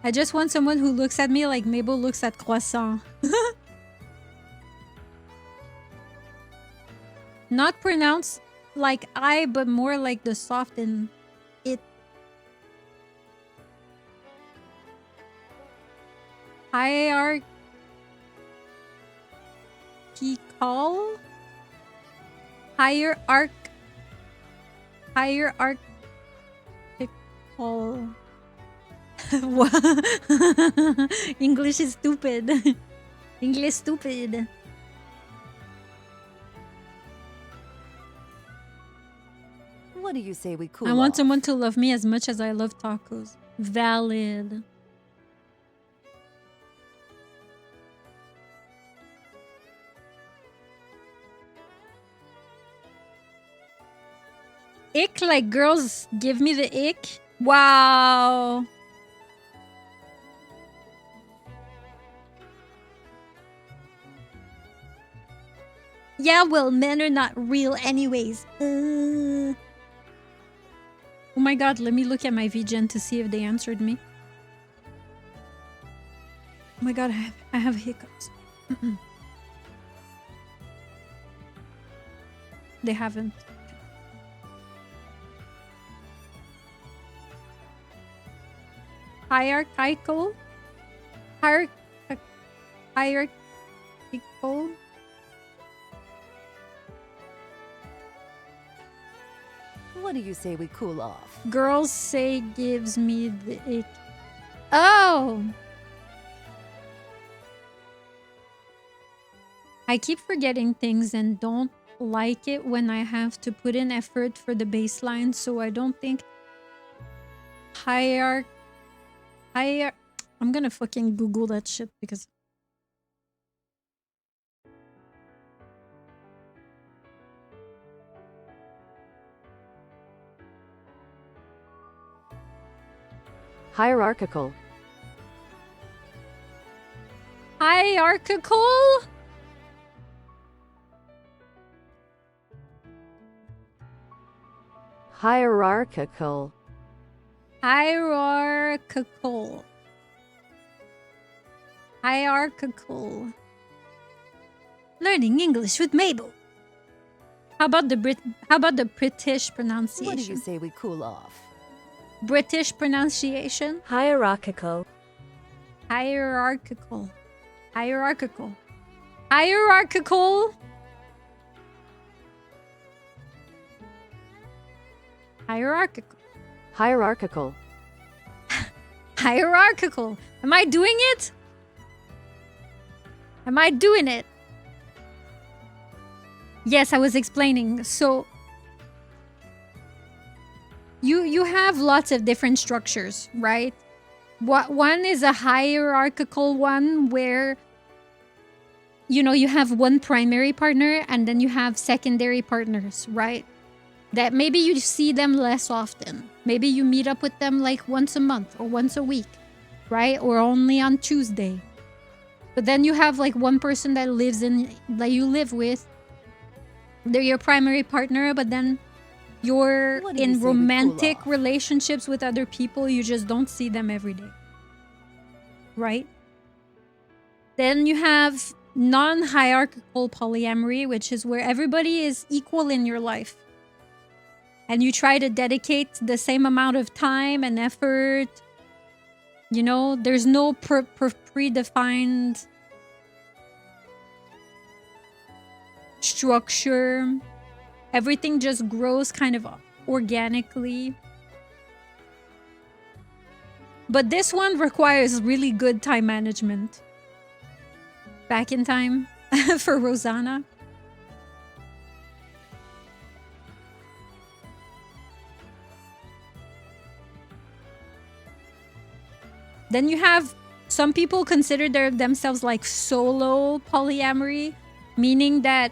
S1: I just want someone who looks at me like Mabel looks at croissant. Not pronounced like I, but more like the soft in it. Hierarchical? Hierarchical. English is stupid. English stupid.
S10: What do you say we cool
S1: I want
S10: off?
S1: someone to love me as much as I love tacos. Valid. Ick, like girls give me the ick. Wow. Yeah, well, men are not real anyways. Oh my god, let me look at my VGen to see if they answered me. Oh my god, I have hiccups. They haven't. Hierarchical? Hierarchical?
S10: What do you say we cool off?
S1: Girls say gives me the ick. Oh! I keep forgetting things and don't like it when I have to put in effort for the baseline, so I don't think I'm gonna fucking Google that shit because
S10: Hierarchical.
S1: hierarchical?
S10: Hierarchical.
S1: Hierarchical. Hierarchical. Learning English with Mabel. How about the British pronunciation?
S10: What do you say we cool off?
S1: British pronunciation?
S11: Hierarchical.
S1: Hierarchical. Hierarchical. Hierarchical. Hierarchical.
S10: Hierarchical.
S1: Hierarchical. Am I doing it? Am I doing it? Yes, I was explaining. So you have lots of different structures, right? One is a hierarchical one where you have one primary partner and then you have secondary partners, right? That maybe you see them less often. Maybe you meet up with them like once a month or once a week, right? Or only on Tuesday. But then you have like one person that you live with. They're your primary partner, but then you're in romantic relationships with other people. You just don't see them every day, right? Then you have non-hierarchical polyamory, which is where everybody is equal in your life. And you try to dedicate the same amount of time and effort. There's no predefined structure. Everything just grows kind of organically. But this one requires really good time management. Back in time for Rosanna. Then you have some people consider themselves like solo polyamory, meaning that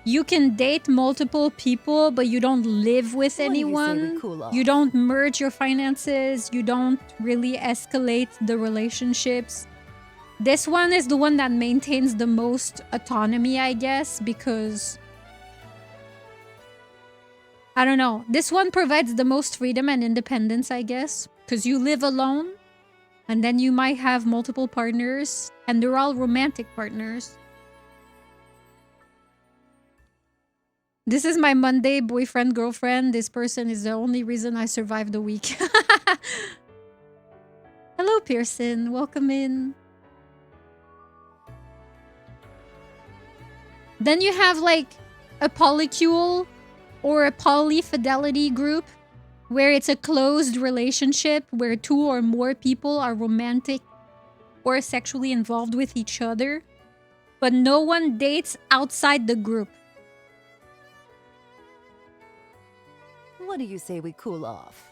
S1: you can date multiple people, but you don't live with
S10: What do you say we
S1: anyone.
S10: cool off?
S1: You don't merge your finances. You don't really escalate the relationships. This one is the one that maintains the most autonomy, I guess, because I don't know. This one provides the most freedom and independence, I guess, because you live alone and then you might have multiple partners and they're all romantic partners. This is my Monday boyfriend, girlfriend. This person is the only reason I survived the week. Hello, Pearson. Welcome in. Then you have like a polycule or a polyfidelity group where it's a closed relationship where 2 or more people are romantic or sexually involved with each other, but no one dates outside the group.
S10: What do you say we cool off?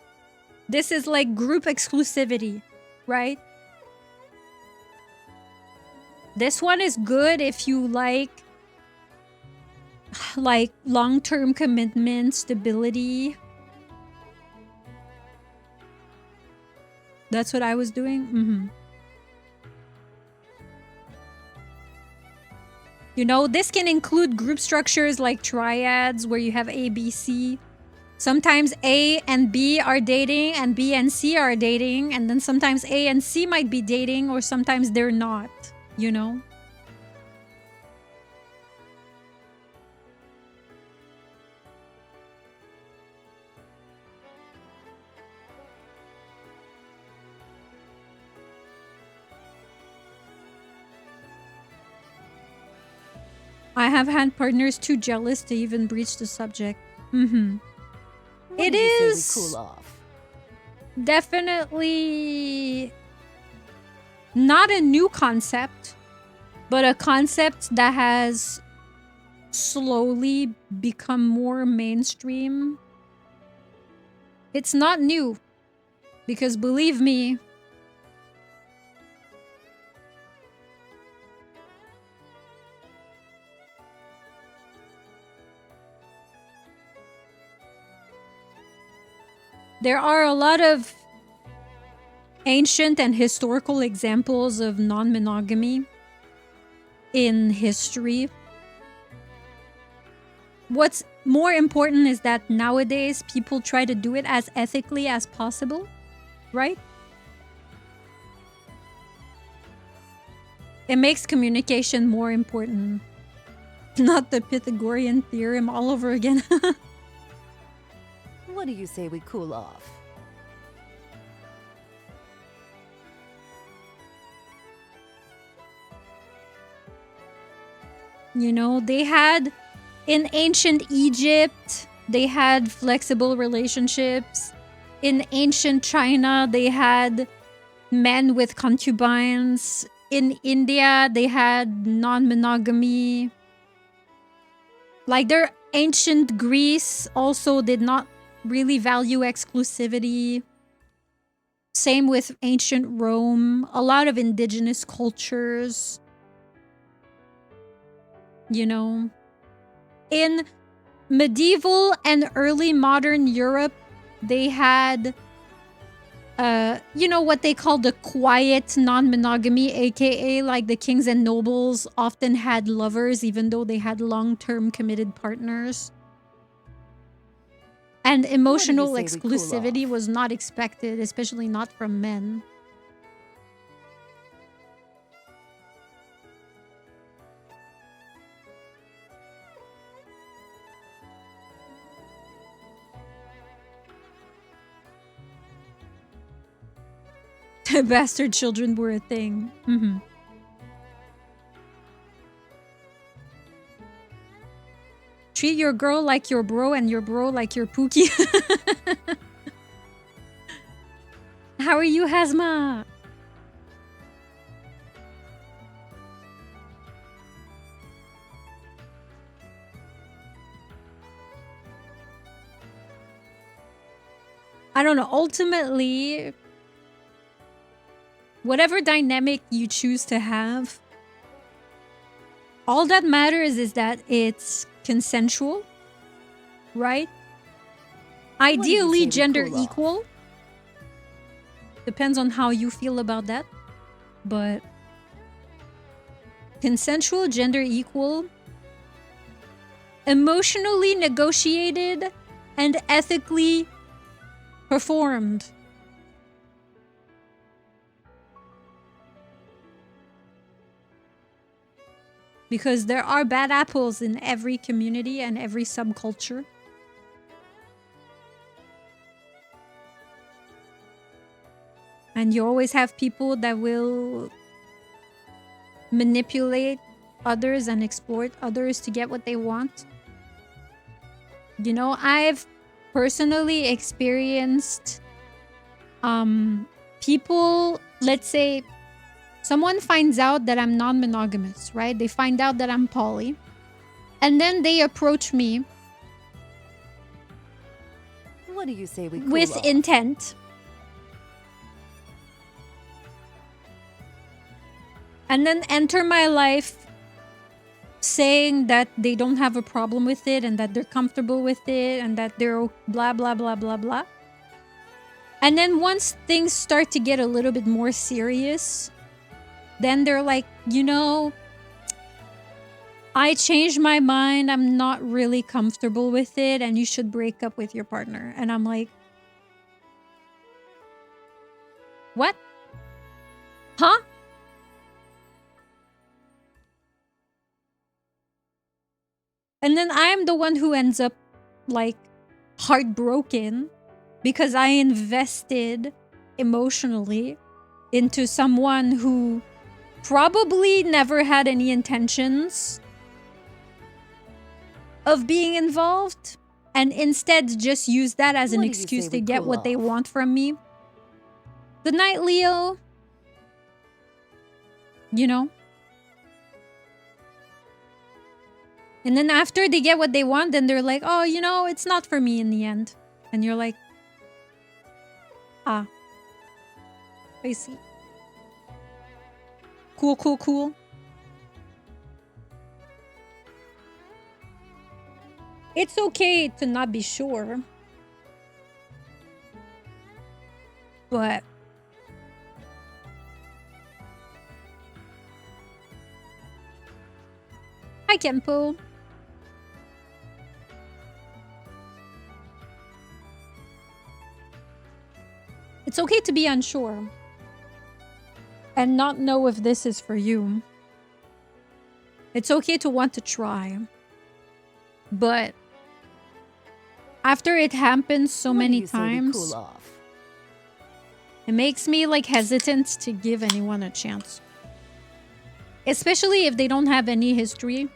S1: This is like group exclusivity, right? This one is good if you like long-term commitment, stability. That's what I was doing. You know, this can include group structures like triads where you have A, B, C. Sometimes A and B are dating and B and C are dating, and then sometimes A and C might be dating or sometimes they're not, you know? I have had partners too jealous to even breach the subject. It is
S10: Cool off.
S1: definitely not a new concept, but a concept that has slowly become more mainstream. It's not new because believe me, there are a lot of ancient and historical examples of non-monogamy in history. What's more important is that nowadays people try to do it as ethically as possible, right? It makes communication more important. Not the Pythagorean theorem all over again.
S10: What do you say we cool off?
S1: You know, they had in ancient Egypt, they had flexible relationships. In ancient China, they had men with concubines. In India, they had non-monogamy. Like their ancient Greece also did not really value exclusivity. Same with ancient Rome. A lot of indigenous cultures. You know, in medieval and early modern Europe, they had, you know, what they call the quiet non-monogamy, aka like the kings and nobles often had lovers even though they had long-term committed partners. And emotional
S10: say we cool
S1: exclusivity
S10: off?
S1: was not expected, especially not from men. Bastard children were a thing. Treat your girl like your bro and your bro like your pookie. How are you, Hazma? I don't know. Ultimately, whatever dynamic you choose to have, all that matters is that it's consensual, right? Ideally, gender equal. Depends on how you feel about that. But consensual, gender equal, emotionally negotiated, and ethically performed. Because there are bad apples in every community and every subculture. And you always have people that will manipulate others and exploit others to get what they want. You know, I've personally experienced people, let's say, someone finds out that I'm non-monogamous, right? They find out that I'm poly. And then they approach me.
S10: What do you say we cool
S1: with
S10: off?
S1: intent. And then enter my life saying that they don't have a problem with it and that they're comfortable with it and that they're blah, blah, blah, blah, blah. And then once things start to get a little bit more serious, then they're like, you know, I changed my mind. I'm not really comfortable with it and you should break up with your partner. And I'm like, what? Huh? And then I'm the one who ends up like heartbroken because I invested emotionally into someone who probably never had any intentions of being involved and instead just use that as an excuse to get what they want from me. Good night, Leo. You know? And then after they get what they want, then they're like, oh, you know, it's not for me in the end. And you're like, ah, I see. Cool, cool, cool. It's okay to not be sure. But hi, Kempo. It's okay to be unsure and not know if this is for you. It's okay to want to try. But after it happens so many times, it makes me like hesitant to give anyone a chance. Especially if they don't have any history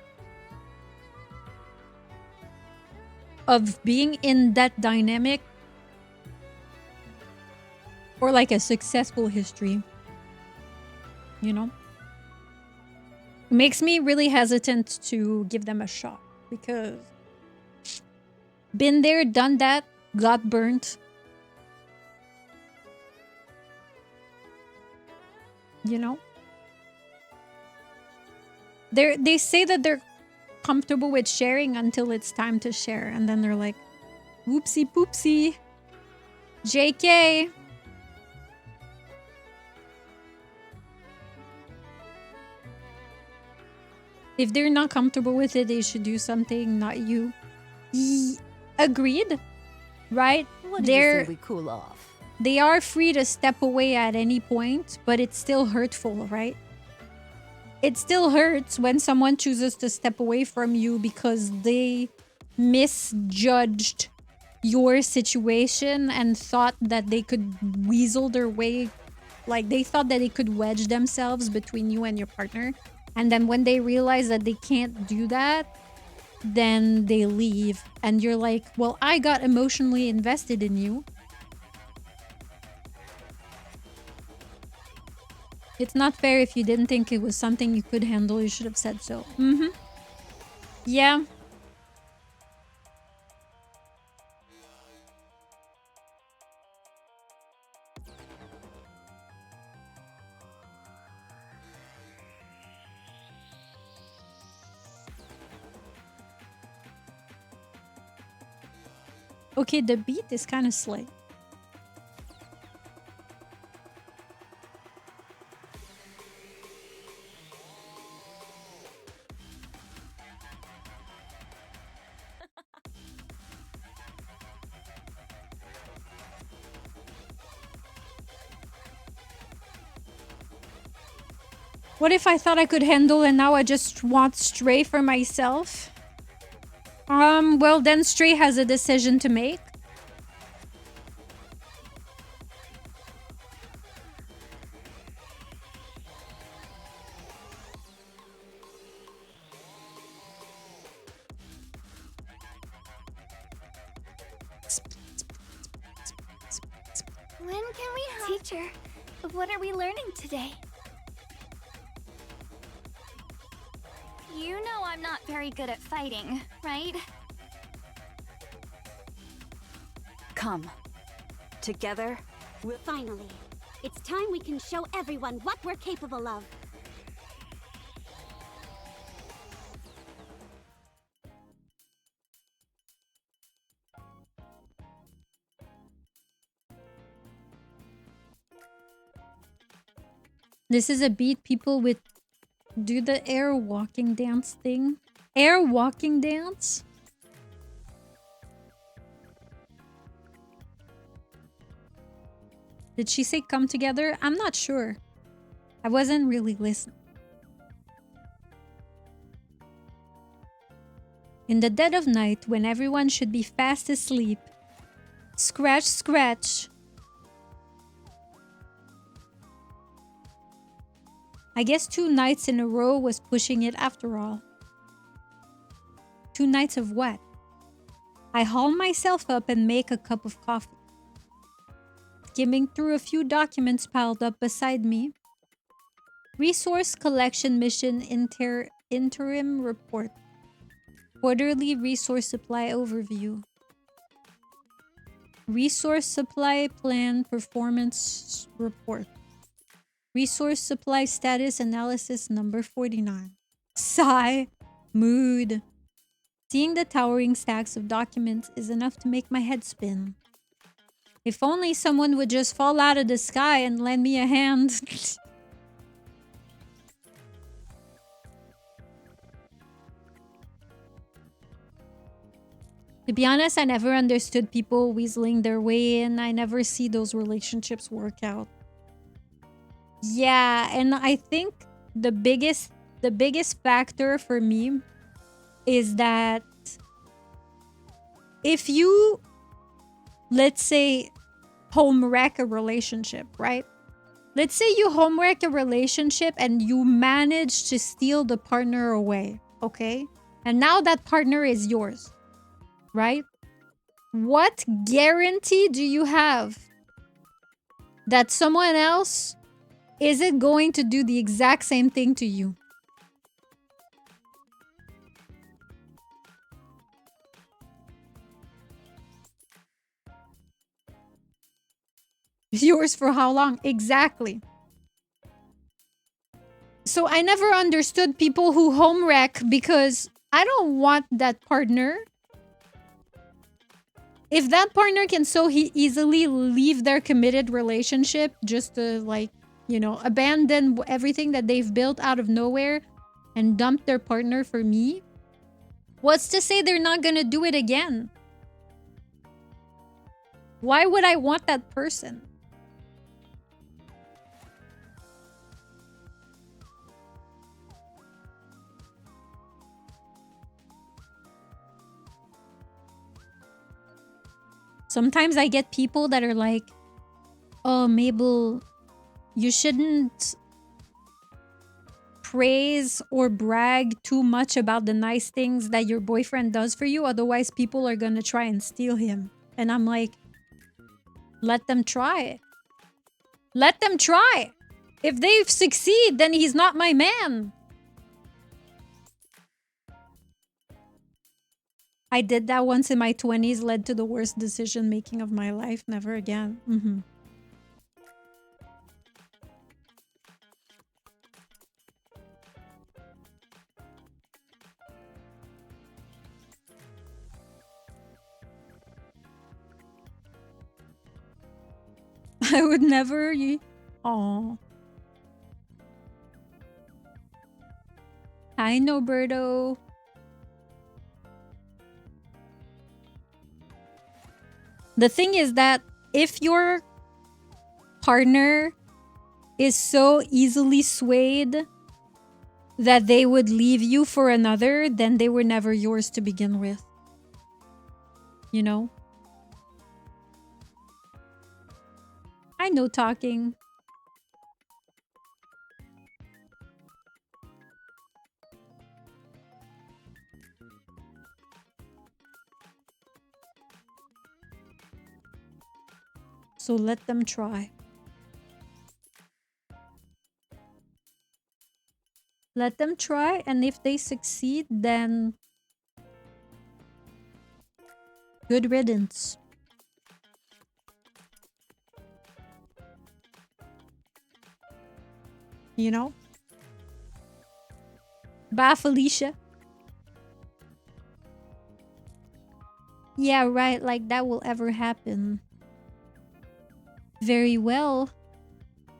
S1: of being in that dynamic or like a successful history. You know? It makes me really hesitant to give them a shot because been there, done that, got burnt. You know? They say that they're comfortable with sharing until it's time to share. And then they're like, whoopsie poopsie. JK. If they're not comfortable with it, they should do something, not you. Agreed, right?
S10: What do you say we cool off?
S1: They are free to step away at any point, but it's still hurtful, right? It still hurts when someone chooses to step away from you because they misjudged your situation and thought that they could weasel their way. Like they thought that they could wedge themselves between you and your partner. And then when they realize that they can't do that, then they leave. And you're like, well, I got emotionally invested in you. It's not fair if you didn't think it was something you could handle. You should have said so. Yeah. Okay, the beat is kind of slick. What if I thought I could handle and now I just want Stray for myself? Well then Stray has a decision to make.
S2: When can we Teacher, what are we learning today? You know I'm not very good at fighting, right?
S10: Come. Together, we'll...
S11: Finally, it's time we can show everyone what we're capable of.
S1: This is a beat people with do the air walking dance thing. Air walking dance? Did she say come together? I'm not sure. I wasn't really listening. In the dead of night, when everyone should be fast asleep, scratch, scratch. I guess 2 nights in a row was pushing it after all. 2 nights of what? I haul myself up and make a cup of coffee. Skimming through a few documents piled up beside me. Resource collection mission interim report. Quarterly resource supply overview. Resource supply plan performance report. Resource supply status analysis number 49. Sigh. Mood. Seeing the towering stacks of documents is enough to make my head spin. If only someone would just fall out of the sky and lend me a hand. To be honest, I never understood people weaseling their way in. I never see those relationships work out. Yeah, and I think the biggest factor for me is that if you, let's say, home wreck a relationship, right? Let's say you home wreck a relationship and you manage to steal the partner away, okay? And now that partner is yours, right? What guarantee do you have that someone else isn't going to do the exact same thing to you? Yours for how long? Exactly. So I never understood people who home wreck because I don't want that partner. If that partner can so easily leave their committed relationship just to, like, you know, abandon everything that they've built out of nowhere and dump their partner for me, what's to say they're not gonna do it again? Why would I want that person? Sometimes I get people that are like, oh, Mabel, you shouldn't praise or brag too much about the nice things that your boyfriend does for you. Otherwise, people are going to try and steal him. And I'm like, let them try. Let them try. If they succeed, then he's not my man. I did that once in my 20s, led to the worst decision making of my life. Never again. I would never. Oh. Hi, Noberto. The thing is that if your partner is so easily swayed that they would leave you for another, then they were never yours to begin with. You know? I know talking. So let them try. Let them try, and if they succeed, then good riddance. You know? Bye, Felicia. Yeah, right, like that will ever happen. Very well.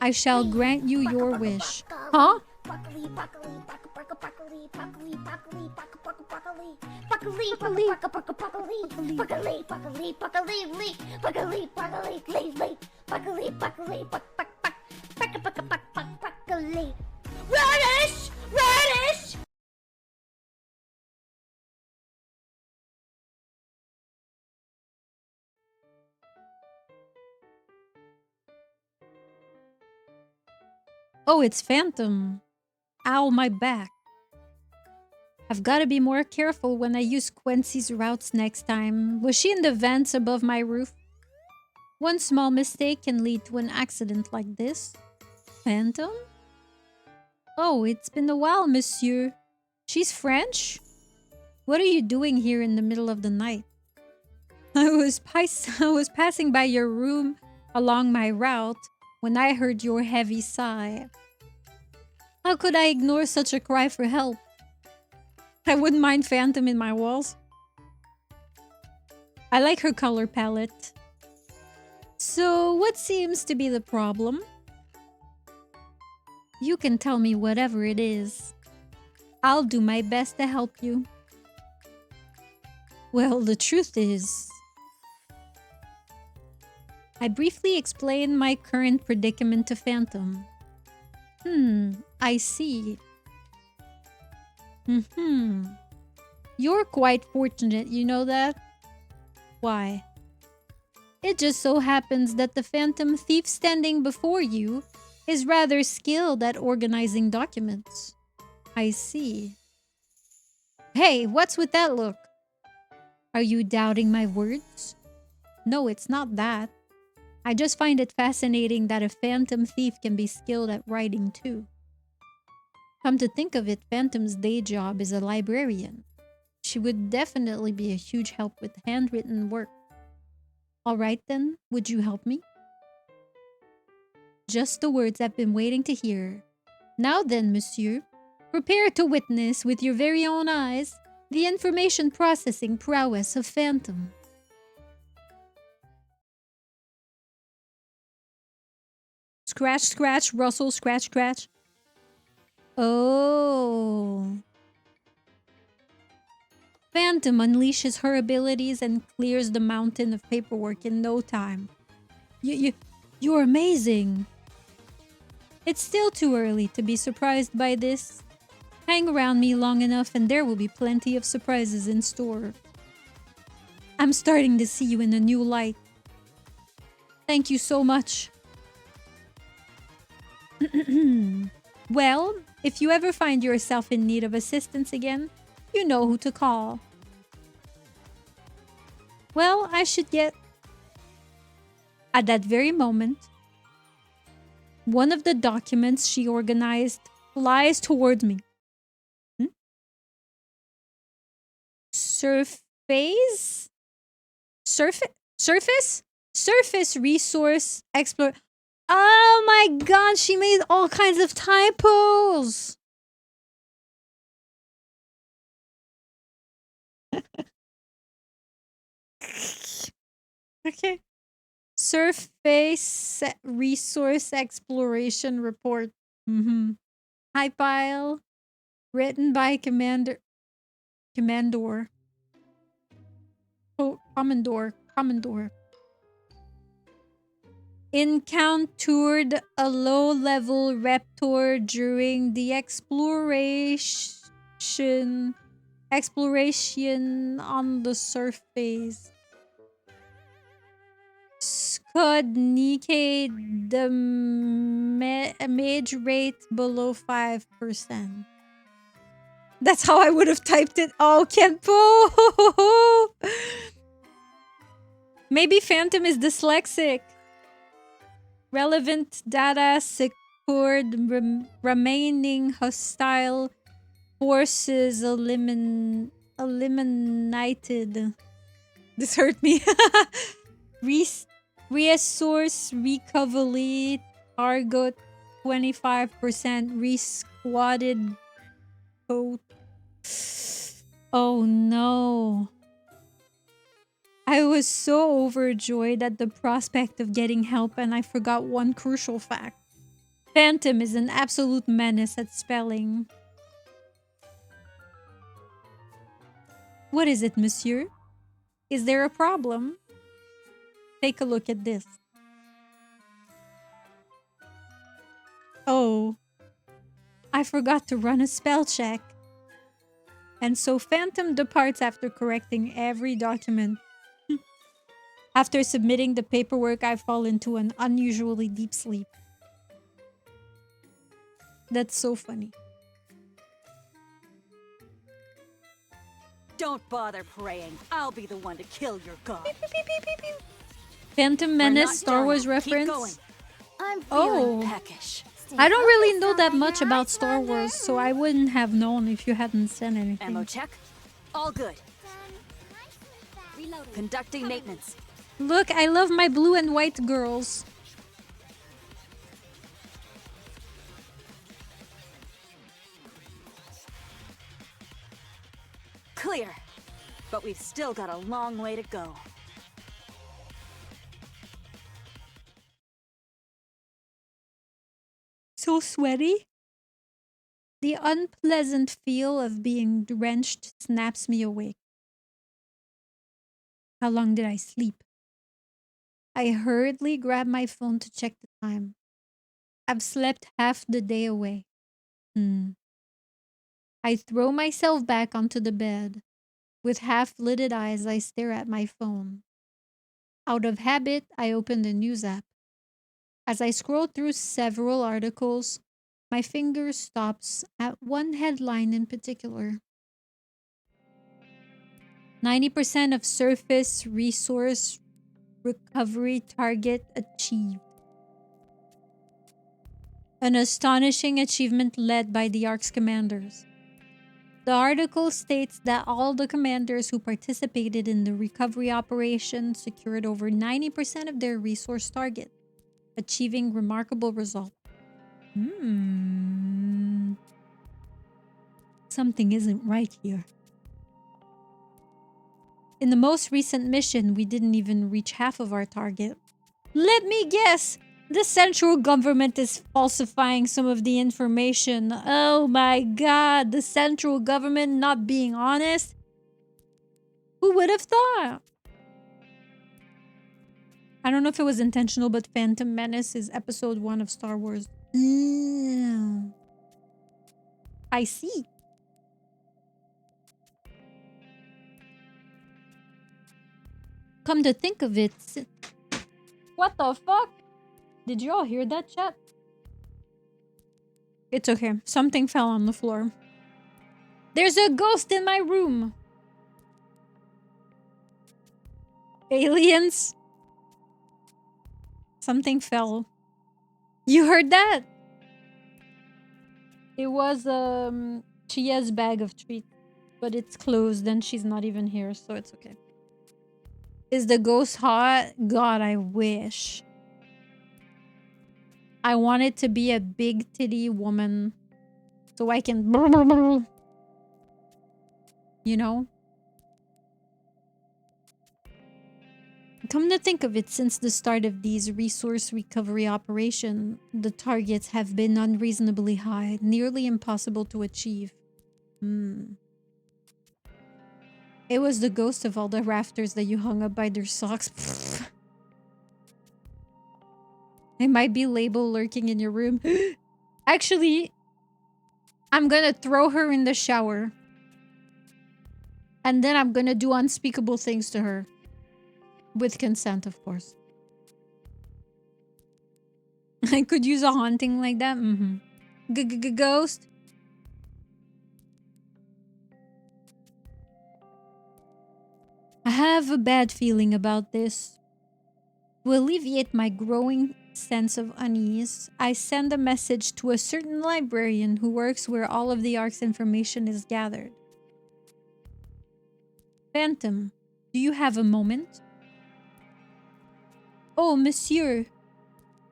S1: I shall grant you your wish. Huh?
S2: Broccoli, broccoli, broccoli, broccoli, broccoli, broccoli, broccoli, broccoli, broccoli, broccoli, broccoli, broccoli, broccoli, broccoli, leaf, broccoli, broccoli, leaf, leaf, broccoli, broccoli, broccoli, radish, radish.
S1: Oh, it's Phantom. Ow, my back. I've got to be more careful when I use Quincy's routes next time. Was she in the vents above my roof? One small mistake can lead to an accident like this. Phantom? Oh, it's been a while, monsieur. She's French? What are you doing here in the middle of the night? I was passing by your room along my route when I heard your heavy sigh. How could I ignore such a cry for help? I wouldn't mind Phantom in my walls. I like her color palette. So, what seems to be the problem? You can tell me whatever it is. I'll do my best to help you. Well, the truth is, I briefly explained my current predicament to Phantom. I see. You're quite fortunate, you know that? Why? It just so happens that the Phantom thief standing before you is rather skilled at organizing documents. I see. Hey, what's with that look? Are you doubting my words? No, it's not that. I just find it fascinating that a Phantom thief can be skilled at writing too. Come to think of it, Phantom's day job is a librarian. She would definitely be a huge help with handwritten work. Alright then, would you help me? Just the words I've been waiting to hear. Now then, monsieur, prepare to witness with your very own eyes the information processing prowess of Phantom. Scratch, scratch, Russell, scratch, scratch. Oh. Phantom unleashes her abilities and clears the mountain of paperwork in no time. You're amazing. It's still too early to be surprised by this. Hang around me long enough and there will be plenty of surprises in store. I'm starting to see you in a new light. Thank you so much. Well, if you ever find yourself in need of assistance again, you know who to call. Well, I should get... At that very moment, one of the documents she organized flies towards me. Surface? Surface resource explore... Oh my god, she made all kinds of typos! Okay. Surface Resource Exploration Report. High Pile. Written by Commandor. Oh, Commodore. Encountered a low-level raptor during the exploration on the surface. Scud NIKKE the mage rate below 5%. That's how I would have typed it. Oh, Kenpo! Maybe Phantom is dyslexic. Relevant data secured, remaining hostile forces eliminated. This hurt me. Resource recovery target 25% re-squatted code. Oh no. I was so overjoyed at the prospect of getting help, and I forgot one crucial fact. Phantom is an absolute menace at spelling. What is it, monsieur? Is there a problem? Take a look at this. Oh, I forgot to run a spell check. And so Phantom departs after correcting every document. After submitting the paperwork, I fall into an unusually deep sleep. That's so funny.
S10: Don't bother praying. I'll be the one to kill your god.
S1: Phantom Menace Star Wars reference?
S10: I'm feeling peckish.
S1: I don't really know that much about Star Wars, so I wouldn't have known if you hadn't said anything.
S10: Ammo check. All good. Conducting maintenance.
S1: Look, I love my blue and white girls.
S10: Clear. But we've still got a long way to go.
S1: So sweaty. The unpleasant feel of being drenched snaps me awake. How long did I sleep? I hurriedly grab my phone to check the time. I've slept half the day away. I throw myself back onto the bed. With half-lidded eyes, I stare at my phone. Out of habit, I open the news app. As I scroll through several articles, my finger stops at one headline in particular. 90% of surface resource recovery target achieved. An astonishing achievement led by the ARC's commanders. The article states that all the commanders who participated in the recovery operation secured over 90% of their resource target, achieving remarkable results. Something isn't right here. In the most recent mission, we didn't even reach half of our target. Let me guess! The central government is falsifying some of the information. Oh my god, the central government not being honest? Who would have thought? I don't know if it was intentional, but Phantom Menace is episode 1 of Star Wars. I see. Come to think of it... What the fuck? Did you all hear that, chat? It's okay. Something fell on the floor. There's a ghost in my room! Aliens? Something fell. You heard that? It was Chia's bag of treats. But it's closed and she's not even here, so it's okay. Is the ghost hot? God, I wish. I want it to be a big titty woman. So I can... You know? Come to think of it, since the start of these resource recovery operation, the targets have been unreasonably high, nearly impossible to achieve. It was the ghost of all the rafters that you hung up by their socks. It might be Label lurking in your room. Actually, I'm gonna throw her in the shower. And then I'm gonna do unspeakable things to her. With consent, of course. I could use a haunting like that. Ghost. I have a bad feeling about this. To alleviate my growing sense of unease, I send a message to a certain librarian who works where all of the Ark's information is gathered. Phantom, do you have a moment? Oh, monsieur.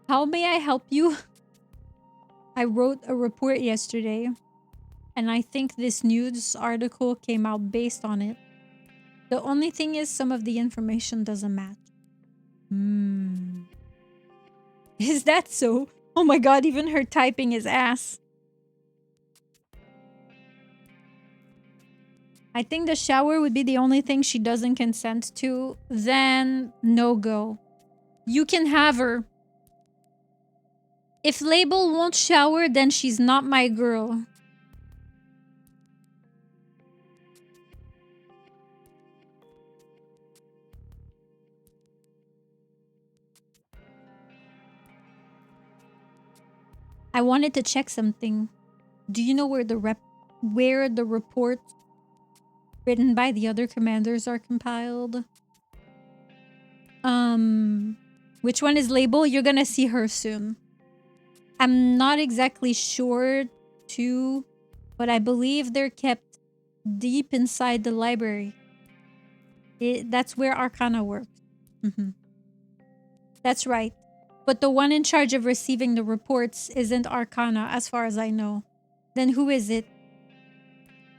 S1: How may I help you? I wrote a report yesterday, and I think this news article came out based on it. The only thing is some of the information doesn't match. Is that so? Oh my god, even her typing is ass. I think the shower would be the only thing she doesn't consent to. Then, no go. You can have her. If Label won't shower, then she's not my girl. I wanted to check something. Do you know where the reports written by the other commanders are compiled? Which one is Label? You're gonna see her soon. I'm not exactly sure too, but I believe they're kept deep inside the library. That's where Arcana works. That's right. But the one in charge of receiving the reports isn't Arcana, as far as I know. Then who is it?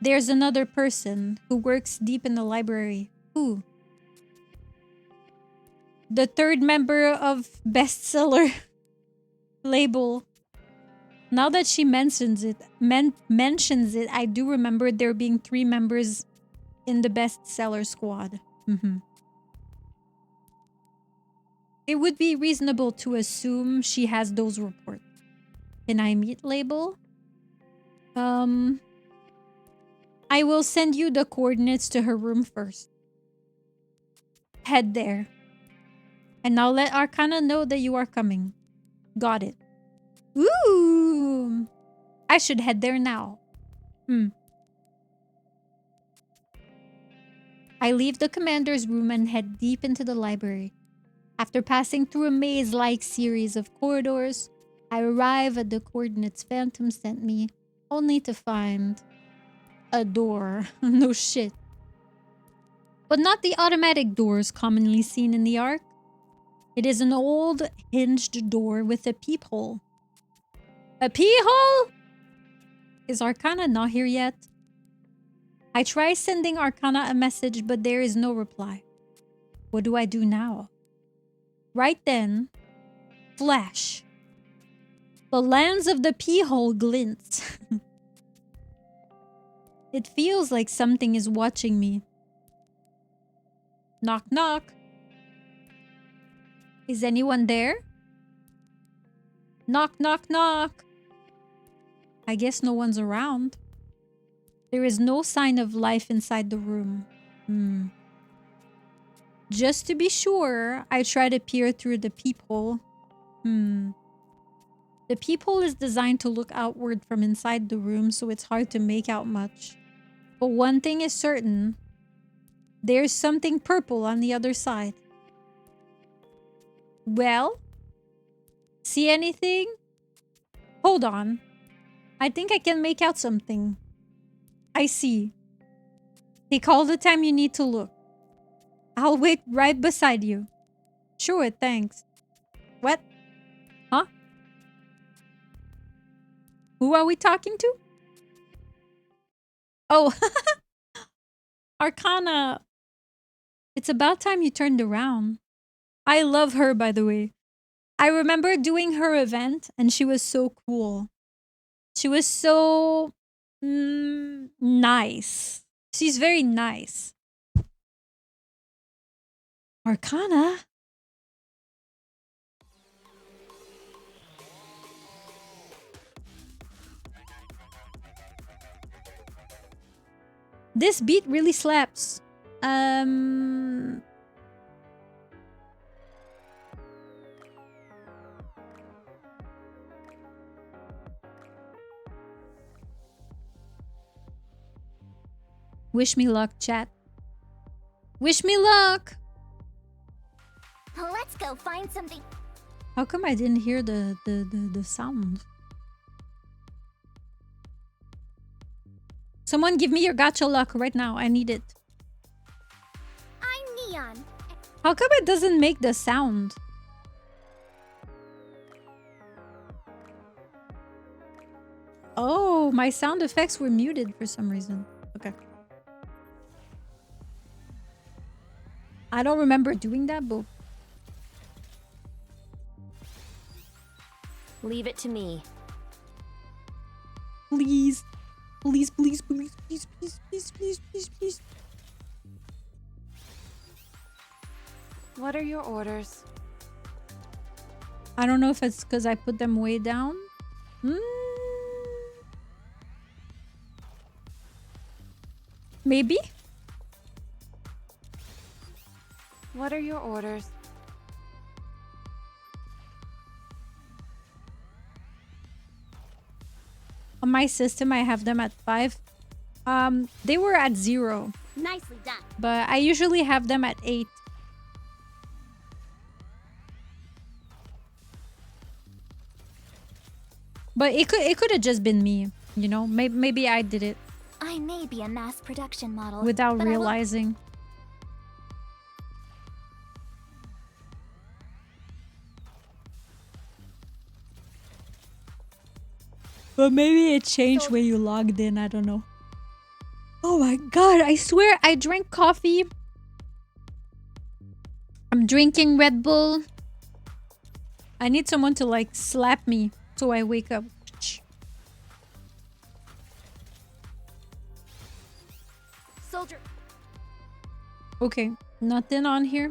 S1: There's another person who works deep in the library. Who? The third member of bestseller Label. Now that she mentions it, I do remember there being 3 members in the bestseller squad. It would be reasonable to assume she has those reports. Can I meet Label? I will send you the coordinates to her room first. Head there. And now let Arcana know that you are coming. Got it. Ooh! I should head there now. I leave the commander's room and head deep into the library. After passing through a maze-like series of corridors, I arrive at the coordinates Phantom sent me, only to find a door. No shit. But not the automatic doors commonly seen in the Ark. It is an old hinged door with a peephole. A peephole? Is Arcana not here yet? I try sending Arcana a message, but there is no reply. What do I do now? Right then, flash. The lens of the peephole glints. It feels like something is watching me. Knock, knock. Is anyone there? Knock, knock, knock. I guess no one's around. There is no sign of life inside the room. Just to be sure, I try to peer through the peephole. The peephole is designed to look outward from inside the room, so it's hard to make out much. But one thing is certain. There's something purple on the other side. Well? See anything? Hold on. I think I can make out something. I see. Take all the time you need to look. I'll wait right beside you. Sure, thanks. What? Huh? Who are we talking to? Oh, Arcana. It's about time you turned around. I love her, by the way. I remember doing her event and she was so cool. She was so nice. She's very nice. Arcana? This beat really slaps. Wish me luck, chat. Wish me luck!
S2: Let's go find something.
S1: How come I didn't hear the sound? Someone give me your gacha luck right now. I need it.
S2: I'm Neon.
S1: How come it doesn't make the sound? Oh, my sound effects were muted for some reason. Okay. I don't remember doing that, but...
S11: Leave it to me.
S1: Please. Please, please, please, please, please, please, please, please, please.
S10: What are your orders?
S1: I don't know if it's because I put them way down. Maybe?
S10: What are your orders?
S1: On my system, I have them at 5. They were at 0.
S2: Nicely done.
S1: But I usually have them at 8. But it could have just been me, you know? Maybe I did it
S2: I may be a mass production model
S1: without
S2: but
S1: realizing. But maybe it changed when you logged in. I don't know. Oh my god, I swear I drank coffee. I'm drinking Red Bull. I need someone to like slap me so I wake up.
S2: Soldier.
S1: Okay, nothing on here.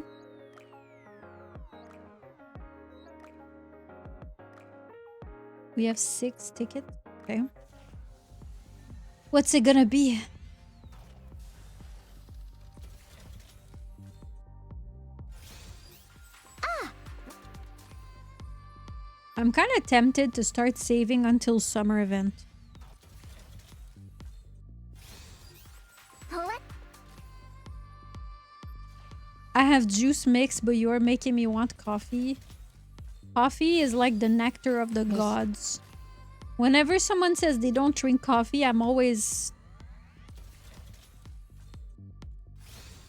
S1: We have 6 tickets. Okay. What's it gonna be? I'm kind of tempted to start saving until summer event. I have juice mix, but you're making me want coffee. Coffee is like the nectar of the gods. Whenever someone says they don't drink coffee, I'm always...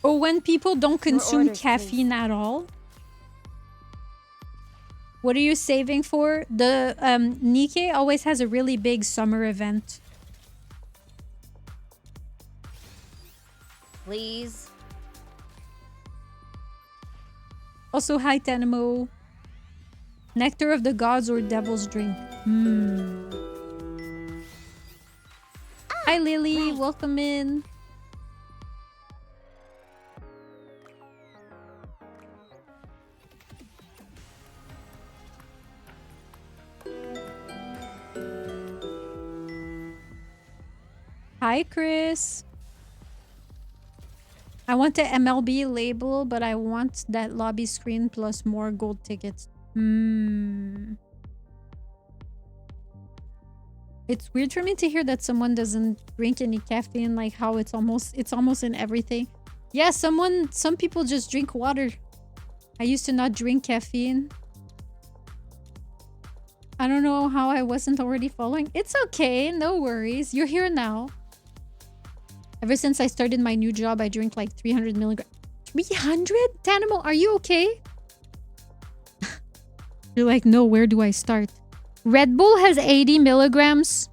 S1: Or when people don't consume caffeine at all. What are you saving for? The NIKKE always has a really big summer event.
S11: Please.
S1: Also, hi Tenemo. Nectar of the gods or devil's drink. Hi Lily, welcome in. Hi Chris. I want the MLB label, but I want that lobby screen plus more gold tickets. It's weird for me to hear that someone doesn't drink any caffeine, like how it's almost in everything. Yeah, some people just drink water. I used to not drink caffeine. I don't know how I wasn't already following. It's okay, no worries. You're here now. Ever since I started my new job, I drink like 300 milligrams. 300? Tanimo, are you okay? You're like, no, where do I start? Red Bull has 80 milligrams.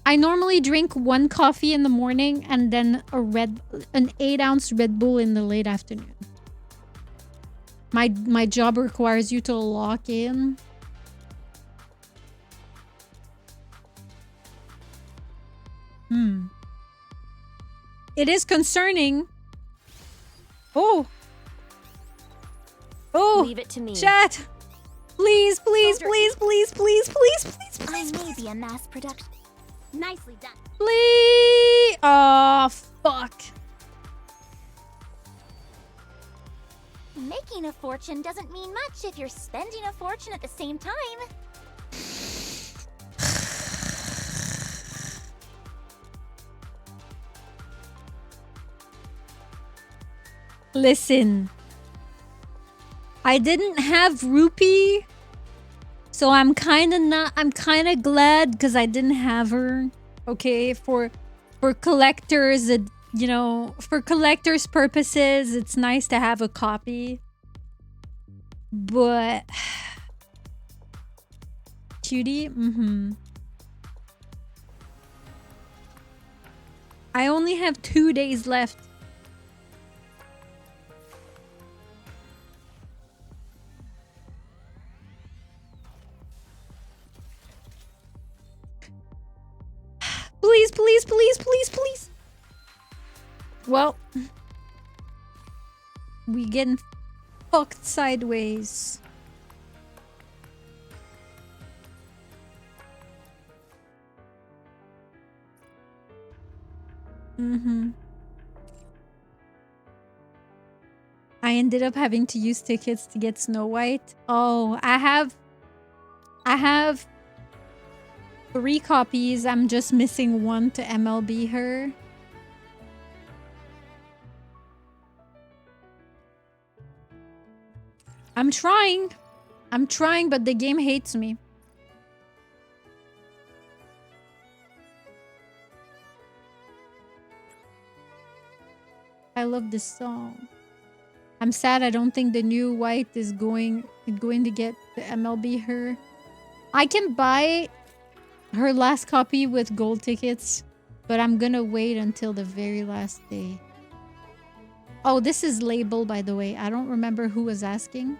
S1: I normally drink 1 coffee in the morning and then an 8-ounce Red Bull in the late afternoon. My job requires you to lock in. It is concerning. Oh. Oh.
S11: Leave it to me.
S1: Chat. Please, please, please, please, please, please, please,
S11: I
S1: please,
S11: may
S1: please.
S11: be a mass production. Nicely done.
S1: Please. Oh, fuck.
S2: Making a fortune doesn't mean much if you're spending a fortune at the same time.
S1: Listen. I didn't have rupee. So I'm kind of glad because I didn't have her. Okay, for collectors, you know, for collectors purposes, it's nice to have a copy. But cutie, I only have 2 days left. Please, please, please, please, please. Well, we getting fucked sideways. I ended up having to use tickets to get Snow White. Oh, I have 3 copies. I'm just missing 1 to MLB her. I'm trying, but the game hates me. I love this song. I'm sad I don't think the new White is going to get the MLB her. I can buy her last copy with gold tickets, but I'm gonna wait until the very last day. Oh, this is label, by the way. I don't remember who was asking.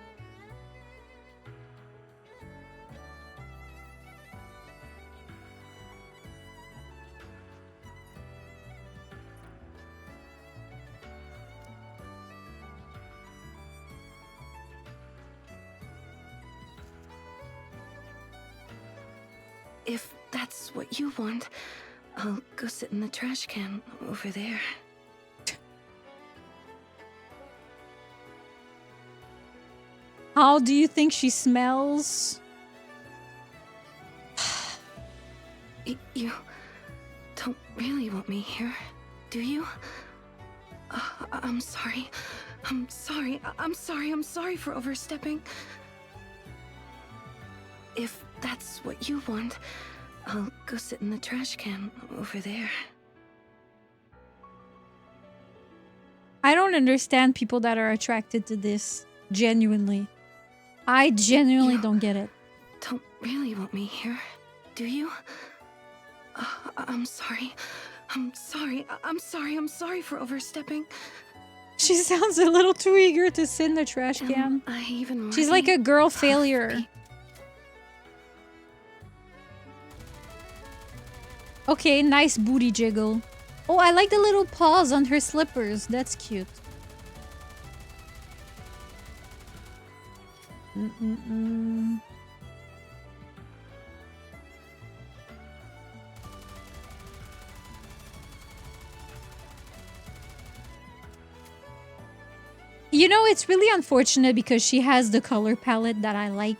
S12: If that's what you want, I'll go sit in the trash can over there.
S1: How do you think she smells?
S12: You don't really want me here, do you? I'm sorry. I'm sorry. I'm sorry. I'm sorry for overstepping. If that's what you want, I'll go sit in the trash can over there.
S1: I don't understand people that are attracted to this. Genuinely. I genuinely don't get it.
S12: Don't really want me here, do you? I'm sorry. I'm sorry. I'm sorry. I'm sorry for overstepping.
S1: She sounds a little too eager to sit in the trash can. She's like a girl failure. Okay, nice booty jiggle. Oh, I like the little paws on her slippers. That's cute. You know, it's really unfortunate because she has the color palette that I like.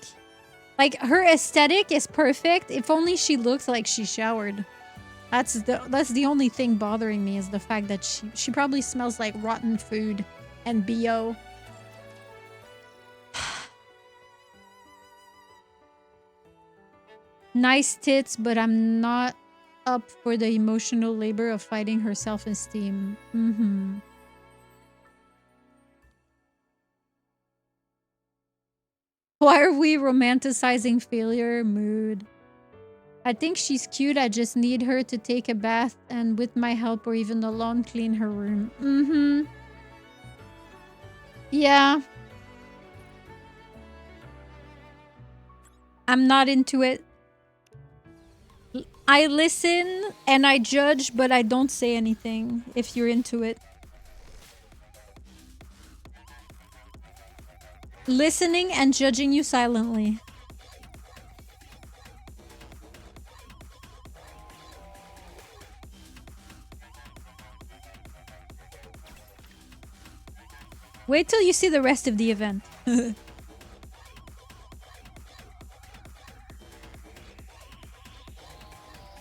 S1: Like, her aesthetic is perfect. If only she looks like she showered. That's the only thing bothering me, is the fact that she probably smells like rotten food and BO. Nice tits, but I'm not up for the emotional labor of fighting her self-esteem. Why are we romanticizing failure? Mood. I think she's cute. I just need her to take a bath and with my help or even alone clean her room. Yeah. I'm not into it. I listen and I judge, but I don't say anything if you're into it. Listening and judging you silently. Wait till you see the rest of the event.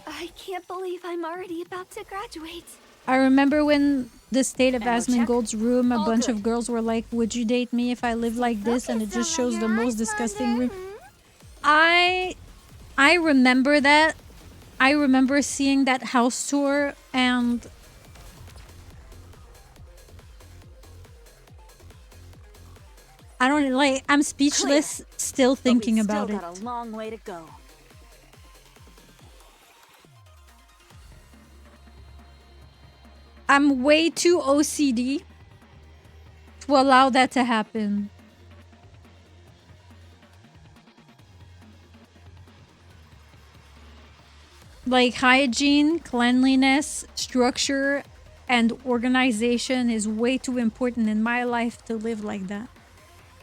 S11: I can't believe I'm already about to graduate.
S1: I remember when the state of Asmongold's room, a
S11: All
S1: bunch
S11: good.
S1: of girls were like, would you date me if I lived like this? And it just shows the most disgusting room. I remember that. I remember seeing that house tour and I don't like, I'm speechless still thinking about it.
S11: Got a long way to go.
S1: I'm way too OCD to allow that to happen. Like hygiene, cleanliness, structure, and organization is way too important in my life to live like that.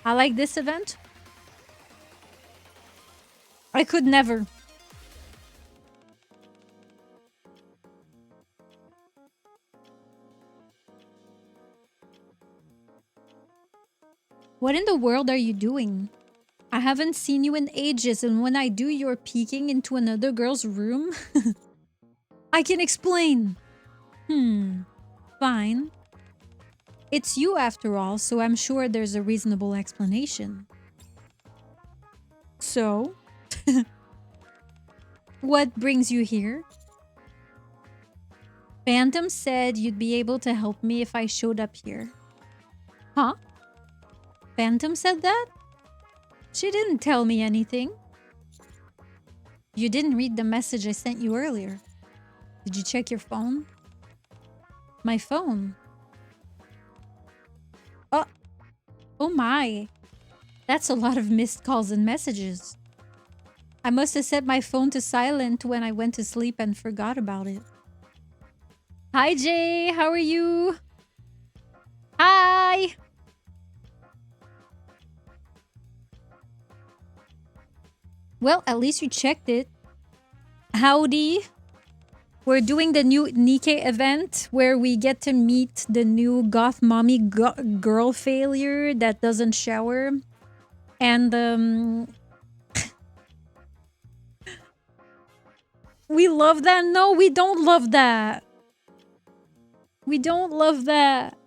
S1: I like this event. I could never. What in the world are you doing? I haven't seen you in ages, and when I do, you're peeking into another girl's room? I can explain. Fine. It's you after all, so I'm sure there's a reasonable explanation. So? What brings you here? Phantom said you'd be able to help me if I showed up here. Huh? Phantom said that? She didn't tell me anything. You didn't read the message I sent you earlier. Did you check your phone? My phone? Oh my. That's a lot of missed calls and messages. I must have set my phone to silent when I went to sleep and forgot about it. Hi Jay, how are you? Hi! Well, at least you checked it. Howdy. We're doing the new NIKKE event where we get to meet the new goth mommy girl failure that doesn't shower. And we love that. No, we don't love that. We don't love that.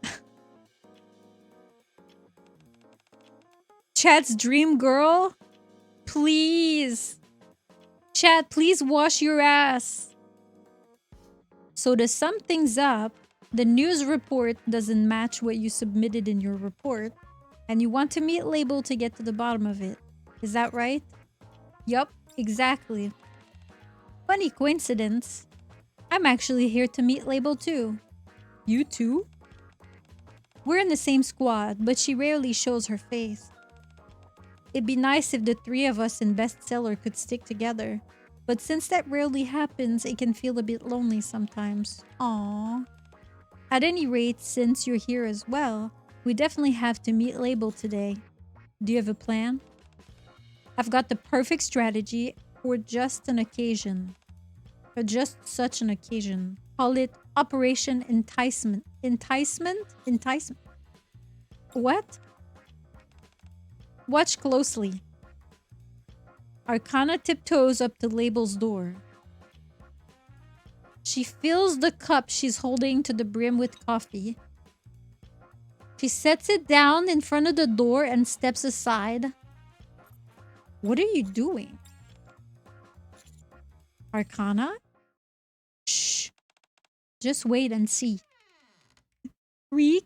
S1: Chat's dream girl? Please. Chat, please wash your ass. So to sum things up, the news report doesn't match what you submitted in your report, and you want to meet Label to get to the bottom of it. Is that right? Yup, exactly. Funny coincidence. I'm actually here to meet Label too. You too? We're in the same squad, but she rarely shows her face. It'd be nice if the three of us in bestseller could stick together. But since that rarely happens, it can feel a bit lonely sometimes. Aww. At any rate, since you're here as well, we definitely have to meet Label today. Do you have a plan? I've got the perfect strategy for just an occasion. For just such an occasion. Call it Operation Enticement. Enticement? Enticement? What? Watch closely. Arcana tiptoes up to Label's door. She fills the cup she's holding to the brim with coffee. She sets it down in front of the door and steps aside. What are you doing? Arcana? Shh. Just wait and see. Freak.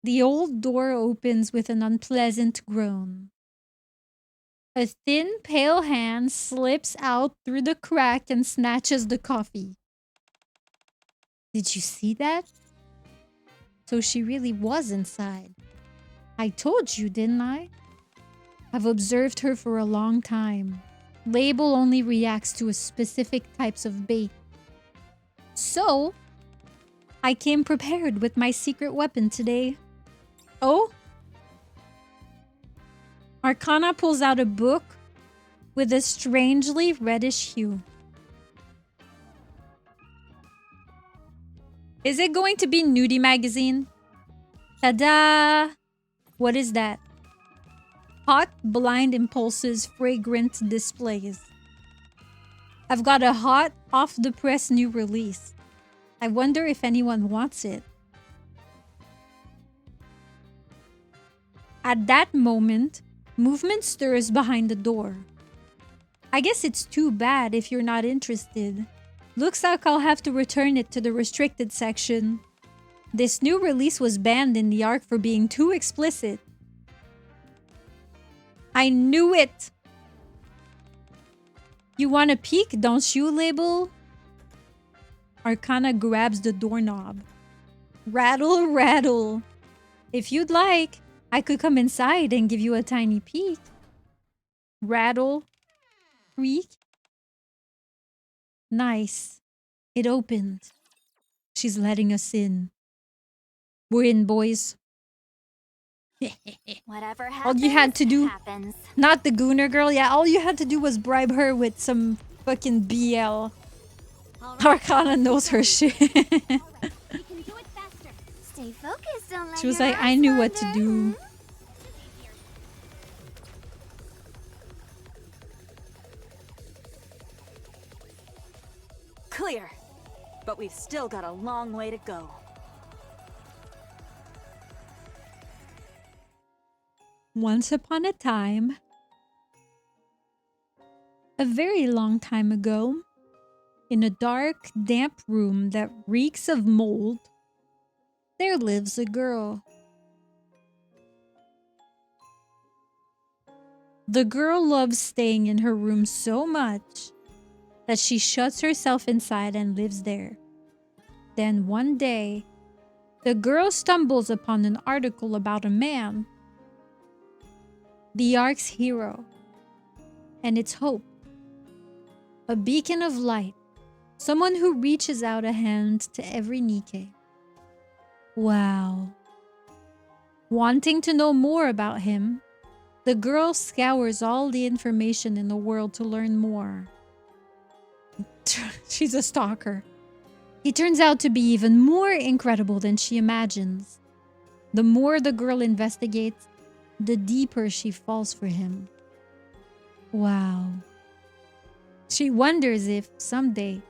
S1: The old door opens with an unpleasant groan. A thin, pale hand slips out through the crack and snatches the coffee. Did you see that? So she really was inside. I told you, didn't I? I've observed her for a long time. Label only reacts to a specific types of bait. So, I came prepared with my secret weapon today. Oh? Arcana pulls out a book with a strangely reddish hue. Is it going to be Nudie Magazine? Ta-da! What is that? Hot Blind Impulses Fragrant Displays. I've got a hot, off-the-press new release. I wonder if anyone wants it. At that moment, movement stirs behind the door. I guess it's too bad if you're not interested. Looks like I'll have to return it to the restricted section. This new release was banned in the ARC for being too explicit. I knew it! You want a peek, don't you, Label? Arcana grabs the doorknob. Rattle, rattle. If you'd like, I could come inside and give you a tiny peek. Rattle. Creak. Nice. It opened. She's letting us in. We're in, boys.
S11: Whatever happens,
S1: all you had to do,
S11: happens.
S1: Not the Gooner girl, yeah, all you had to do was bribe her with some fucking BL. Right. Arcana knows her shit.
S11: Stay focused, don't let
S1: she was
S11: your
S1: like,
S11: eyes
S1: I knew
S11: wander.
S1: what to do.
S13: Clear, but we've still got a long way to go.
S1: Once upon a time, a very long time ago, in a dark, damp room that reeks of mold, there lives a girl. The girl loves staying in her room so much that she shuts herself inside and lives there. Then one day, the girl stumbles upon an article about a man, the ARC's hero, and its hope. A beacon of light, someone who reaches out a hand to every NIKKE. Wow. Wanting to know more about him, the girl scours all the information in the world to learn more. She's a stalker. He turns out to be even more incredible than she imagines. The more the girl investigates, the deeper she falls for him. Wow. She wonders if, someday,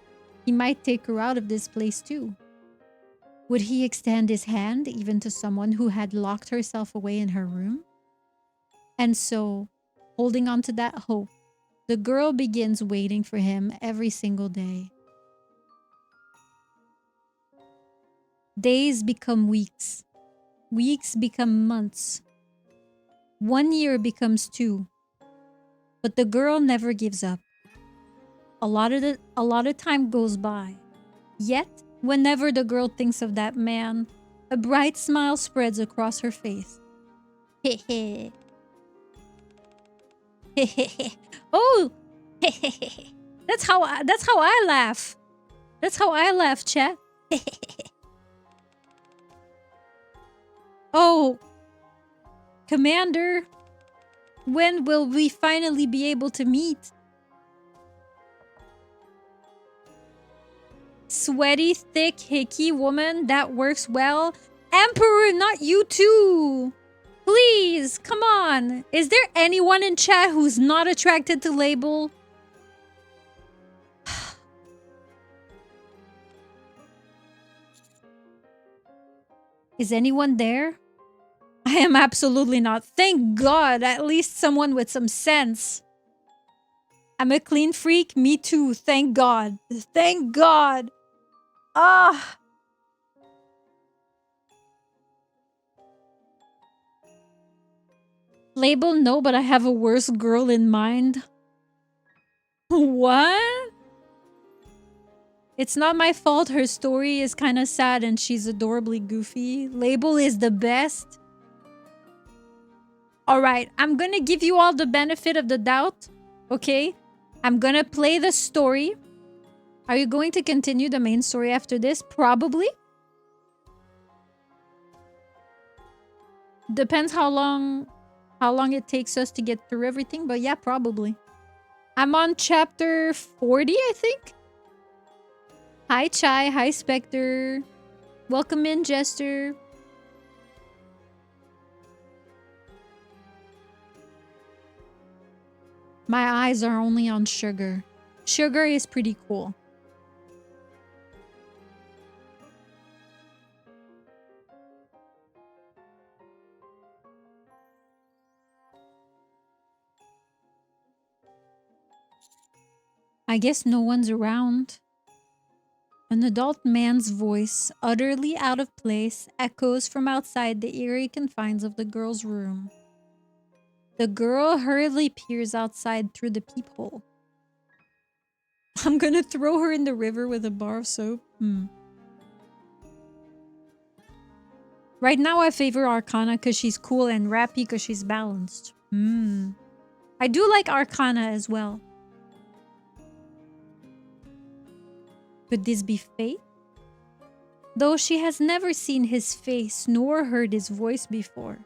S1: he might take her out of this place too. Would he extend his hand even to someone who had locked herself away in her room? And so, holding on to that hope, the girl begins waiting for him every single day. Days become weeks. Weeks become months. 1 year becomes 2. But the girl never gives up. A lot of time goes by. Yet, whenever the girl thinks of that man, a bright smile spreads across her face. Hehe. Hehe. Oh! Hehe. That's how I laugh. That's how I laugh, chat. Oh, Commander, when will we finally be able to meet? Sweaty, thick, hickey woman, that works well. Emperor, not you too. Please, come on. Is there anyone in chat who's not attracted to Label? Is anyone there? I am absolutely not. Thank God, at least someone with some sense. I'm a clean freak. Me too. Thank God. Thank God. Ah. Label, no, but I have a worse girl in mind. What? It's not my fault her story is kind of sad and she's adorably goofy. Label is the best. All right, I'm gonna give you all the benefit of the doubt. Okay? I'm gonna play the story. Are you going to continue the main story after this? Probably. Depends how long it takes us to get through everything, but yeah, probably. I'm on chapter 40, I think. Hi, Chai. Hi, Spectre. Welcome in, Jester. My eyes are only on Sugar. Sugar is pretty cool. I guess no one's around. An adult man's voice, utterly out of place, echoes from outside the eerie confines of the girl's room. The girl hurriedly peers outside through the peephole. I'm gonna throw her in the river with a bar of soap. Right now I favor Arcana because she's cool and Rappy because she's balanced. I do like Arcana as well. Could this be fate? Though she has never seen his face nor heard his voice before,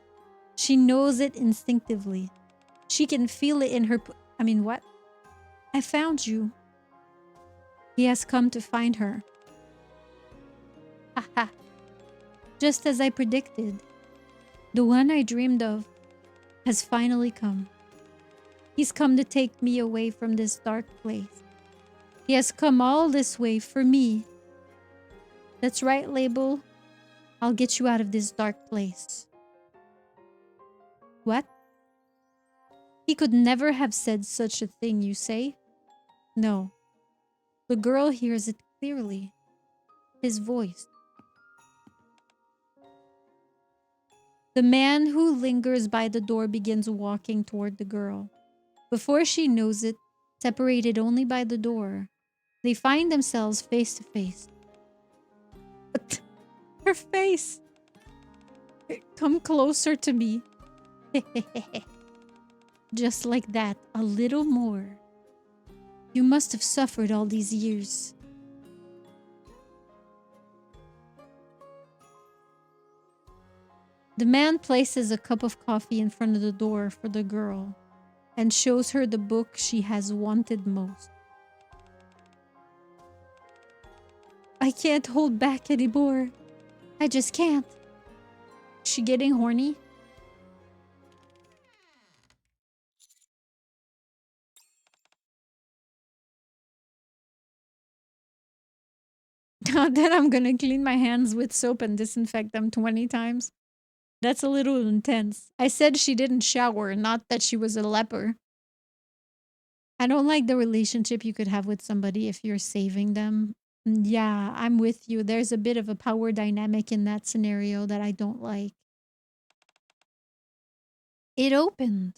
S1: she knows it instinctively. She can feel it in her... I mean, what? I found you. He has come to find her. Haha. Just as I predicted, the one I dreamed of has finally come. He's come to take me away from this dark place. He has come all this way for me. That's right, Label. I'll get you out of this dark place. What? He could never have said such a thing, you say? No. The girl hears it clearly. His voice. The man who lingers by the door begins walking toward the girl. Before she knows it, separated only by the door, they find themselves face to face. Her face! Come closer to me. Just like that, a little more. You must have suffered all these years. The man places a cup of coffee in front of the door for the girl and shows her the book she has wanted most. I can't hold back anymore. I just can't. Is she getting horny? Then I'm gonna clean my hands with soap and disinfect them 20 times. That's a little intense. I said she didn't shower, not that she was a leper. I don't like the relationship you could have with somebody if you're saving them. Yeah, I'm with you. There's a bit of a power dynamic in that scenario that I don't like. It opened.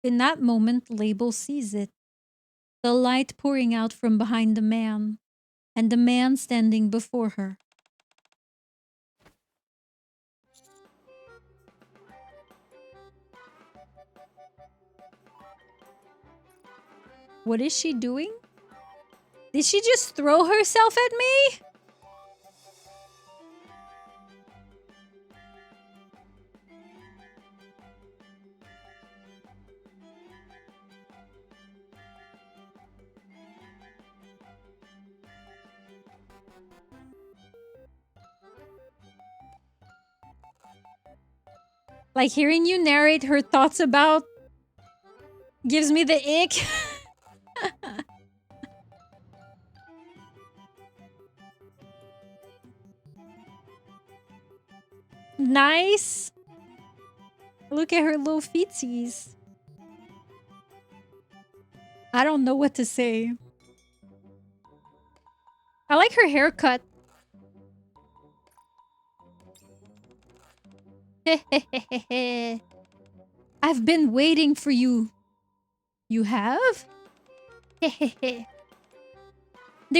S1: In that moment, Label sees it. The light pouring out from behind the man, and the man standing before her. What is she doing? Did she just throw herself at me? Like hearing you narrate her thoughts about gives me the ick. Nice. Look at her little feetsies. I don't know what to say. I like her haircut. I've been waiting for you. You have? There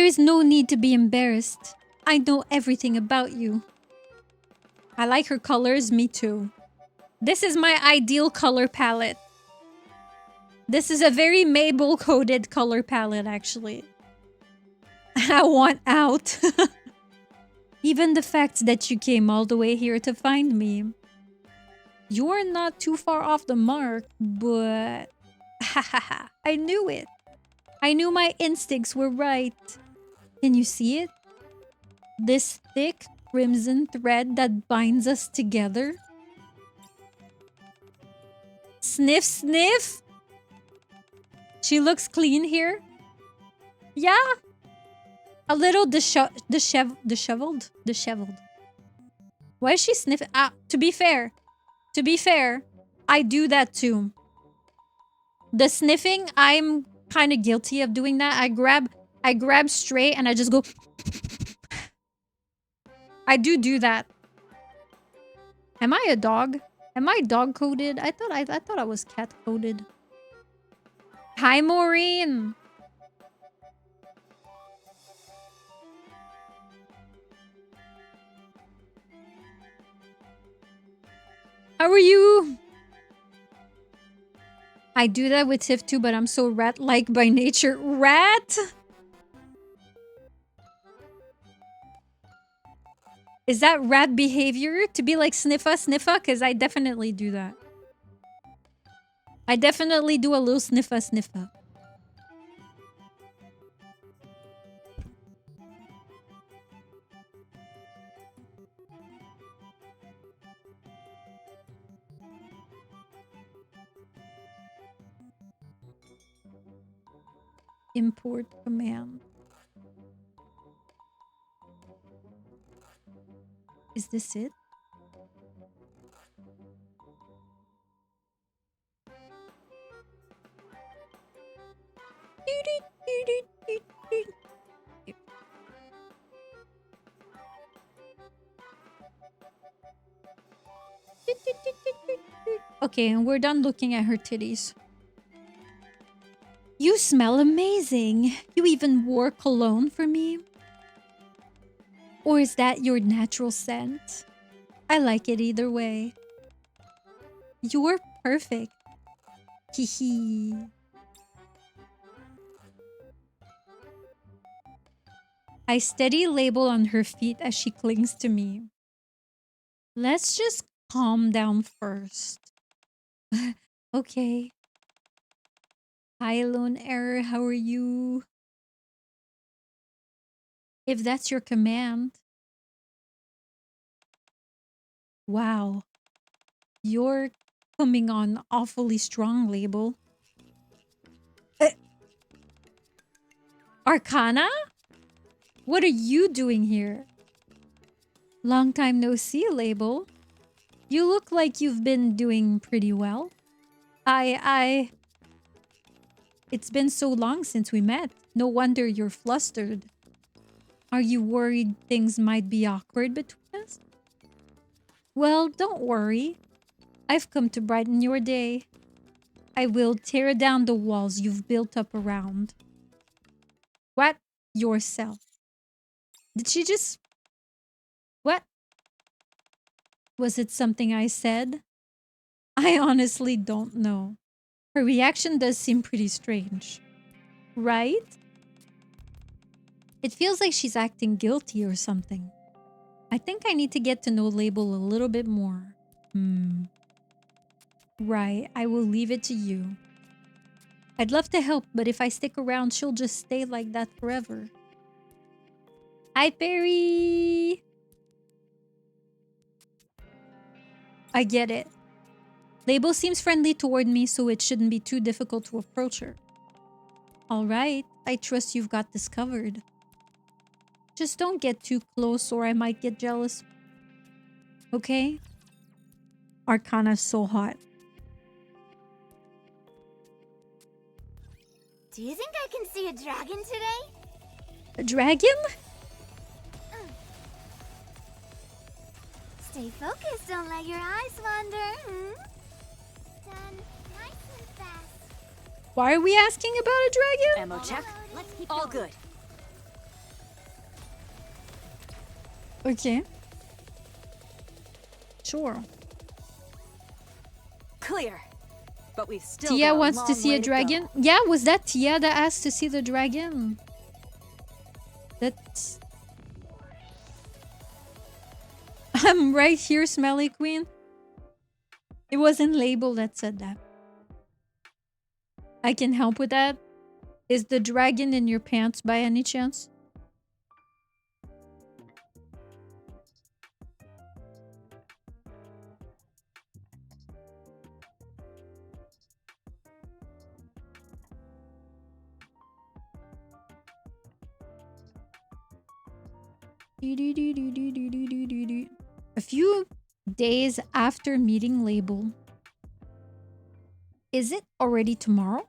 S1: is no need to be embarrassed. I know everything about you. I like her colors, me too. This is my ideal color palette. This is a very Mabel coded color palette, actually. I want out. Even the fact that you came all the way here to find me. You're not too far off the mark, but... I knew it. I knew my instincts were right. Can you see it? This thick crimson thread that binds us together. Sniff, sniff. She looks clean here. Yeah. A little disheveled. Why is she sniffing? To be fair, I do that too. The sniffing, I'm kind of guilty of doing that. I grab straight and I just go. I do that. Am I a dog? Am I dog coded? I thought I was cat coded. Hi, Maureen. How are you? I do that with Tiff too, but I'm so rat-like by nature. Rat? Is that rat behavior? To be like sniffa, sniffa? Because I definitely do that. I definitely do a little sniffa, sniffa. Import command. Is this it? Okay, and we're done looking at her titties. You smell amazing. You even wore cologne for me. Or is that your natural scent? I like it either way. You're perfect. Hee. I steady label on her feet as she clings to me. Let's just calm down first. Okay. Hi, Lone Error. How are you? If that's your command. Wow. You're coming on awfully strong, Label. Arcana? What are you doing here? Long time no see, Label. You look like you've been doing pretty well. It's been so long since we met. No wonder you're flustered. Are you worried things might be awkward between us? Well, don't worry. I've come to brighten your day. I will tear down the walls you've built up around. What? Yourself. Did she just... What? Was it something I said? I honestly don't know. Her reaction does seem pretty strange. Right? It feels like she's acting guilty or something. I think I need to get to know Label a little bit more. Right, I will leave it to you. I'd love to help, but if I stick around, she'll just stay like that forever. Hi, Perry! I get it. Label seems friendly toward me, so it shouldn't be too difficult to approach her. Alright, I trust you've got this covered. Just don't get too close or I might get jealous. Okay? Arcana's so hot.
S2: Do you think I can see a dragon today?
S1: A dragon?
S2: Stay focused, don't let your eyes wander. Done. Nice and fast.
S1: Why are we asking about a dragon?
S13: Ammo check. Let's keep all good.
S1: Okay. Sure.
S13: Clear. But we've still
S1: Tia
S13: got a
S1: wants to
S13: long
S1: see
S13: way
S1: a dragon.
S13: go.
S1: Yeah, was that Tia that asked to see the dragon? That's... I'm right here, Smelly Queen. It wasn't Label that said that. I can help with that. Is the dragon in your pants by any chance? A few days after meeting Label. Is it already tomorrow?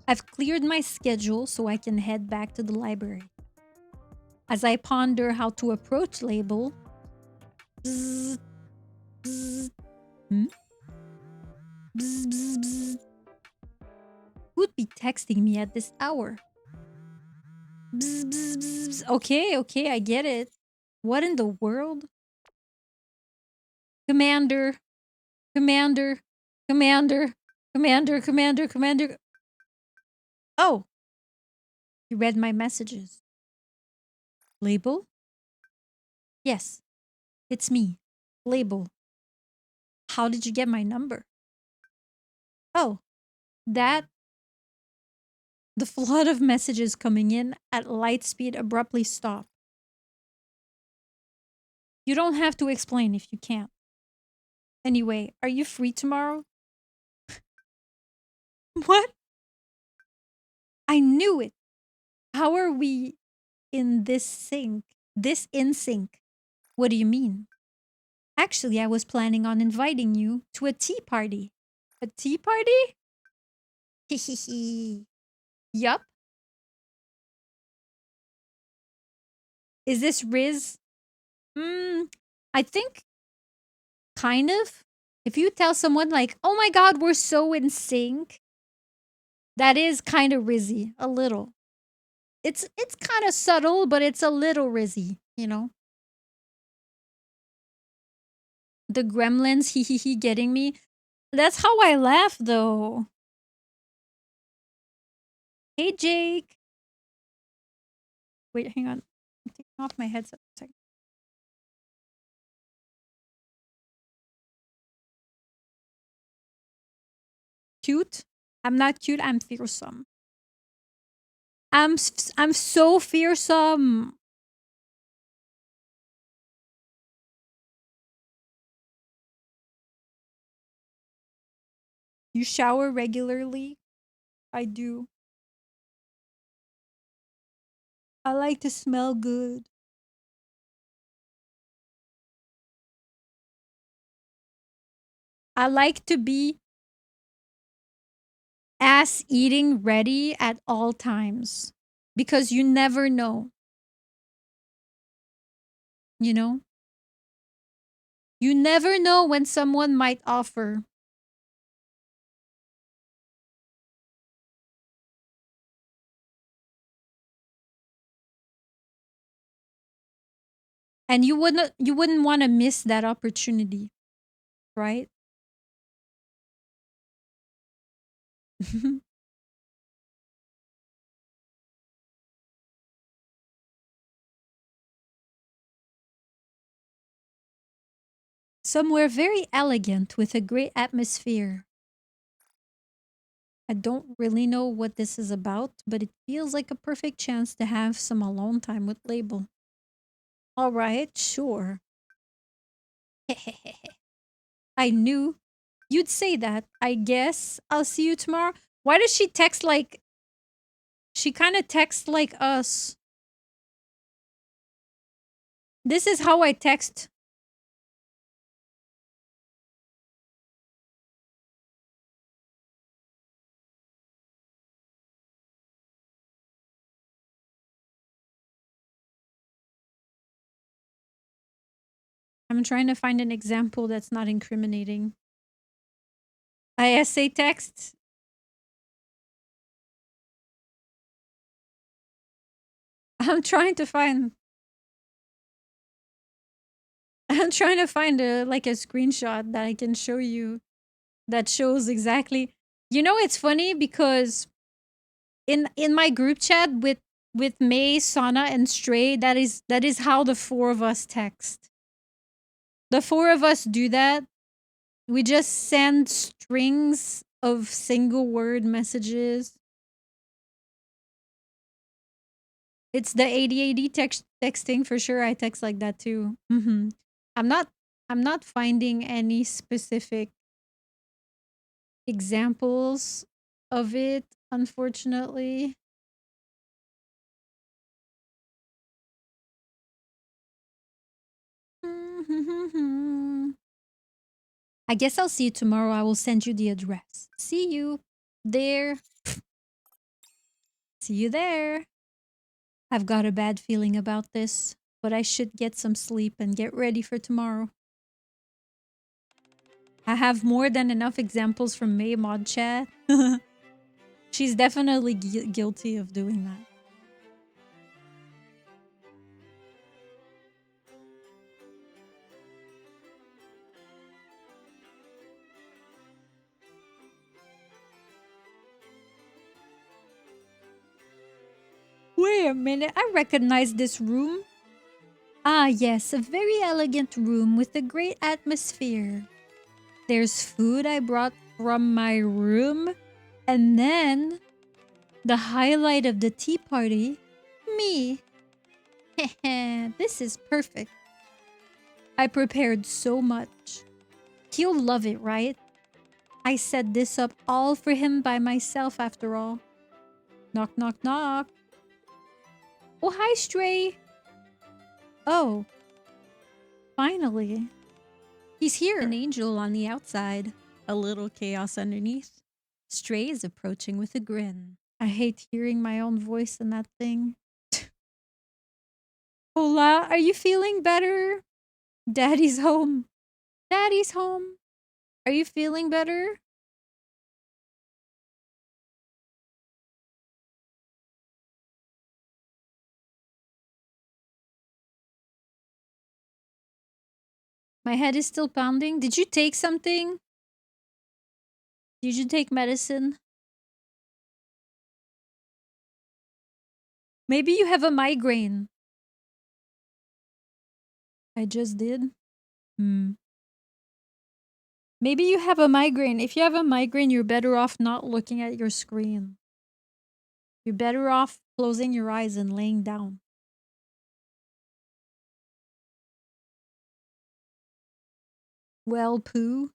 S1: I've cleared my schedule so I can head back to the library. As I ponder how to approach Label, bzz, bzz, bzz, bzz, bzz. Who'd be texting me at this hour? Bzz, bzz, bzz, bzz. Okay, I get it. What in the world? Commander, Commander, Commander, Commander, Commander, Commander. Oh, you read my messages. Label? Yes, it's me. Label. How did you get my number? Oh, that... The flood of messages coming in at light speed abruptly stopped. You don't have to explain if you can't. Anyway, are you free tomorrow? What? I knew it. How are we in this sync? This in sync? What do you mean? Actually, I was planning on inviting you to a tea party. A tea party? Hehehe. Yup. Is this Riz? I think kind of. If you tell someone like, oh my god, we're so in sync, that is kind of Rizzy. A little. It's kind of subtle, but it's a little Rizzy, you know? The gremlins, he getting me. That's how I laugh, though. Hey, Jake. Wait, hang on. I'm taking off my headset for a second. Cute? I'm not cute. I'm fearsome. I'm so fearsome. You shower regularly? I do. I like to smell good. I like to be ass eating ready at all times. Because you never know. You know? You never know when someone might offer. And you wouldn't want to miss that opportunity, right? Somewhere very elegant with a great atmosphere. I don't really know what this is about, but it feels like a perfect chance to have some alone time with Label. All right, sure. I knew you'd say that. I guess I'll see you tomorrow. Why does she text like... She kind of texts like us. This is how I text. I'm trying to find an example that's not incriminating. ISA text. I'm trying to find... I'm trying to find a screenshot that I can show you that shows exactly. You know, it's funny because in my group chat with May, Sana, and Stray, that is how the four of us text. The four of us do that. We just send strings of single word messages. It's the ADAD texting for sure. I text like that too. I'm not finding any specific examples of it, unfortunately. I guess I'll see you tomorrow. I will send you the address. See you there. See you there. I've got a bad feeling about this, but I should get some sleep and get ready for tomorrow. I have more than enough examples from May Mod Chat. She's definitely guilty of doing that. Wait a minute, I recognize this room. Ah yes, a very elegant room with a great atmosphere. There's food I brought from my room. And then, the highlight of the tea party, me. This is perfect. I prepared so much. He'll love it, right? I set this up all for him by myself after all. Knock, knock, knock. Oh, hi, Stray. Oh. Finally. He's here. An angel on the outside. A little chaos underneath. Stray is approaching with a grin. I hate hearing my own voice in that thing. Hola, are you feeling better? Daddy's home. Daddy's home. Are you feeling better? My head is still pounding. Did you take something? Did you take medicine? Maybe you have a migraine. I just did. Maybe you have a migraine. If you have a migraine, you're better off not looking at your screen. You're better off closing your eyes and laying down. Well, Pooh.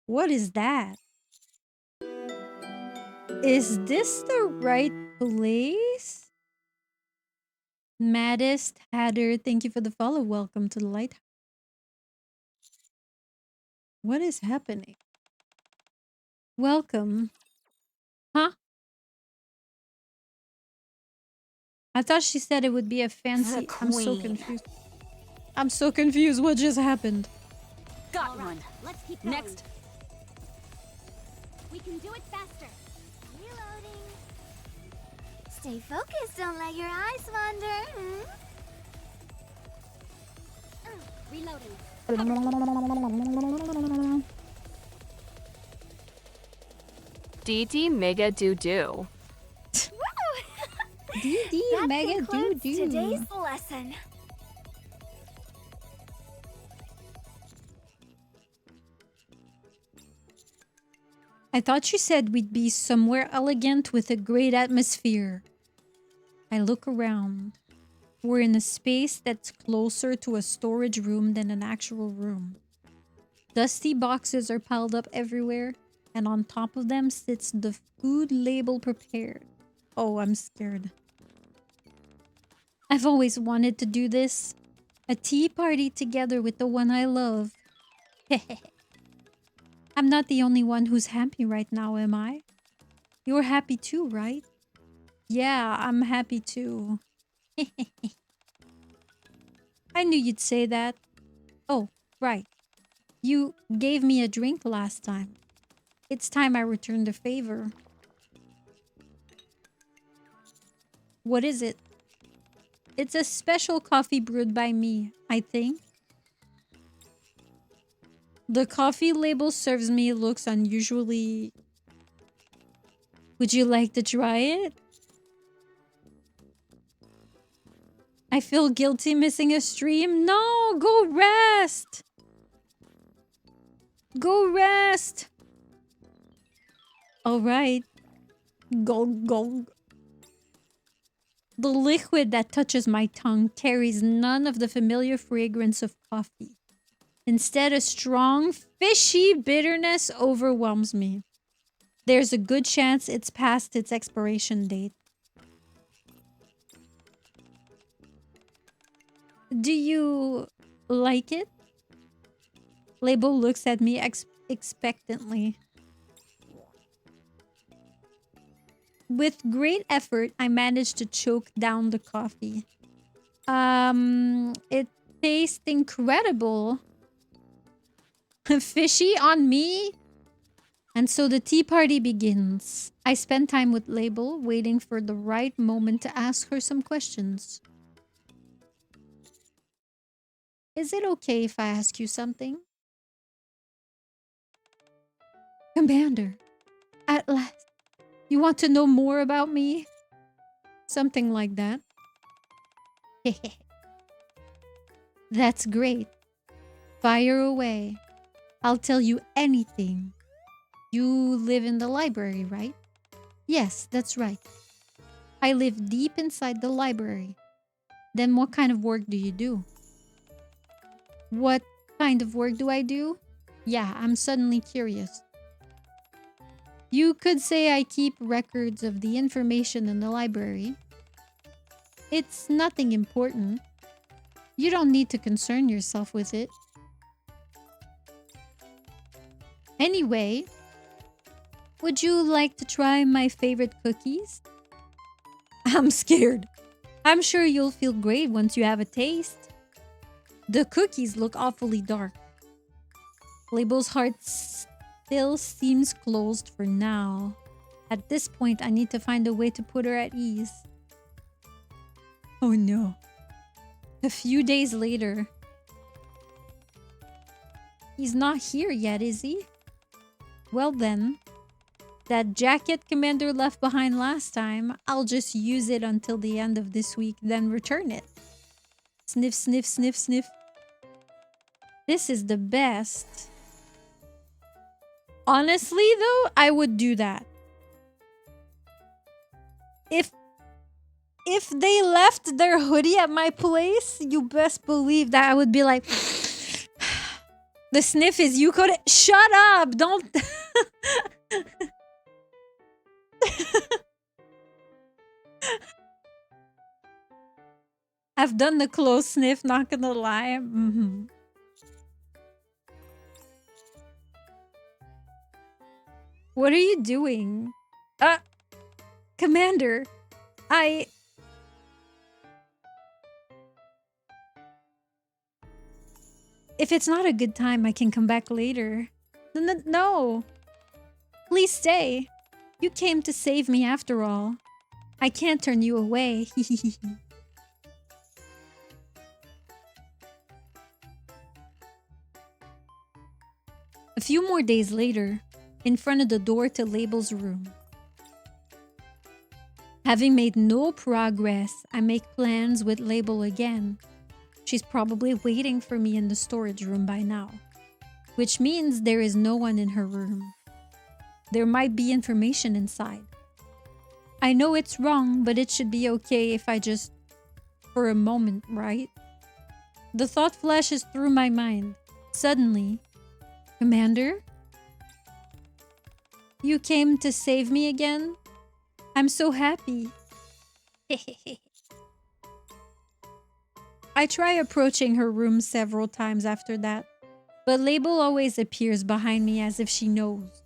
S1: What is that? Is this the right place? Maddest Hatter, thank you for the follow. Welcome to the lighthouse. What is happening? Welcome. Huh? I thought she said it would be a fancy... I'm so confused. I'm so confused. What just happened?
S13: Got one.
S11: Let's keep going.
S13: Next.
S11: We can do it faster. Reloading. Stay focused. Don't let your eyes wander. Reloading.
S14: DD Mega Doo Doo.
S11: DD Mega Doo Doo. Today's lesson.
S1: I thought you said we'd be somewhere elegant with a great atmosphere. I look around. We're in a space that's closer to a storage room than an actual room. Dusty boxes are piled up everywhere, and on top of them sits the food label prepared. Oh, I'm scared. I've always wanted to do this. A tea party together with the one I love. I'm not the only one who's happy right now, am I? You're happy too, right? Yeah, I'm happy too. I knew you'd say that. Oh, right. You gave me a drink last time. It's time I return the favor. What is it? It's a special coffee brewed by me, I think. The coffee label serves me looks unusually... Would you like to try it? I feel guilty missing a stream. No, go rest. Go rest. All right. Gulg, gulg. The liquid that touches my tongue carries none of the familiar fragrance of coffee. Instead, a strong, fishy bitterness overwhelms me. There's a good chance it's past its expiration date. Do you like it? Label looks at me expectantly. With great effort, I managed to choke down the coffee. It tastes incredible. Fishy on me? And so the tea party begins. I spend time with Label, waiting for the right moment to ask her some questions. Is it okay if I ask you something? Commander, at last. You want to know more about me? Something like that. That's great. Fire away. I'll tell you anything. You live in the library, right? Yes, that's right. I live deep inside the library. Then what kind of work do you do? What kind of work do I do? Yeah, I'm suddenly curious. You could say I keep records of the information in the library. It's nothing important. You don't need to concern yourself with it. Anyway, would you like to try my favorite cookies? I'm scared. I'm sure you'll feel great once you have a taste. The cookies look awfully dark. Label's heart still seems closed for now. At this point, I need to find a way to put her at ease. Oh no. A few days later. He's not here yet, is he? Well then, that jacket Commander left behind last time, I'll just use it until the end of this week, then return it. Sniff, sniff, sniff, sniff. This is the best. Honestly, though, I would do that. If they left their hoodie at my place, you best believe that I would be like... The sniff is you could... Shut up! Don't... I've done the close sniff, not gonna lie. What are you doing? Commander, If it's not a good time, I can come back later. No. Please stay. You came to save me after all. I can't turn you away. A few more days later, in front of the door to Label's room. Having made no progress, I make plans with Label again. She's probably waiting for me in the storage room by now, which means there is no one in her room. There might be information inside. I know it's wrong, but it should be okay if I just... for a moment, right? The thought flashes through my mind. Suddenly, Commander? You came to save me again? I'm so happy. I try approaching her room several times after that, but Label always appears behind me as if she knows.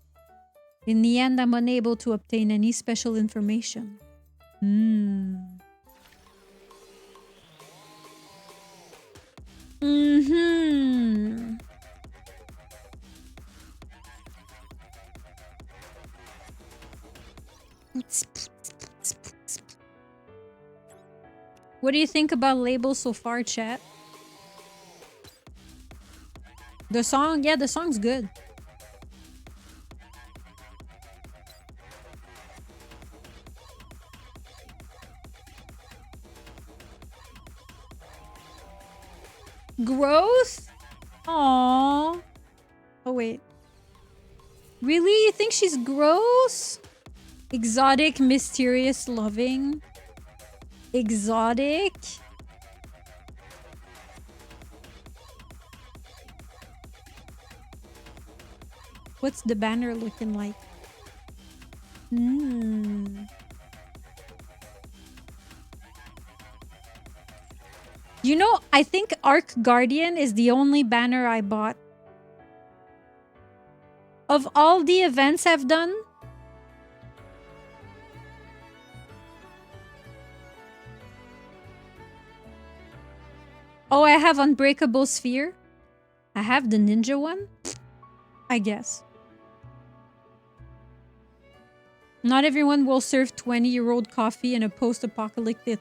S1: In the end, I'm unable to obtain any special information. What do you think about labels so far, chat? The song, yeah, the song's good. Growth? Aww. Oh, wait. Really? You think she's gross? Exotic, mysterious, loving. Exotic? What's the banner looking like? You know, I think Arc Guardian is the only banner I bought. Of all the events I've done, oh, I have Unbreakable Sphere. I have the ninja one, I guess. Not everyone will serve 20-year-old coffee in a post-apocalyptic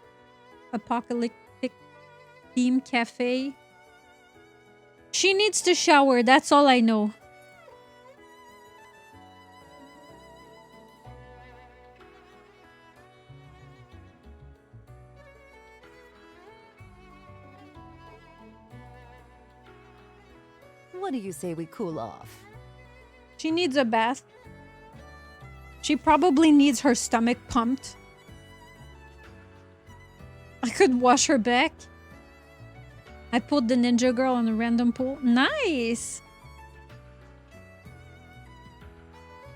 S1: theme cafe. She needs to shower, that's all I know.
S10: What do you say we cool off?
S1: She needs a bath. She probably needs her stomach pumped. I could wash her back. I pulled the ninja girl on a random pool. Nice!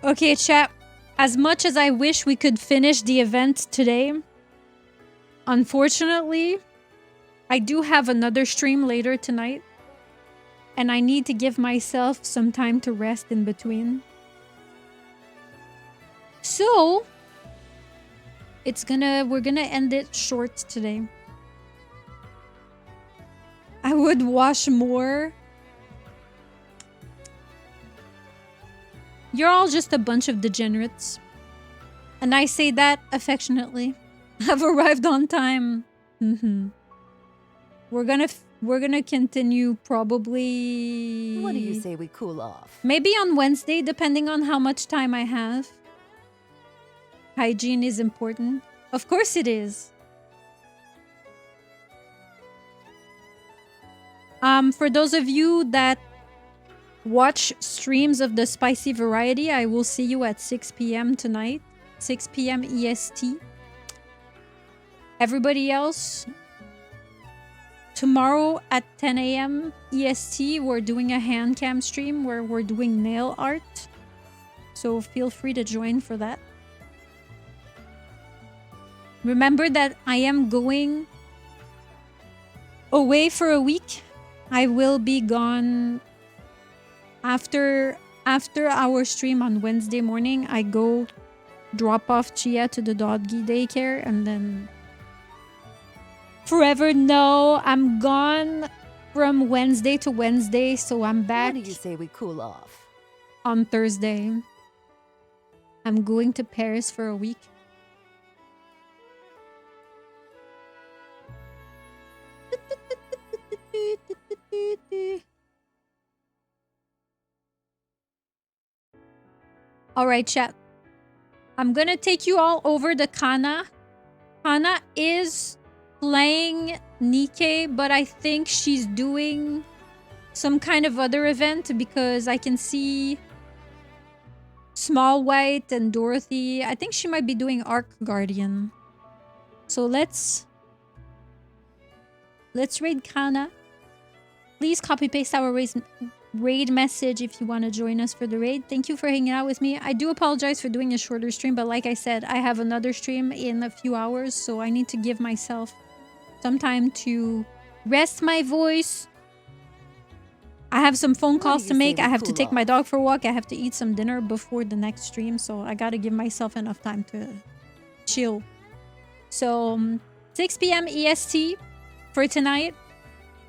S1: Okay, chat. As much as I wish we could finish the event today, unfortunately, I do have another stream later tonight. And I need to give myself some time to rest in between. So, we're gonna end it short today. I would wash more. You're all just a bunch of degenerates. And I say that affectionately. I've arrived on time. We're gonna continue probably...
S10: What do you say we cool off?
S1: Maybe on Wednesday, depending on how much time I have. Hygiene is important. Of course it is. For those of you that watch streams of the spicy variety, I will see you at 6 p.m. tonight. 6 p.m. EST. Everybody else, tomorrow at 10 a.m. EST, we're doing a hand cam stream where we're doing nail art. So feel free to join for that. Remember that I am going away for a week. I will be gone after our stream on Wednesday morning. I go drop off Chia to the doggy daycare and then forever. No, I'm gone from Wednesday to Wednesday, so I'm back.
S10: What do you say we cool off?
S1: On Thursday. I'm going to Paris for a week. Alright, chat. I'm gonna take you all over to Kana. Kana is playing NIKKE, but I think she's doing some kind of other event because I can see Small White and Dorothy. I think she might be doing Arc Guardian. So let's raid Kana. Please copy paste our raid message if you want to join us for the raid. Thank you for hanging out with me. I do apologize for doing a shorter stream, but like I said, I have another stream in a few hours, so I need to give myself some time to rest my voice. I have some phone calls to make. I have to take my dog for a walk. I have to eat some dinner before the next stream, so I gotta give myself enough time to chill. So 6 p.m. EST for tonight,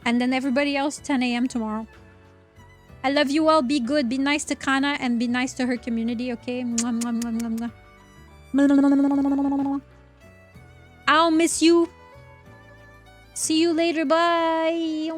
S1: and then everybody else 10 a.m. tomorrow. I love you all. Be good. Be nice to Kana and be nice to her community, okay? I'll miss you. See you later. Bye.